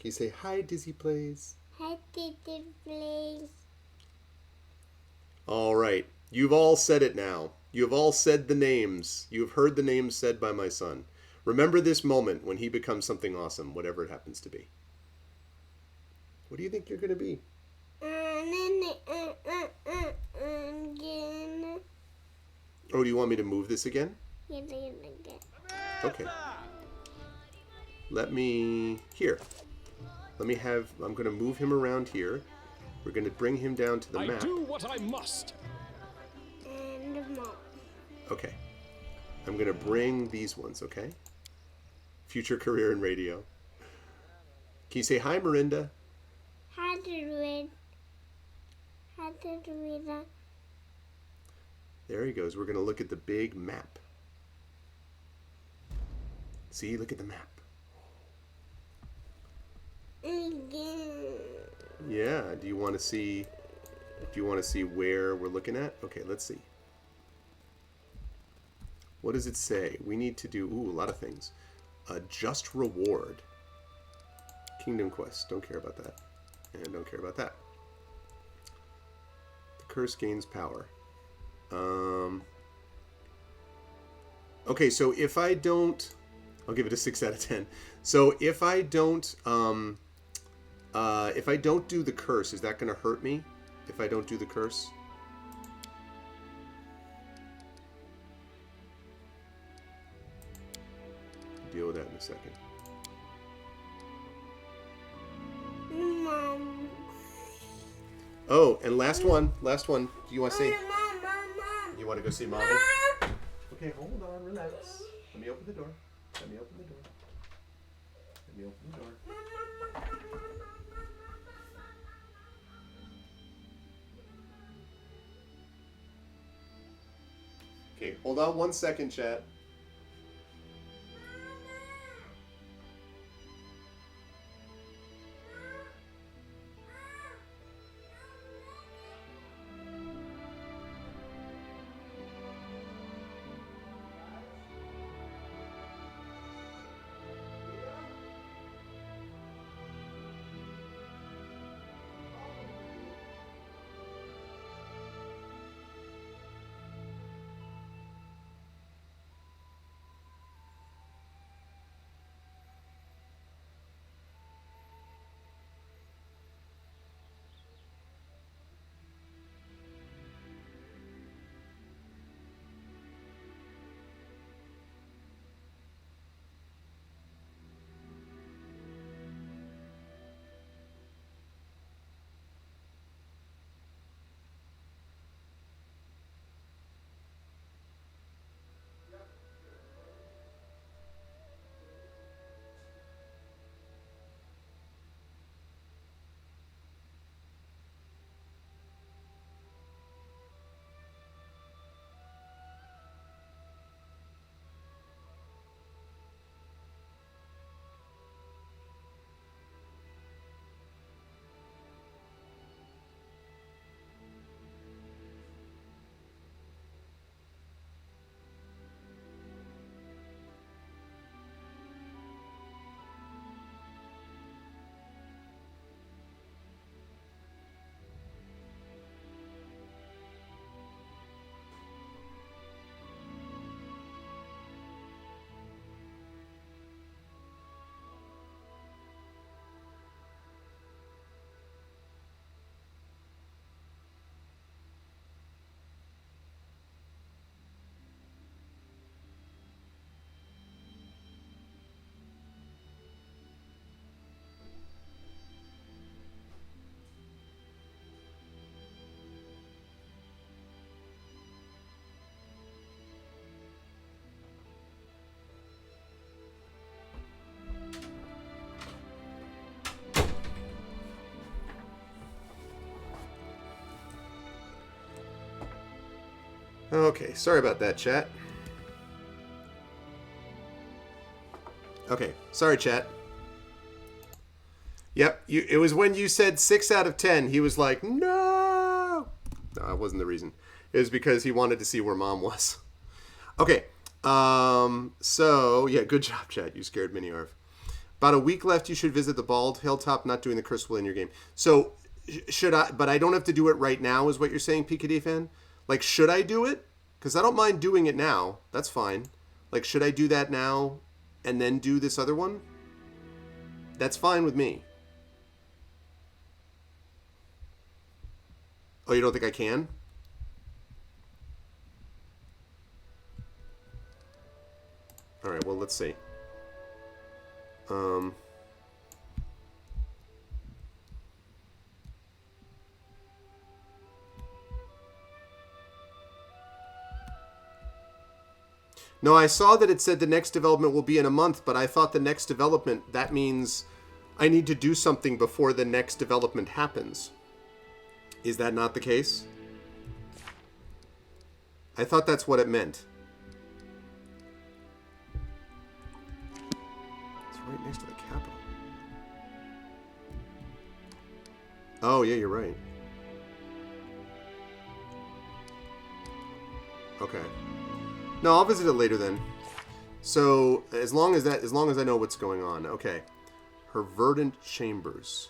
Can you say, hi, Dizzy Plays? Hi, Dizzy Plays. All right. You've all said it now. You have all said the names. You have heard the names said by my son. Remember this moment when he becomes something awesome, whatever it happens to be. What do you think you're going to be? Oh, do you want me to move this again? Okay. I'm going to move him around here. We're going to bring him down to the I map. do what I must. And mom. Okay. I'm going to bring these ones, okay? Future career in radio. Can you say hi, Miranda? How to read. How to read that. There he goes. We're going to look at the big map. See, look at the map. Yeah, do you want to see where we're looking at? Okay, let's see. What does it say? We need to do a lot of things. Just reward. Kingdom quest. Don't care about that. And don't care about that. The curse gains power. Okay, so if I don't, I'll give it a 6 out of 10. So if I don't do the curse, is that going to hurt me? If I don't do the curse? Deal with that in a second. Mom. Oh, and last one. Do you want to say? Mom. You want to go see mommy? Okay, hold on, relax. Let me open the door. Let me open the door. Okay, hold on 1 second, chat. Okay, sorry about that, chat. Okay, sorry, chat. Yep, it was when you said 6 out of 10, he was like, no! No, that wasn't the reason. It was because he wanted to see where Mom was. Okay, so, yeah, good job, chat. You scared Mini Arv. About a week left, you should visit the Bald Hilltop. Not doing the curse will in your game. So, should I, but I don't have to do it right now, is what you're saying, PKD fan? Like, should I do it? Because I don't mind doing it now. That's fine. Like, should I do that now and then do this other one? That's fine with me. Oh, you don't think I can? All right, well, let's see. No, I saw that it said the next development will be in a month, but I thought the next development, that means I need to do something before the next development happens. Is that not the case? I thought that's what it meant. It's right next to the capital. Oh, yeah, you're right. Okay. No, I'll visit it later then. So, as long as I know what's going on. Okay. Her verdant chambers.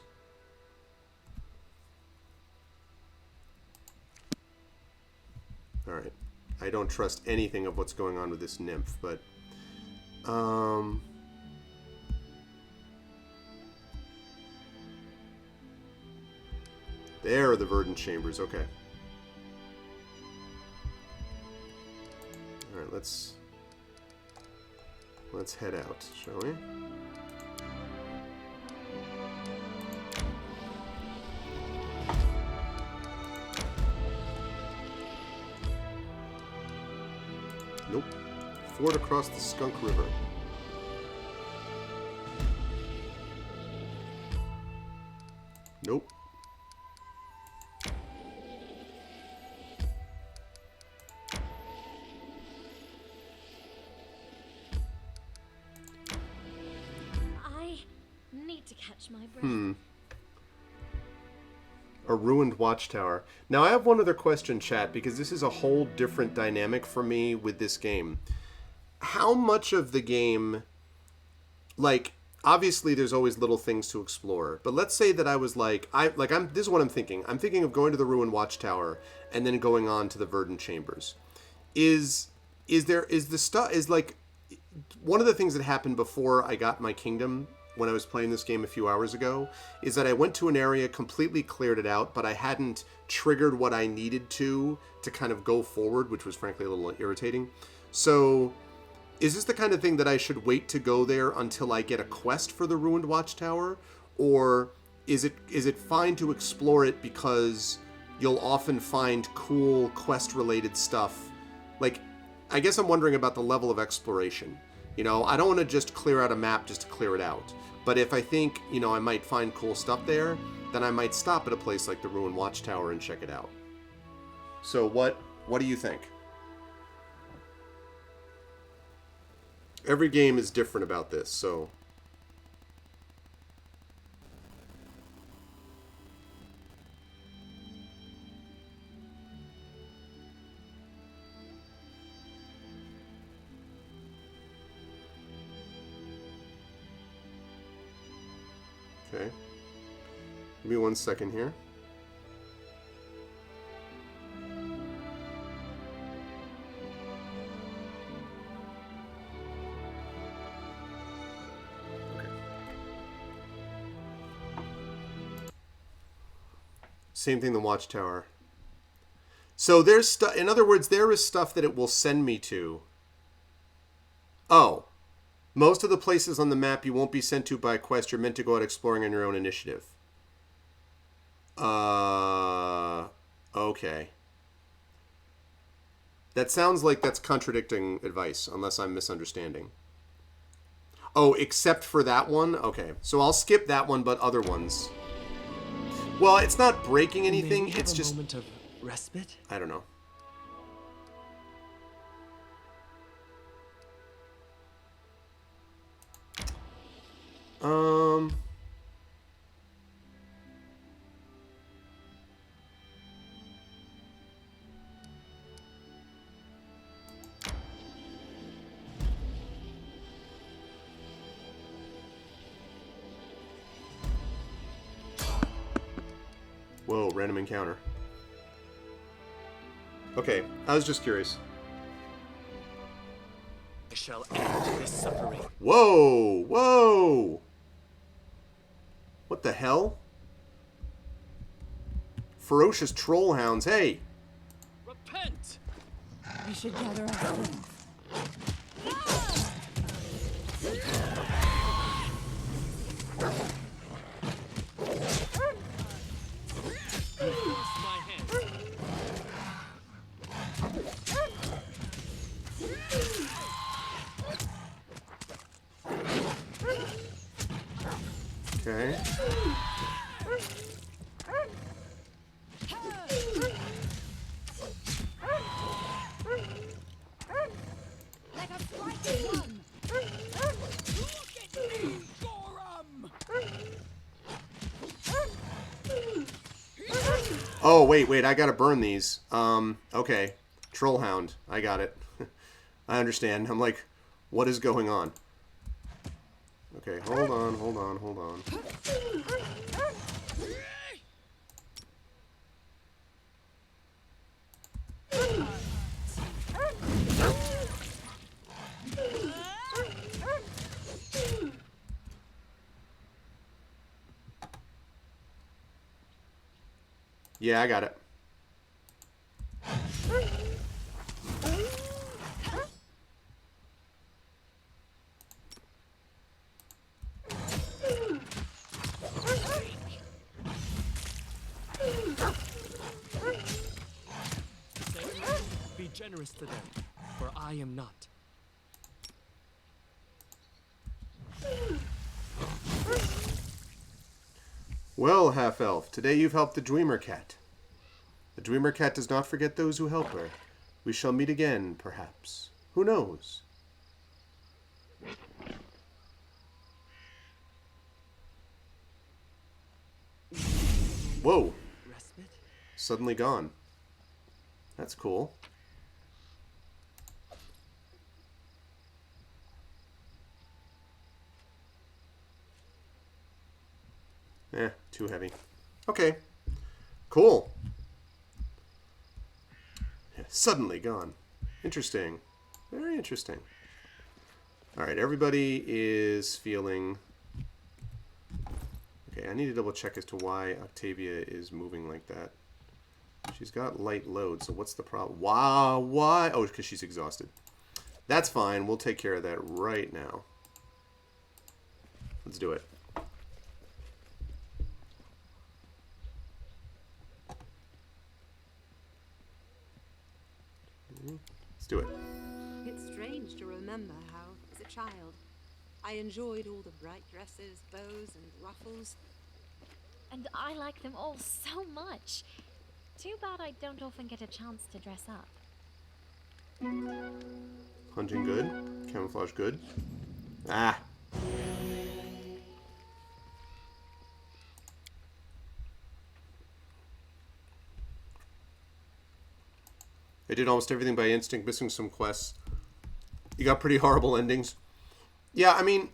Alright. I don't trust anything of what's going on with this nymph, but... There are the verdant chambers, okay. Alright, let's head out, shall we? Nope. Ford across the Skunk River. Nope. I need to catch my breath. A ruined watchtower. Now, I have one other question, chat, because this is a whole different dynamic for me with this game. How much of the game, like, obviously there's always little things to explore, but let's say that I was this is what I'm thinking. I'm thinking of going to the ruined watchtower and then going on to the verdant chambers. One of the things that happened before I got my kingdom when I was playing this game a few hours ago is that I went to an area, completely cleared it out, but I hadn't triggered what I needed to kind of go forward, which was frankly a little irritating. So, is this the kind of thing that I should wait to go there until I get a quest for the ruined watchtower? Or is it fine to explore it because you'll often find cool quest-related stuff? Like, I guess I'm wondering about the level of exploration. You know, I don't want to just clear out a map just to clear it out. But if I think, you know, I might find cool stuff there, then I might stop at a place like the ruined watchtower and check it out. So what do you think? Every game is different about this, so... Okay. Give me 1 second here. Okay. Same thing, the watchtower. So there's stuff, in other words, there is stuff that it will send me to. Oh. Most of the places on the map you won't be sent to by a quest. You're meant to go out exploring on your own initiative. Okay. That sounds like that's contradicting advice, unless I'm misunderstanding. Oh, except for that one? Okay. So I'll skip that one, but other ones. Well, it's not breaking anything. It's just... moment of respite? I don't know. Whoa, random encounter. Okay, I was just curious. I shall end this suffering. Whoa! Whoa! What the hell? Ferocious troll hounds, hey! Repent! We should gather our strength. My hand. Okay. Let us fight as one. Look at me, Gorum! Oh, wait, I gotta burn these. Okay. Trollhound. I got it. I understand. I'm like, what is going on? Okay, hold on. Yeah, I got it. Be generous to them, for I am not. Well, half-elf, today you've helped the Dreamer Cat. The Dreamer Cat does not forget those who help her. We shall meet again, perhaps. Who knows? Whoa! Respite? Suddenly gone. That's cool. Too heavy. Okay. Cool. Yeah, suddenly gone. Interesting. Very interesting. Alright, everybody is feeling... Okay, I need to double check as to why Octavia is moving like that. She's got light load, so what's the problem? Wow, why? Oh, because she's exhausted. That's fine. We'll take care of that right now. Let's do it. Let's do it. It's strange to remember how, as a child, I enjoyed all the bright dresses, bows, and ruffles. And I like them all so much. Too bad I don't often get a chance to dress up. Hunting good. Camouflage good. Ah. I did almost everything by instinct, missing some quests. You got pretty horrible endings. Yeah, I mean,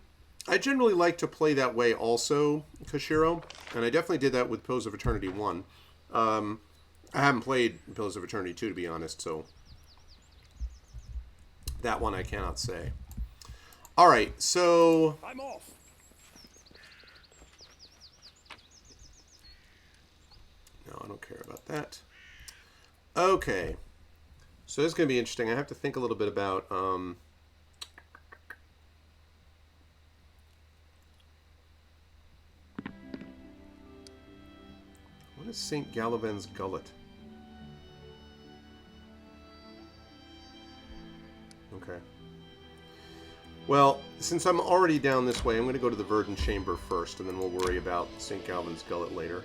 I generally like to play that way also, Koshiro, and I definitely did that with Pillars of Eternity 1. I haven't played Pillars of Eternity 2, to be honest, so that one I cannot say. Alright, so... I'm off! No, I don't care about that. Okay. So this is going to be interesting. I have to think a little bit about... what is St. Galavan's Gullet? Okay. Well, since I'm already down this way, I'm going to go to the Verdant Chamber first, and then we'll worry about St. Galvan's Gullet later.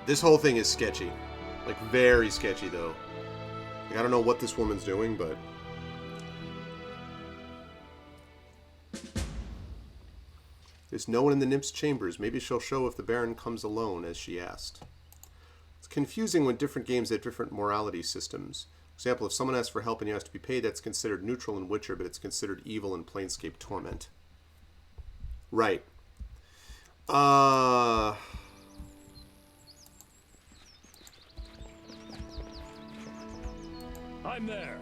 This whole thing is sketchy. Like, very sketchy, though. Like, I don't know what this woman's doing, but... There's no one in the nymph's chambers. Maybe she'll show if the Baron comes alone, as she asked. It's confusing when different games have different morality systems. For example, if someone asks for help and you have to be paid, that's considered neutral in Witcher, but it's considered evil in Planescape Torment. Right. I'm there.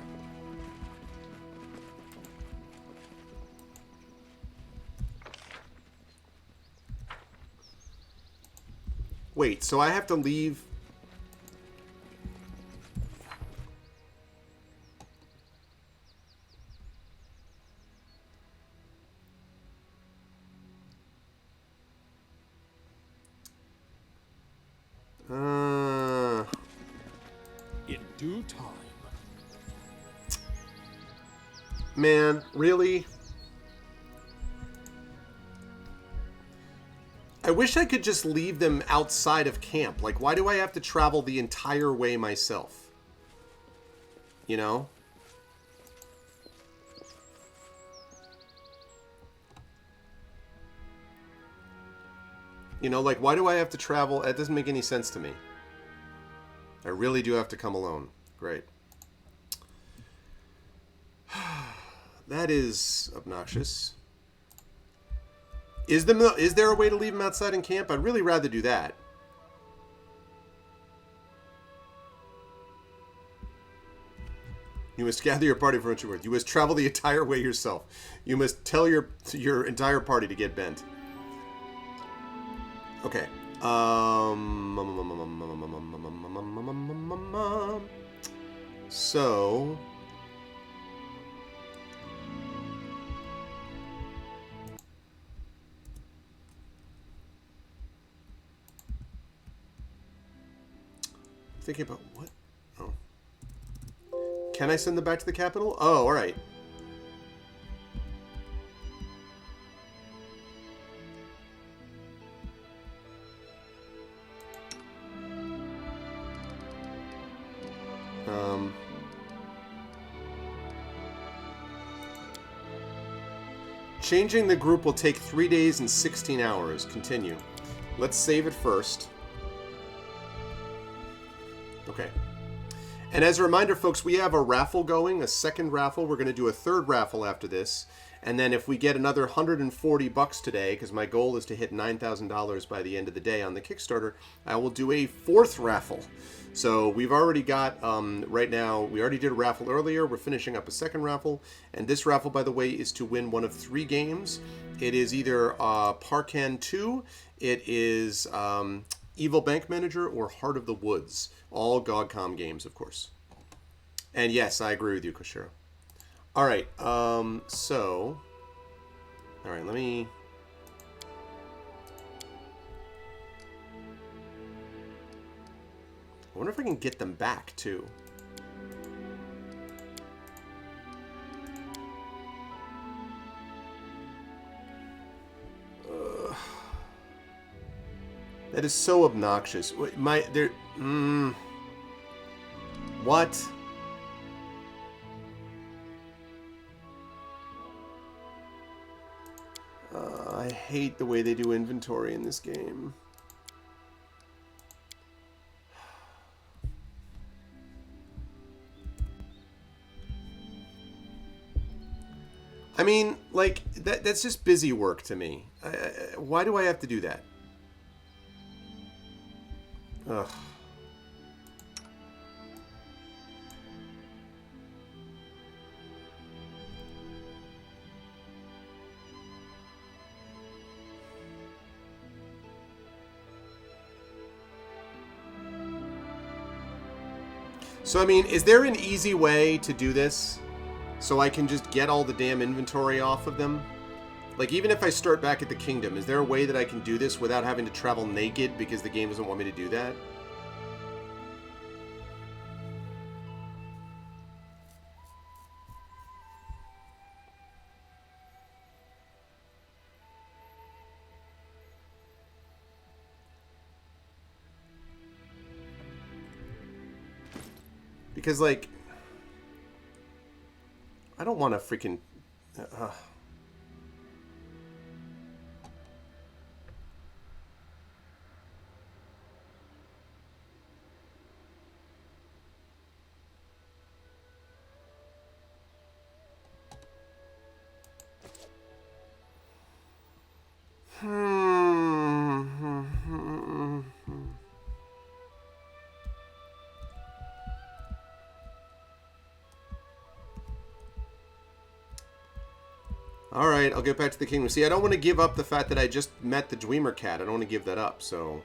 Wait, so I have to leave... In due time. Man, really? I wish I could just leave them outside of camp. Like, why do I have to travel the entire way myself? You know? You know, like, why do I have to travel? That doesn't make any sense to me. I really do have to come alone. Great. That is obnoxious. Is there a way to leave them outside in camp? I'd really rather do that. You must gather your party for what you're worth. You must travel the entire way yourself. You must tell your entire party to get bent. Okay. So... Thinking about what? Oh. Can I send them back to the capital? Oh, alright. Changing the group will take 3 days and 16 hours. Continue. Let's save it first. Okay. And as a reminder, folks, we have a raffle going, a second raffle. We're going to do a third raffle after this. And then if we get another $140 today, because my goal is to hit $9,000 by the end of the day on the Kickstarter, I will do a fourth raffle. So we've already got, right now, we already did a raffle earlier. We're finishing up a second raffle. And this raffle, by the way, is to win one of 3 games. It is either Parkan 2, it is Evil Bank Manager, or Heart of the Woods. All GOGCOM games, of course. And yes, I agree with you, Koshiro. All right, so... All right, let me... I wonder if I can get them back, too. That is so obnoxious. What? I hate the way they do inventory in this game. I mean, like, that's just busy work to me. Why do I have to do that? Ugh. So, I mean, is there an easy way to do this? So I can just get all the damn inventory off of them? Like, even if I start back at the kingdom, is there a way that I can do this without having to travel naked because the game doesn't want me to do that? Because, like, I don't want to freaking... Alright, I'll get back to the kingdom. See, I don't want to give up the fact that I just met the Dwemer cat. I don't want to give that up, so...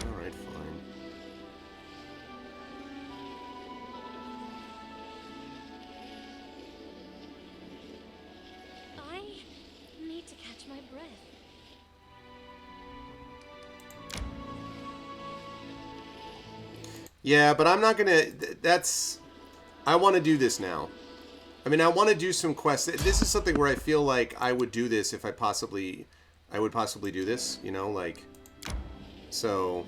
Alright, fine. I need to catch my breath. Yeah, but I'm not gonna... That's... I want to do this now. I mean, I want to do some quests. This is something where I feel like I would do this if I would possibly do this, you know, like... So...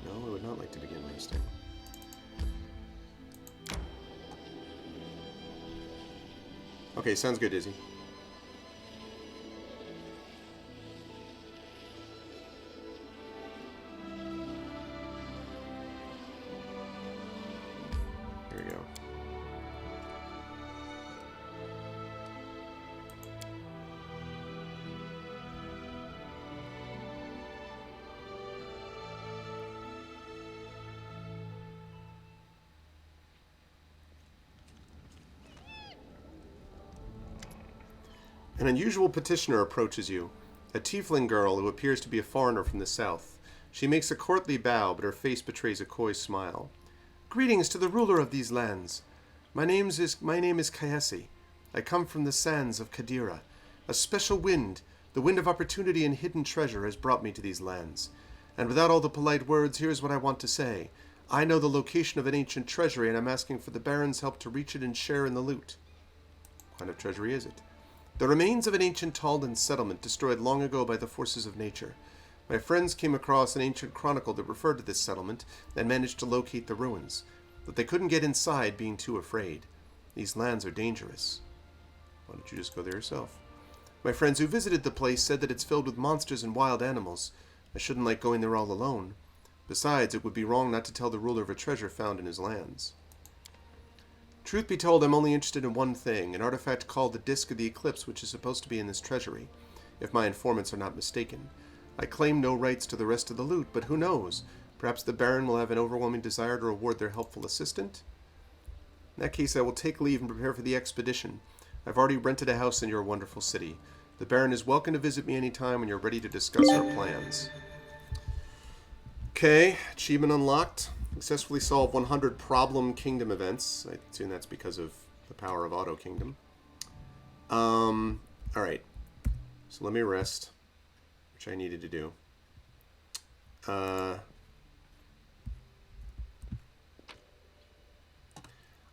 No, I would not like to begin roasting. Okay, sounds good, Izzy. Here we go. An unusual petitioner approaches you, a tiefling girl who appears to be a foreigner from the south. She makes a courtly bow, but her face betrays a coy smile. Greetings to the ruler of these lands. My name is Kayesi. I come from the sands of Kadira. A special wind, the wind of opportunity and hidden treasure, has brought me to these lands. And without all the polite words, here's what I want to say. I know the location of an ancient treasury, and I'm asking for the Baron's help to reach it and share in the loot. What kind of treasury is it? The remains of an ancient Taldan settlement destroyed long ago by the forces of nature. My friends came across an ancient chronicle that referred to this settlement and managed to locate the ruins, but they couldn't get inside, being too afraid. These lands are dangerous. Why don't you just go there yourself? My friends who visited the place said that it's filled with monsters and wild animals. I shouldn't like going there all alone. Besides, it would be wrong not to tell the ruler of a treasure found in his lands. Truth be told, I'm only interested in one thing, an artifact called the Disk of the Eclipse, which is supposed to be in this treasury, if my informants are not mistaken. I claim no rights to the rest of the loot, but who knows? Perhaps the Baron will have an overwhelming desire to reward their helpful assistant? In that case, I will take leave and prepare for the expedition. I've already rented a house in your wonderful city. The Baron is welcome to visit me anytime when you're ready to discuss our plans. Okay, achievement unlocked. Successfully solve 100 problem kingdom events. I assume that's because of the power of Auto Kingdom. Alright. So let me rest, which I needed to do.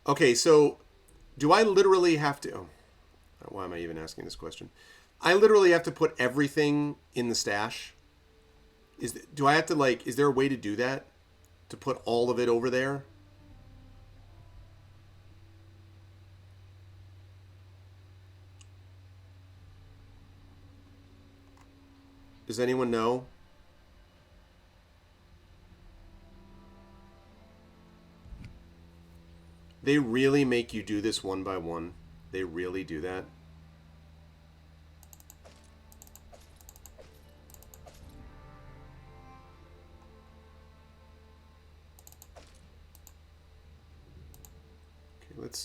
Okay, so do I literally have to... Oh, why am I even asking this question? I literally have to put everything in the stash? Do I have to, like... Is there a way to do that? To put all of it over there? Does anyone know? They really make you do this one by one. They really do that.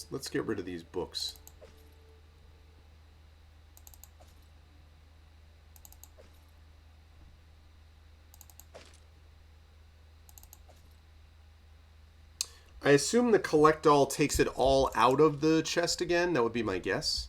Let's get rid of these books. I assume the collect all takes it all out of the chest again. That would be my guess.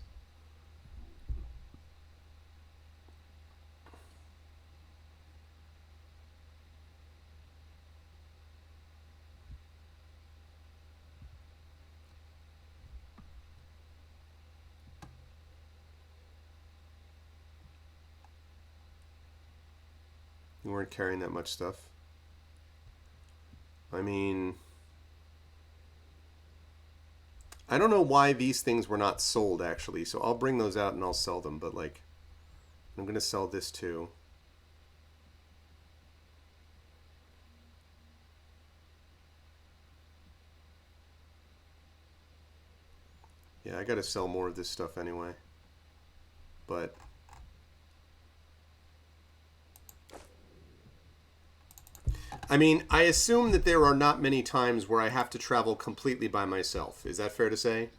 You weren't carrying that much stuff. I mean... I don't know why these things were not sold, actually, so I'll bring those out and I'll sell them, but, like, I'm going to sell this, too. Yeah, I got to sell more of this stuff anyway. But... I mean, I assume that there are not many times where I have to travel completely by myself. Is that fair to say?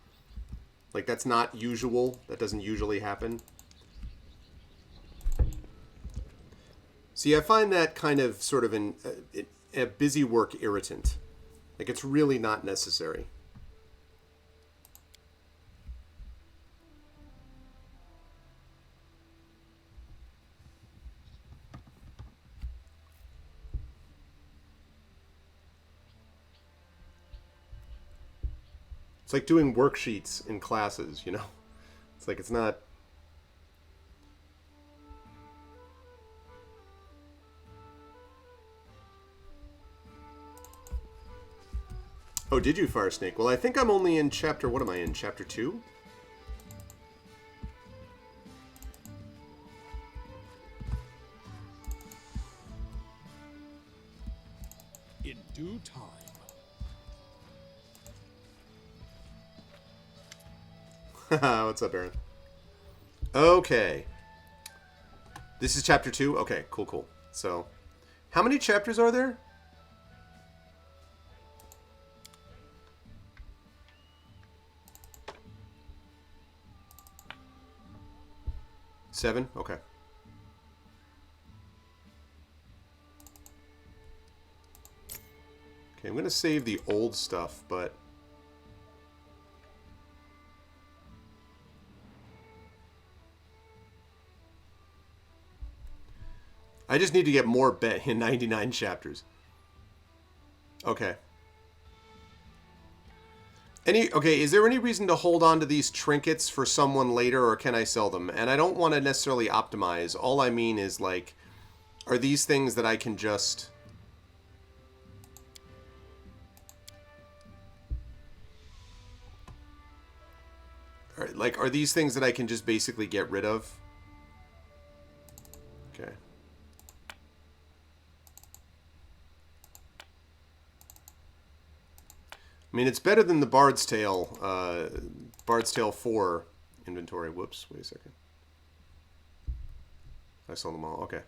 Like, that's not usual. That doesn't usually happen. See, I find that kind of sort of a busy work irritant. Like, it's really not necessary. It's like doing worksheets in classes, you know? It's like it's not... Oh, did you, Fire Snake? Well, I think I'm only in chapter... What am I in? Chapter 2? In due time. What's up, Aaron? Okay. This is chapter 2? Okay, cool, cool. So, how many chapters are there? Seven? Okay. Okay, I'm going to save the old stuff, but... I just need to get more bet in 99 chapters. Okay. Okay, is there any reason to hold on to these trinkets for someone later, or can I sell them? And I don't want to necessarily optimize. All I mean is, like, are these things that I can just... Like, are these things that I can just basically get rid of? Okay. I mean, it's better than the Bard's Tale 4 inventory. Whoops, wait a second. I sold them all, okay.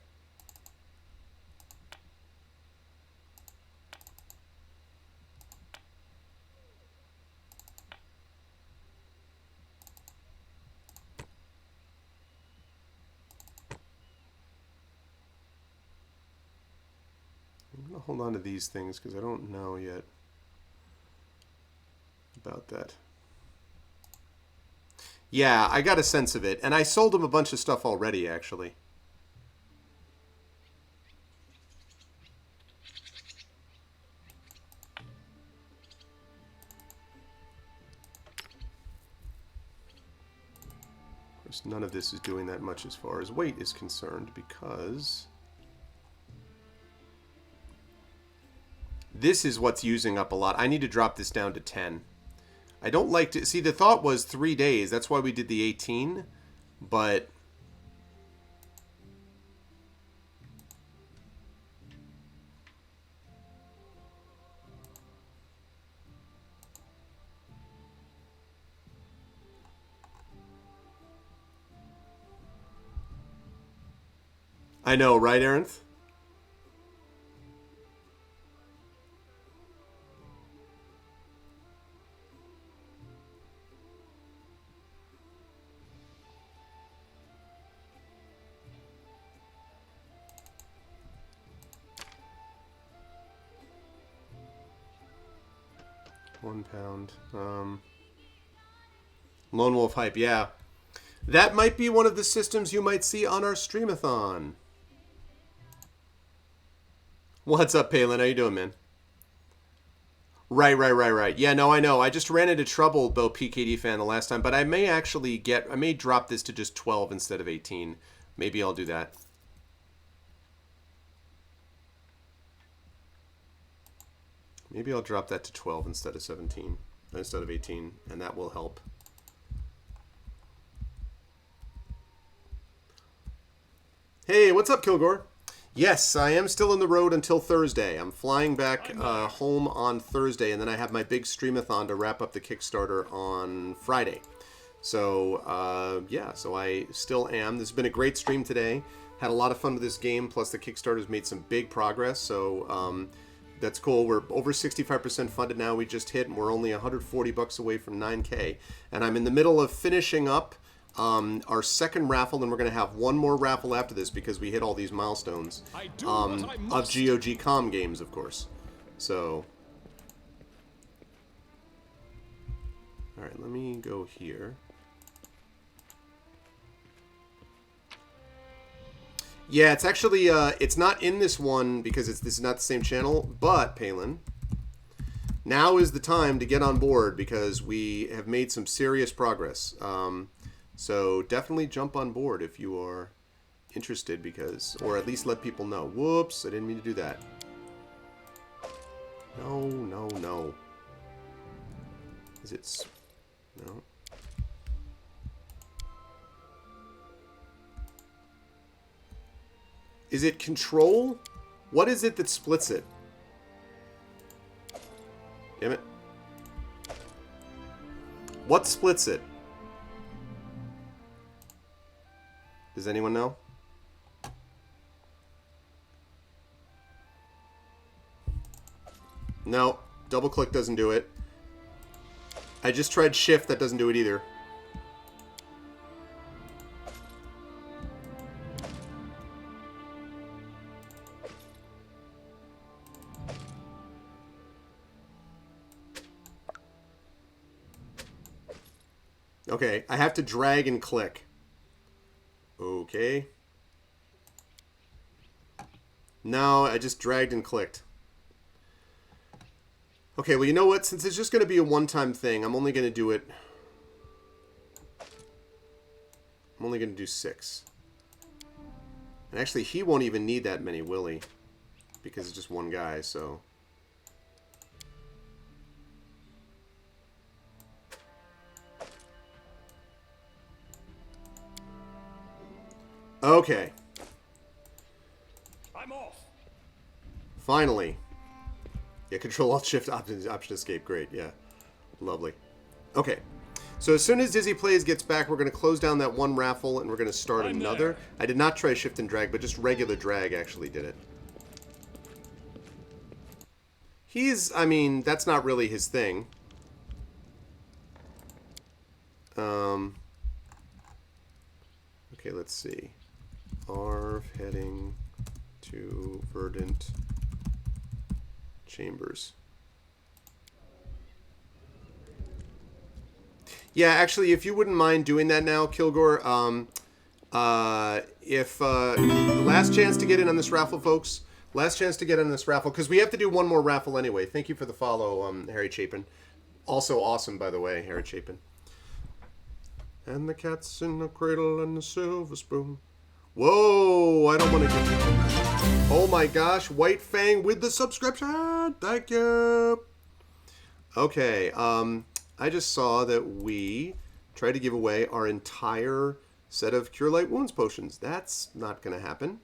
I'm going to hold on to these things because I don't know yet about that. Yeah, I got a sense of it. And I sold him a bunch of stuff already, actually. Of course, none of this is doing that much as far as weight is concerned, because this is what's using up a lot. I need to drop this down to 10. I don't like to... See, the thought was 3 days. That's why we did the 18. But... I know, right, Arenth? £1. Lone Wolf Hype, yeah. That might be one of the systems you might see on our Streamathon. What's up, Palin? How you doing, man? Right. Yeah, no, I know. I just ran into trouble, though, PKD fan, the last time. But I may actually I may drop this to just 12 instead of 18. Maybe I'll do that. Maybe I'll drop that to 12 instead of 17, instead of 18, and that will help. Hey, what's up, Kilgore? Yes, I am still on the road until Thursday. I'm flying back home on Thursday, and then I have my big streamathon to wrap up the Kickstarter on Friday. So, yeah, so I still am. This has been a great stream today. Had a lot of fun with this game, plus the Kickstarter's made some big progress, so... that's cool. We're over 65% funded now. We just hit, and we're only $140 away from 9K. And I'm in the middle of finishing up our second raffle, and we're going to have one more raffle after this because we hit all these milestones of GOG Com games, of course. So, all right, let me go here. Yeah, it's actually, it's not in this one because this is not the same channel, but, Palin, Now is the time to get on board because we have made some serious progress. So definitely jump on board if you are interested, because, or at least let people know. Whoops, I didn't mean to do that. No, no, no. Is it... No. Is it control? What is it that splits it? Damn it. What splits it? Does anyone know? No. Double click doesn't do it. I just tried shift. That doesn't do it either. Okay, I have to drag and click. Okay. No, I just dragged and clicked. Okay, well, you know what? Since it's just going to be a one-time thing, I'm only going to do it... I'm only going to do 6. And actually, he won't even need that many, will he? Because it's just one guy, so... Okay. I'm off. Finally. Yeah, Control Alt Shift Option Escape. Great. Yeah. Lovely. Okay. So as soon as Dizzy Plays gets back, we're going to close down that one raffle and we're going to start another. I did not try Shift and Drag, but just regular drag actually did it. He's, I mean, that's not really his thing. Okay, let's see. Arv heading to Verdant Chambers. Yeah, actually, if you wouldn't mind doing that now, Kilgore, last chance to get in on this raffle, folks. Last chance to get in this raffle, because we have to do one more raffle anyway. Thank you for the follow, Harry Chapin. Also awesome, by the way, Harry Chapin. And the cat's in the cradle and the silver spoon. Whoa, I don't want to get... Oh my gosh, White Fang with the subscription. Thank you. Okay, I just saw that we tried to give away our entire set of Cure Light Wounds potions. That's not going to happen.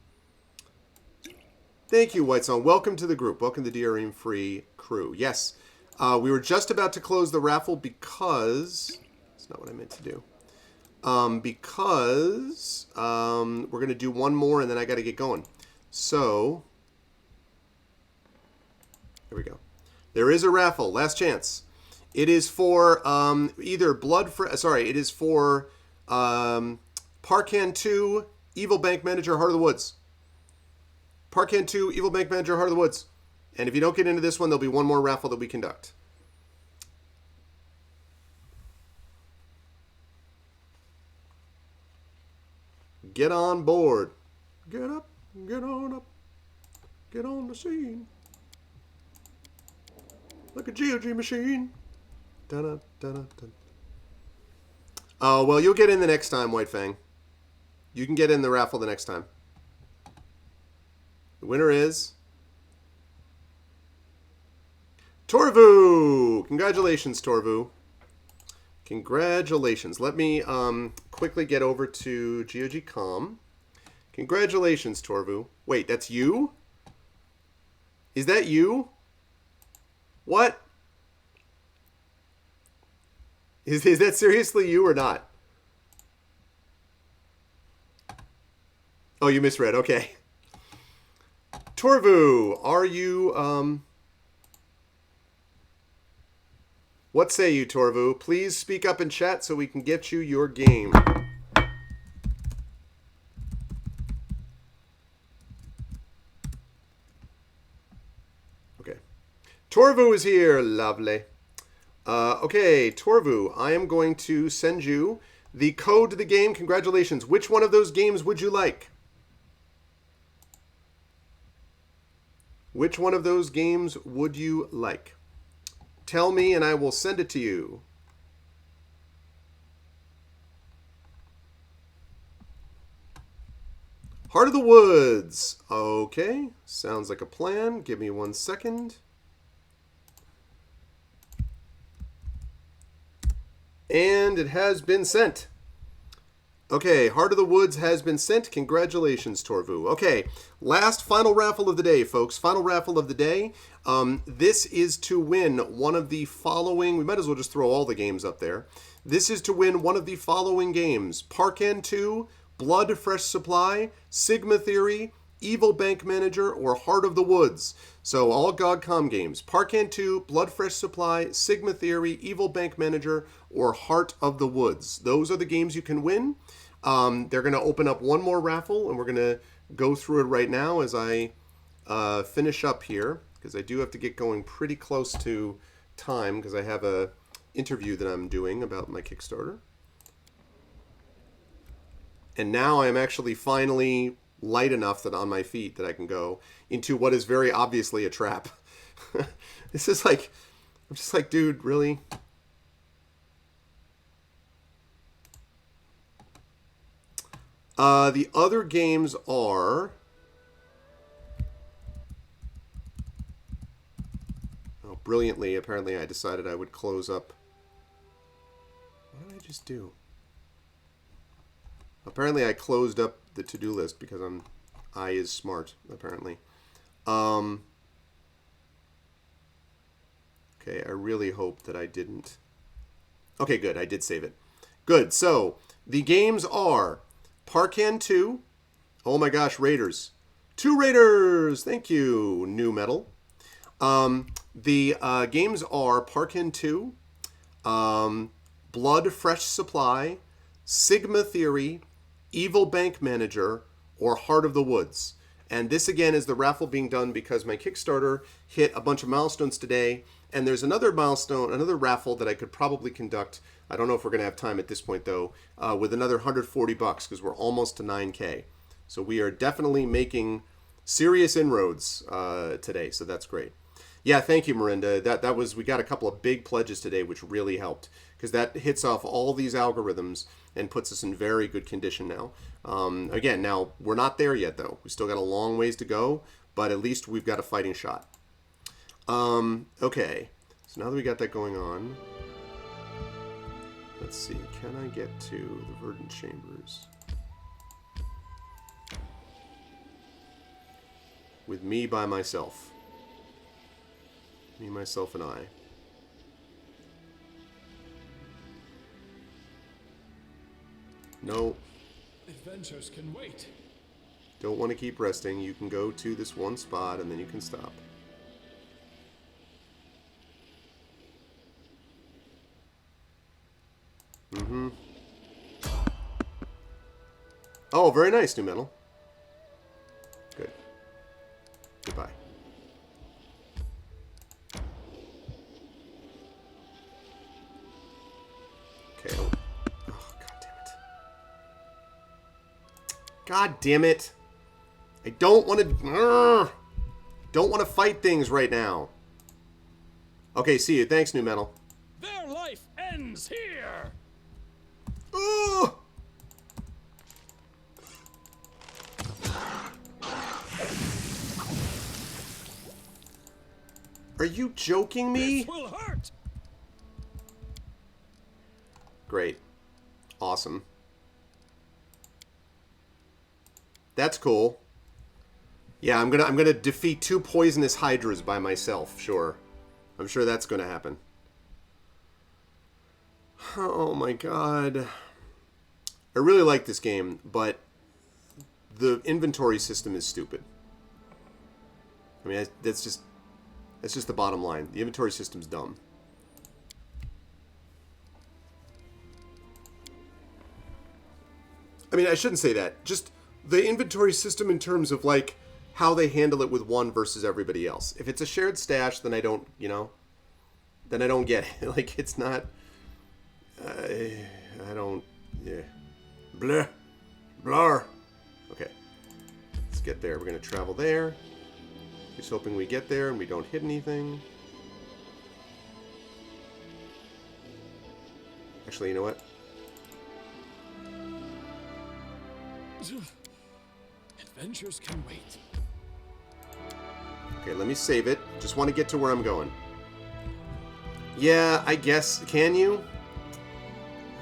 Thank you, White Song. Welcome to the group. Welcome to the DRM Free crew. Yes, we were just about to close the raffle because... That's not what I meant to do. Because we're going to do one more and then I got to get going. So, here we go. There is a raffle. Last chance. It is for either it is for Parkan 2, Evil Bank Manager, Heart of the Woods. Parkan 2, Evil Bank Manager, Heart of the Woods. And if you don't get into this one, there'll be one more raffle that we conduct. Get on board. Get up, get on up, get on the scene. Like a GOG machine. Dun-dun, dun-dun, dun. Oh, well, you'll get in the next time, White Fang. You can get in the raffle the next time. The winner is... Torvu! Congratulations, Torvu. Congratulations. Let me quickly get over to GOG.com. Congratulations, Torvu. Wait, that's you? Is that you? What? Is that seriously you or not? Oh, you misread. Okay. Torvu, are you... What say you, Torvu? Please speak up in chat so we can get you your game. Okay. Torvu is here. Lovely. Okay, Torvu, I am going to send you the code to the game. Congratulations. Which one of those games would you like? Which one of those games would you like? Tell me and I will send it to you. Heart of the Woods. Okay, sounds like a plan. Give me 1 second. And it has been sent. Okay, Heart of the Woods has been sent. Congratulations, Torvu. Okay, last final raffle of the day, folks. Final raffle of the day. This is to win one of the following... We might as well just throw all the games up there. This is to win one of the following games. Parkan 2, Blood Fresh Supply, Sigma Theory, Evil Bank Manager, or Heart of the Woods. So all GOG.com games. Parkan 2, Blood Fresh Supply, Sigma Theory, Evil Bank Manager, or Heart of the Woods. Those are the games you can win. They're going to open up one more raffle, and we're going to go through it right now as I finish up here, because I do have to get going pretty close to time, because I have a interview that I'm doing about my Kickstarter. And now I'm actually finally light enough that on my feet that I can go into what is very obviously a trap. This is like, I'm just like, dude, really? The other games are... Oh, brilliantly, apparently I decided I would close up... What did I just do? Apparently I closed up the to-do list because I is smart, apparently. Okay, I really hope that I didn't... Okay, good, I did save it. Good, so the games are Parkan 2. Oh my gosh, Raiders. 2 Raiders! Thank you, New Metal. The games are Parkan 2, Blood Fresh Supply, Sigma Theory, Evil Bank Manager, or Heart of the Woods. And this again is the raffle being done because my Kickstarter hit a bunch of milestones today, and there's another milestone, another raffle that I could probably conduct. I don't know if we're going to have time at this point though, with another $140 because we're almost to 9K. So we are definitely making serious inroads today, so that's great. Yeah, thank you, Miranda. That was, we got a couple of big pledges today, which really helped because that hits off all these algorithms and puts us in very good condition now. Again, now we're not there yet though. We still got a long ways to go, but at least we've got a fighting shot. Okay, so now that we got that going on, let's see. Can I get to the Verdant Chambers with me by myself? Me, myself, and I. No. Adventures can wait. Don't want to keep resting. You can go to this one spot and then you can stop. Mm-hmm. Oh, very nice, New Metal. Good. Goodbye. Okay. Oh, God damn it. God damn it. I don't want to... Don't want to fight things right now. Okay, see you. Thanks, New Metal. Their life ends here. Ooh! Are you joking me? This will hurt. Great. Awesome. That's cool. Yeah, I'm gonna defeat 2 poisonous hydras by myself, sure. I'm sure that's gonna happen. Oh my god. I really like this game, but the inventory system is stupid. I mean, that's just the bottom line. The inventory system's dumb. I mean, I shouldn't say that. Just the inventory system in terms of, like, how they handle it with one versus everybody else. If it's a shared stash, then I don't, you know, then I don't get it. Like, it's not... I don't... Yeah. Blah. Blar. Okay. Let's get there. We're going to travel there. Just hoping we get there and we don't hit anything. Actually, you know what? Adventures can wait. Okay, let me save it. Just want to get to where I'm going. Yeah, I guess. Can you?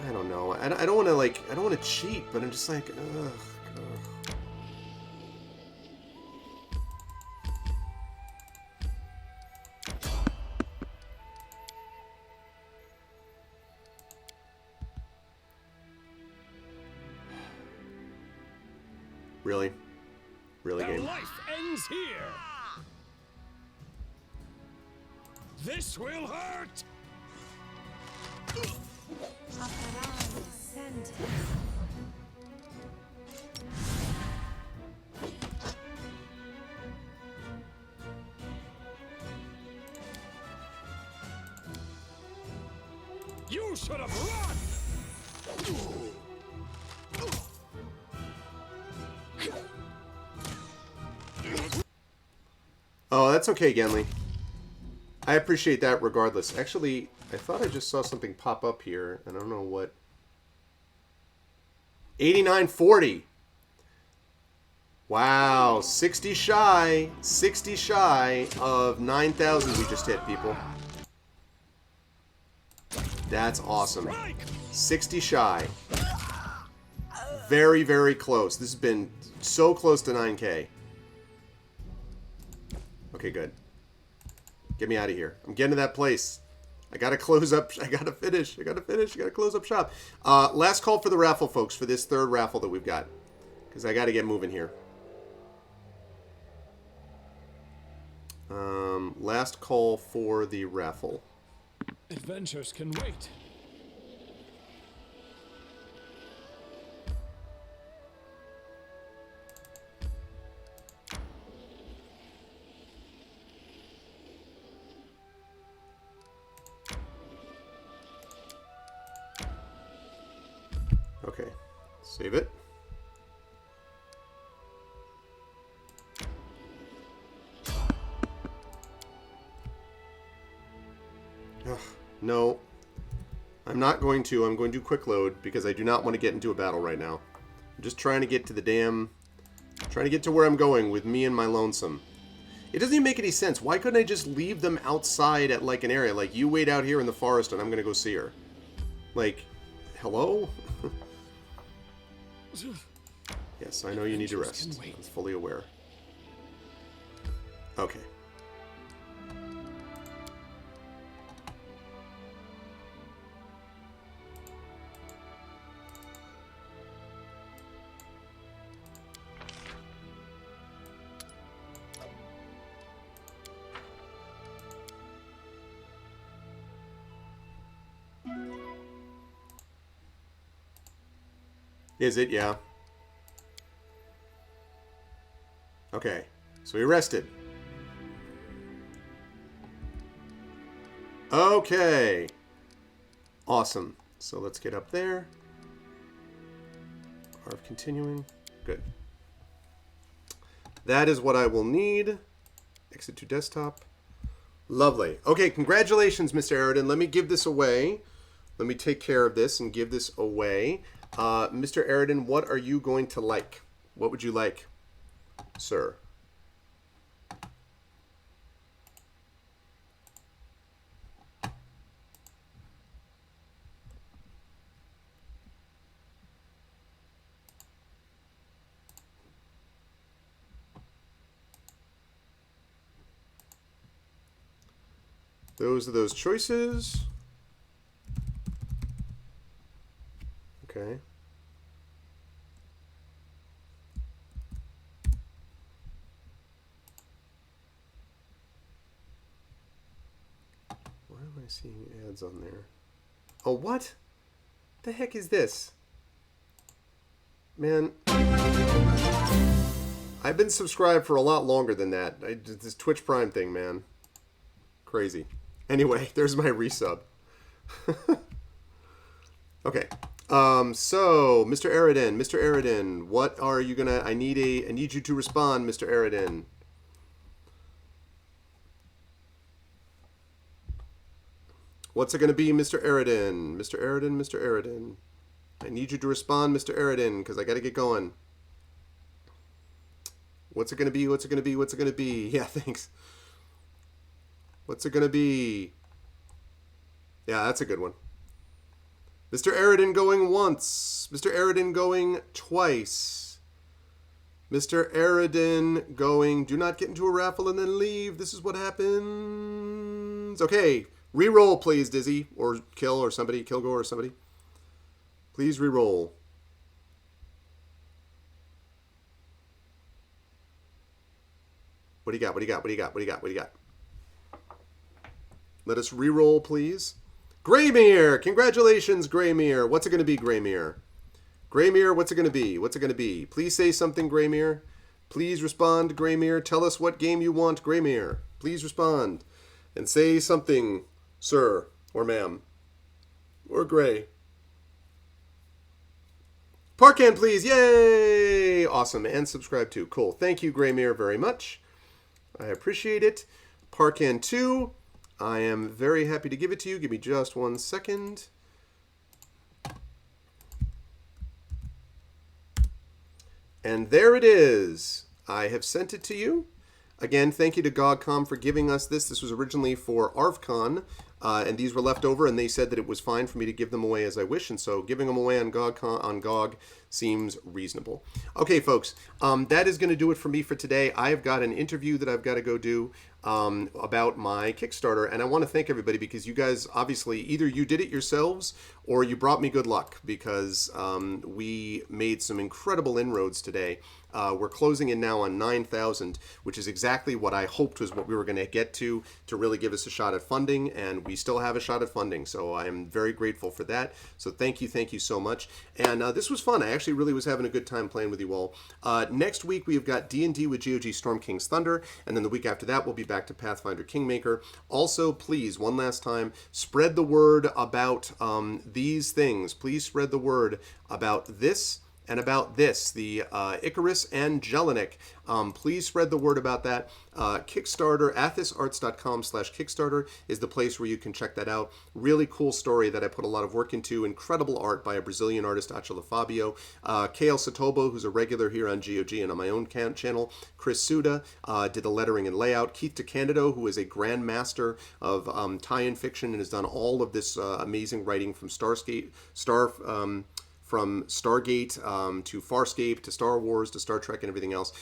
I don't know. I don't want to, like, I don't want to cheat, but I'm just like, ugh. Really? Really, Now game? life ends here. This will hurt. You should have run. Oh, that's okay, Genly. I appreciate that regardless. Actually, I thought I just saw something pop up here, and I don't know what. 8940. Wow, 60 shy of 9,000 we just hit, people. That's awesome. 60 shy. Very, very close. This has been so close to 9K. Okay, good. Get me out of here. I'm getting to that place. I gotta close up. I gotta finish. I gotta close up shop. Last call for the raffle, folks, for this third raffle that we've got. Because I gotta get moving here. Last call for the raffle. Adventures can wait. Okay, save it. Ugh, no, I'm not going to. I'm going to quick load because I do not want to get into a battle right now. I'm just trying to get to the trying to get to where I'm going with me and my lonesome. It doesn't even make any sense. Why couldn't I just leave them outside at like an area? Like, you wait out here in the forest and I'm going to go see her. Like, hello? Yes, I know you need to rest. I'm fully aware. Okay. Is it? Yeah. Okay. So he rested. Okay. Awesome. So let's get up there. Carve continuing. Good. That is what I will need. Exit to desktop. Lovely. Okay, congratulations, Mr. Aridin. Let me give this away. Let me take care of this and give this away. Mr. Aridin, what are you going to like? What would you like, sir? Those are those choices. Okay. Why am I seeing ads on there? Oh, what? The heck is this? Man. I've been subscribed for a lot longer than that. This Twitch Prime thing, man. Crazy. Anyway, there's my resub. Okay. So, Mr. Aridin, what are you gonna... I need you to respond, Mr. Aridin. What's it going to be, Mr. Eridan? Mr. Eridan, Mr. Eridan. I need you to respond, Mr. Eridan, because I got to get going. What's it going to be? What's it going to be? What's it going to be? Yeah, thanks. What's it going to be? Yeah, that's a good one. Mr. Eridan going once. Mr. Eridan going twice. Mr. Eridan going, do not get into a raffle and then leave. This is what happens. Okay, re-roll, please, Dizzy. Or Kill or somebody. Kilgore or somebody. Please re-roll. What do you got? What do you got? What do you got? What do you got? What do you got? Let us re-roll, please. Greymere! Congratulations, Greymere. What's it going to be, Greymere? Greymere, what's it going to be? What's it going to be? Please say something, Greymere. Please respond, Greymere. Tell us what game you want, Greymere. Please respond. And say something, sir or ma'am. Or Gray. Parkan, please. Yay! Awesome. And subscribe too. Cool. Thank you, Greymere, very much. I appreciate it. Parkan 2. I am very happy to give it to you. Give me just 1 second. And there it is. I have sent it to you. Again, thank you to GOGCOM for giving us this. This was originally for ARVCon, and these were left over, and they said that it was fine for me to give them away as I wish, and so giving them away on GOG seems reasonable. Okay, folks, that is going to do it for me for today. I've got an interview that I've got to go do about my Kickstarter, and I want to thank everybody because you guys, obviously, either you did it yourselves or you brought me good luck because we made some incredible inroads today. We're closing in now on 9,000, which is exactly what I hoped was what we were going to get to really give us a shot at funding, and we still have a shot at funding, so I am very grateful for that. So thank you so much. And this was fun. I actually really was having a good time playing with you all. Next week, we've got D&D with GOG Storm King's Thunder, and then the week after that, we'll be back to Pathfinder Kingmaker. Also, please, one last time, spread the word about these things. Please spread the word about this and about this, the Icarus and Jelinek. Please spread the word about that. Kickstarter, athisarts.com/Kickstarter is the place where you can check that out. Really cool story that I put a lot of work into. Incredible art by a Brazilian artist, Achille Fabio. KL Satobo, who's a regular here on GOG and on my own channel. Chris Suda did the lettering and layout. Keith DeCandido, who is a grandmaster of tie-in fiction and has done all of this amazing writing from from Stargate to Farscape to Star Wars to Star Trek and everything else.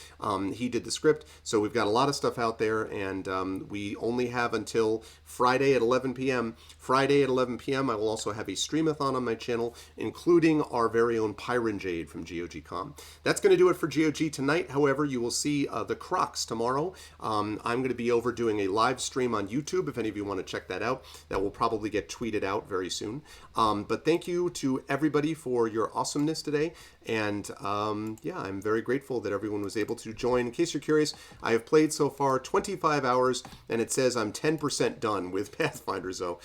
He did the script, so we've got a lot of stuff out there, and we only have until Friday at 11 p.m. Friday at 11 p.m. I will also have a streamathon on my channel, including our very own Pyronjade from GOGcom. That's going to do it for GOG tonight. However, you will see the Crocs tomorrow. I'm going to be over doing a live stream on YouTube, if any of you want to check that out. That will probably get tweeted out very soon. But thank you to everybody for your awesomeness today, and yeah, I'm very grateful that everyone was able to join. In case you're curious, I have played so far 25 hours, and it says I'm 10% done with Pathfinder, so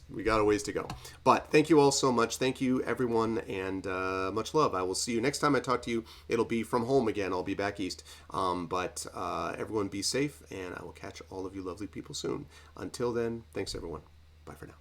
we got a ways to go. But thank you all so much. Thank you, everyone, and much love. I will see you next time I talk to you. It'll be from home again. I'll be back east. But everyone be safe, and I will catch all of you lovely people soon. Until then, thanks, everyone. Bye for now.